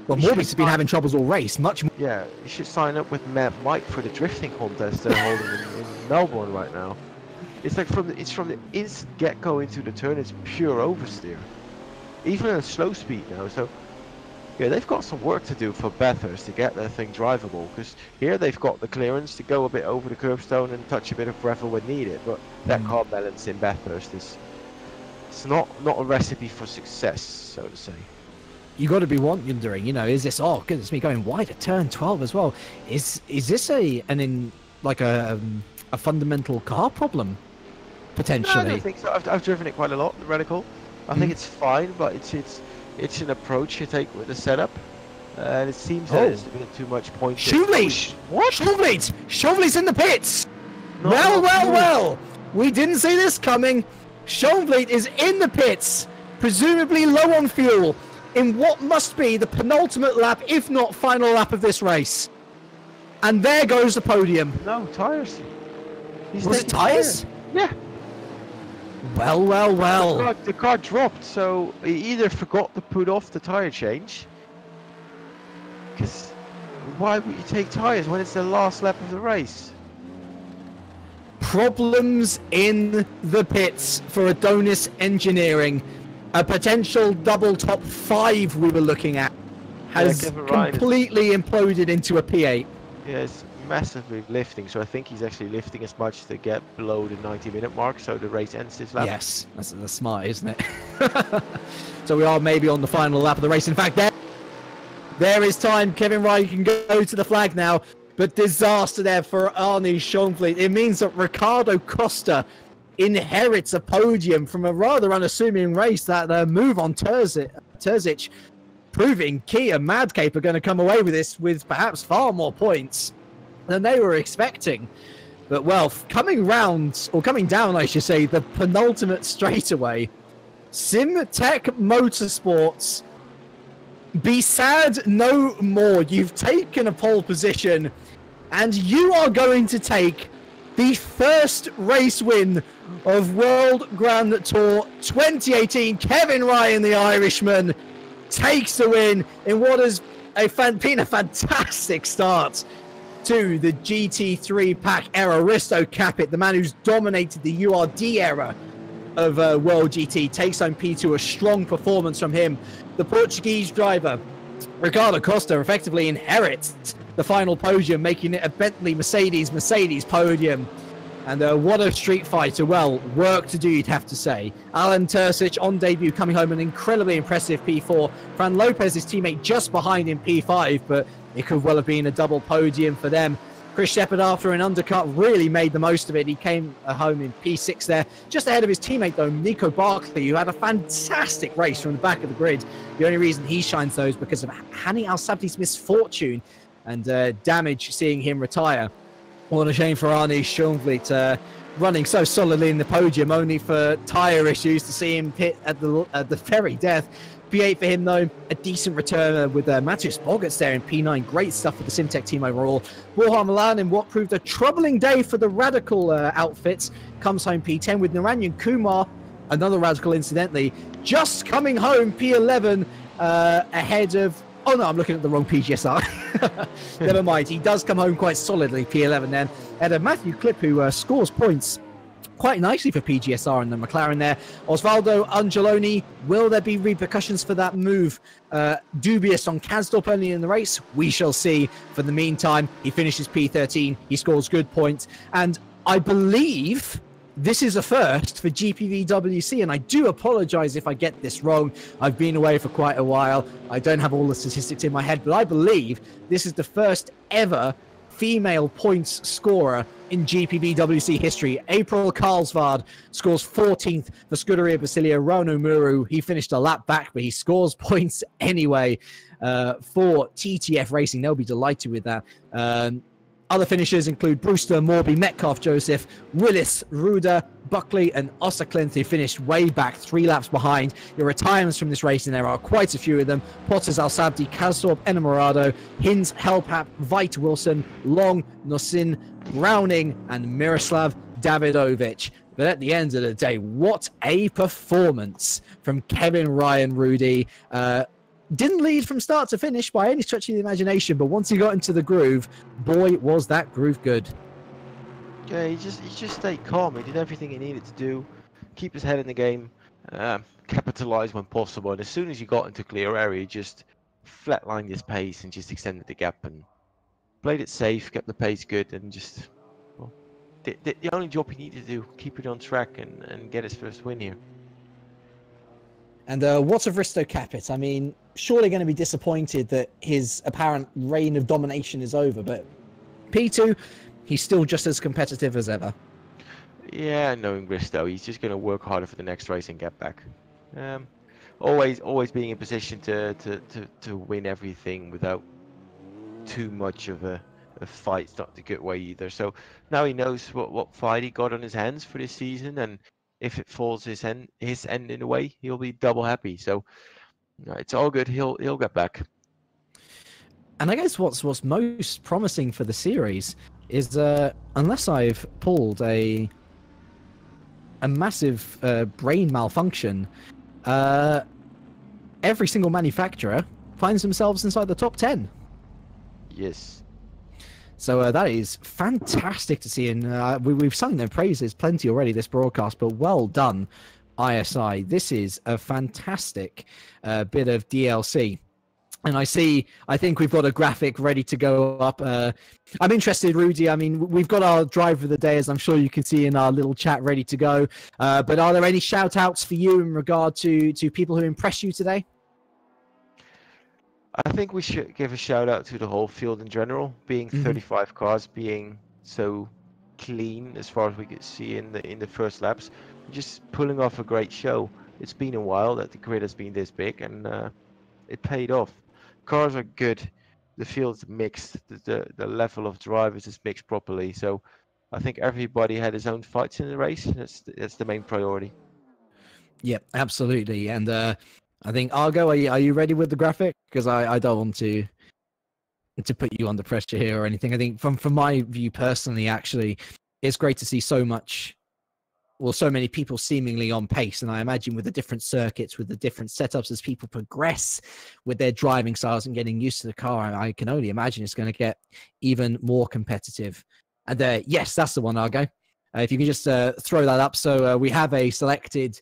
Well, Morbius has been having troubles all race, much more. Yeah, you should sign up with Mike for the drifting contest they're holding in Melbourne right now. It's like from the instant get-go into the turn, it's pure oversteer. Even at a slow speed now, so yeah, they've got some work to do for Bathurst to get their thing drivable, because here they've got the clearance to go a bit over the curbstone and touch a bit of gravel when needed, but that car balance in Bathurst is not a recipe for success, so to say. You got to be wondering, you know, is this, oh goodness me, going wide at turn 12 as well? Is this a fundamental car problem potentially? No, I don't think so. I've driven it quite a lot, the Radical. I think it's fine, but it's an approach you take with the setup, and it seems that it's a bit too much point. Chauvelin! What? Chauvelin's in the pits! No, well! We didn't see this coming. Chauvelin is in the pits, presumably low on fuel, in what must be the penultimate lap, if not final lap of this race. And there goes the podium. No, tyres. Was it tyres? Yeah. Well. The car dropped, so he either forgot to put off the tyre change. Because why would you take tyres when it's the last lap of the race? Problems in the pits for Adonis Engineering. A potential double top 5 we were looking at has completely imploded into a P8. Yeah, it's massively lifting, so I think he's actually lifting as much to get below the 90-minute mark, so the race ends this lap. Yes, that's smart, isn't it? So we are maybe on the final lap of the race. In fact, there is time. Kevin Ryan can go to the flag now, but disaster there for Arne Schonfleet. It means that Ricardo Costa inherits a podium from a rather unassuming race. That move on Terzic, proving Kia Madcape are going to come away with this with perhaps far more points than they were expecting. But well, coming down, I should say, the penultimate straightaway, SimTech Motorsports, be sad no more. You've taken a pole position, and you are going to take the first race win of World Grand Tour 2018. Kevin Ryan, the Irishman, takes the win in what has been a fantastic start to the GT3 pack era. Risto Capit, the man who's dominated the URD era of World GT, takes home P2. A strong performance from him. The Portuguese driver, Ricardo Costa, effectively inherits the final podium, making it a Bentley Mercedes podium. And what a street fighter. Well, work to do, you'd have to say. Alan Terzic on debut, coming home an incredibly impressive P4. Fran Lopez, his teammate, just behind in P5, but it could well have been a double podium for them. Chris Shepherd, after an undercut, really made the most of it. He came home in P6 there, just ahead of his teammate, though, Nico Barkley, who had a fantastic race from the back of the grid. The only reason he shines, though, is because of Hani Al-Sabti's misfortune and damage, seeing him retire. What a shame for Arne Schonfleet, running so solidly in the podium, only for tyre issues to see him hit at the very death. P8 for him, though, a decent return with Matthias Bogarts there in P9. Great stuff for the SimTech team overall. Borja Milan, in what proved a troubling day for the Radical outfits, comes home P10 with Naranjan Kumar, another Radical incidentally, just coming home P11 ahead of... Oh no, I'm looking at the wrong PGSR. Never mind, he does come home quite solidly, P11 then. And Matthew Klipp, who scores points quite nicely for PGSR and the McLaren there. Osvaldo Angeloni, will there be repercussions for that move? Dubious on Kansdorp early in the race. We shall see. For the meantime, he finishes P13. He scores good points. And I believe this is a first for GPVWC, and I do apologize if I get this wrong. I've been away for quite a while. I don't have all the statistics in my head, but I believe this is the first ever female points scorer in GPVWC history. April Karlsvard scores 14th for Scuderia Basilia. Rano Muru, he finished a lap back, but he scores points anyway for TTF Racing. They'll be delighted with that. Other finishers include Brewster, Morby, Metcalf, Joseph, Willis, Ruda, Buckley, and Osserklint, who finished way back 3 laps behind. Your retirements from this race, and there are quite a few of them: Potters, Al-Sabdi, Kazdorp, Enamorado, Hinz, Helpap, Veit Wilson, Long, Nosin, Browning, and Miroslav Davidovic. But at the end of the day, what a performance from Kevin Ryan, Rudy. Didn't lead from start to finish by any stretch of the imagination, but once he got into the groove, boy, was that groove good. Yeah, he just stayed calm. He did everything he needed to do, keep his head in the game, capitalize when possible. And as soon as he got into clear area, he just flatlined his pace and just extended the gap and played it safe, kept the pace good, and just the only job he needed to do, keep it on track and get his first win here. And what of Risto Capit? I mean, surely going to be disappointed that his apparent reign of domination is over, but P2, he's still just as competitive as ever. Yeah, knowing Risto, he's just going to work harder for the next race and get back. Always being in position to win everything without too much of a fight. It's not the good way either. So now he knows what fight he got on his hands for this season, and if it falls his end in a way, he'll be double happy. So it's all good. He'll get back. And I guess what's most promising for the series is unless I've pulled a massive brain malfunction, every single manufacturer finds themselves inside the top 10. Yes. So that is fantastic to see, and we've sung their praises plenty already this broadcast, but well done, ISI. This is a fantastic bit of DLC. And I think we've got a graphic ready to go up. I'm interested, Rudy. I mean, we've got our driver of the day, as I'm sure you can see in our little chat, ready to go. But are there any shout outs for you in regard to people who impress you today? I think we should give a shout out to the whole field in general, being 35 cars, being so clean as far as we could see in the first laps, just pulling off a great show. It's been a while that the grid has been this big, and it paid off. Cars are good, the field's mixed, the level of drivers is mixed properly. So I think everybody had his own fights in the race. That's the main priority. Yep, absolutely. And I think, Argo, are you ready with the graphic? Because I don't want to put you under pressure here or anything. I think from my view personally, actually, it's great to see so many people seemingly on pace. And I imagine with the different circuits, with the different setups, as people progress with their driving styles and getting used to the car, I can only imagine it's going to get even more competitive. And yes, that's the one, Argo. If you can just throw that up. So we have a selected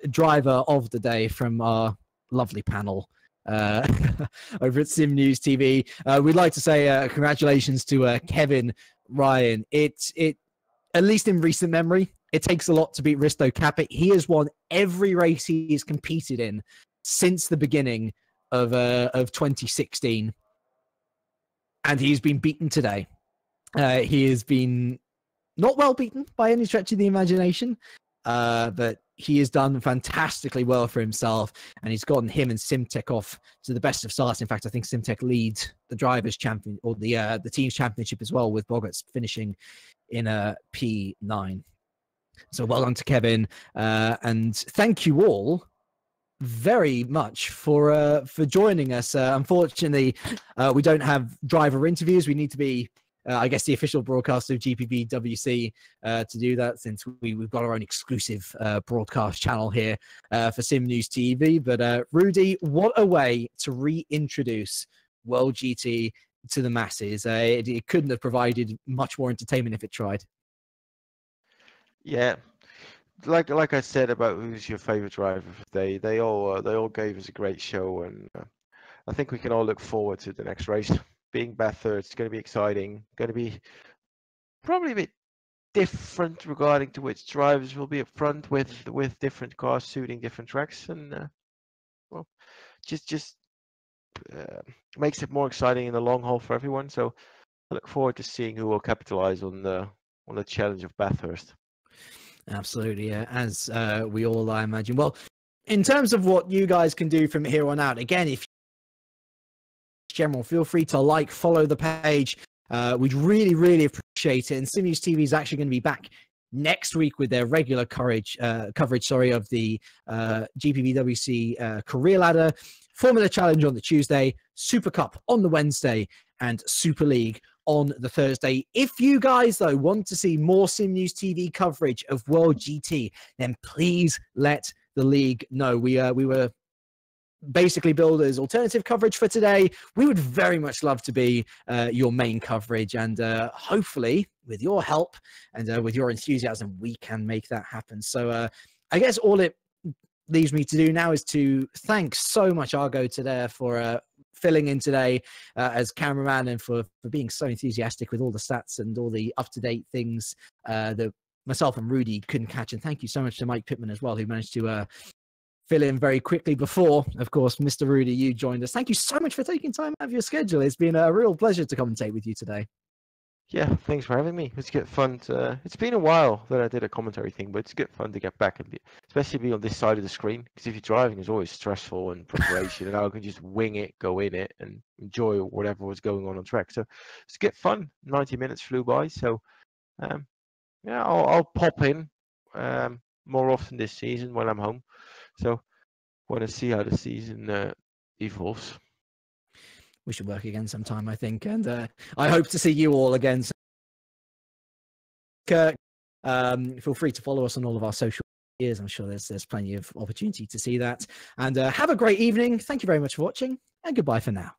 driver of the day from our lovely panel over at SimNews.TV. We'd like to say congratulations to Kevin Ryan. It at least in recent memory, it takes a lot to beat Risto Capit. He has won every race he has competed in since the beginning of 2016, and he's been beaten today. He has been not well beaten by any stretch of the imagination, but he has done fantastically well for himself, and he's gotten him and SimTech off to the best of starts. In fact, I think SimTech leads the drivers' champion or the team's championship as well, with Boggarts finishing in a P9. So well done to Kevin, and thank you all very much for joining us. Unfortunately, we don't have driver interviews. We need to be I guess the official broadcast of GPVWC to do that, since we've got our own exclusive broadcast channel here for SimNews.TV. But Rudy, what a way to reintroduce World GT to the masses. It couldn't have provided much more entertainment if it tried. Yeah, like I said about who's your favorite driver of the day, they all gave us a great show, and I think we can all look forward to the next race. Being Bathurst, it's going to be exciting. Going to be probably a bit different regarding to which drivers will be up front with different cars suiting different tracks, and well, just makes it more exciting in the long haul for everyone. So I look forward to seeing who will capitalize on the challenge of Bathurst. Absolutely, as we all, I imagine. Well, in terms of what you guys can do from here on out, again, if general, feel free to like, follow the page. We'd really appreciate it. And SimNews TV is actually going to be back next week with their regular coverage of the GPVWC Career Ladder, Formula Challenge on the Tuesday, Super Cup on the Wednesday, and Super League on the Thursday. If you guys, though, want to see more SimNews TV coverage of World GT, then please let the league know. We were basically billed as alternative coverage for today. We would very much love to be your main coverage, and hopefully with your help and with your enthusiasm, we can make that happen. So I guess all it leaves me to do now is to thank so much Argo today for filling in today as cameraman, and for being so enthusiastic with all the stats and all the up-to-date things that myself and Rudy couldn't catch. And thank you so much to Mike Pittman as well, who managed to fill in very quickly before, of course, Mr. Rudy, you joined us. Thank you so much for taking time out of your schedule. It's been a real pleasure to commentate with you today. Yeah, thanks for having me. It's good fun to, it's been a while that I did a commentary thing, but it's good fun to get back and especially be on this side of the screen, because if you're driving, it's always stressful and preparation, and I can just wing it, go in it, and enjoy whatever was going on track. So it's good fun. 90 minutes flew by, so yeah, I'll pop in more often this season when I'm home. So want to see how the season evolves. We should work again sometime, I think, and I hope to see you all again. Kirk, feel free to follow us on all of our social medias. I'm sure there's plenty of opportunity to see that. And have a great evening. Thank you very much for watching, and goodbye for now.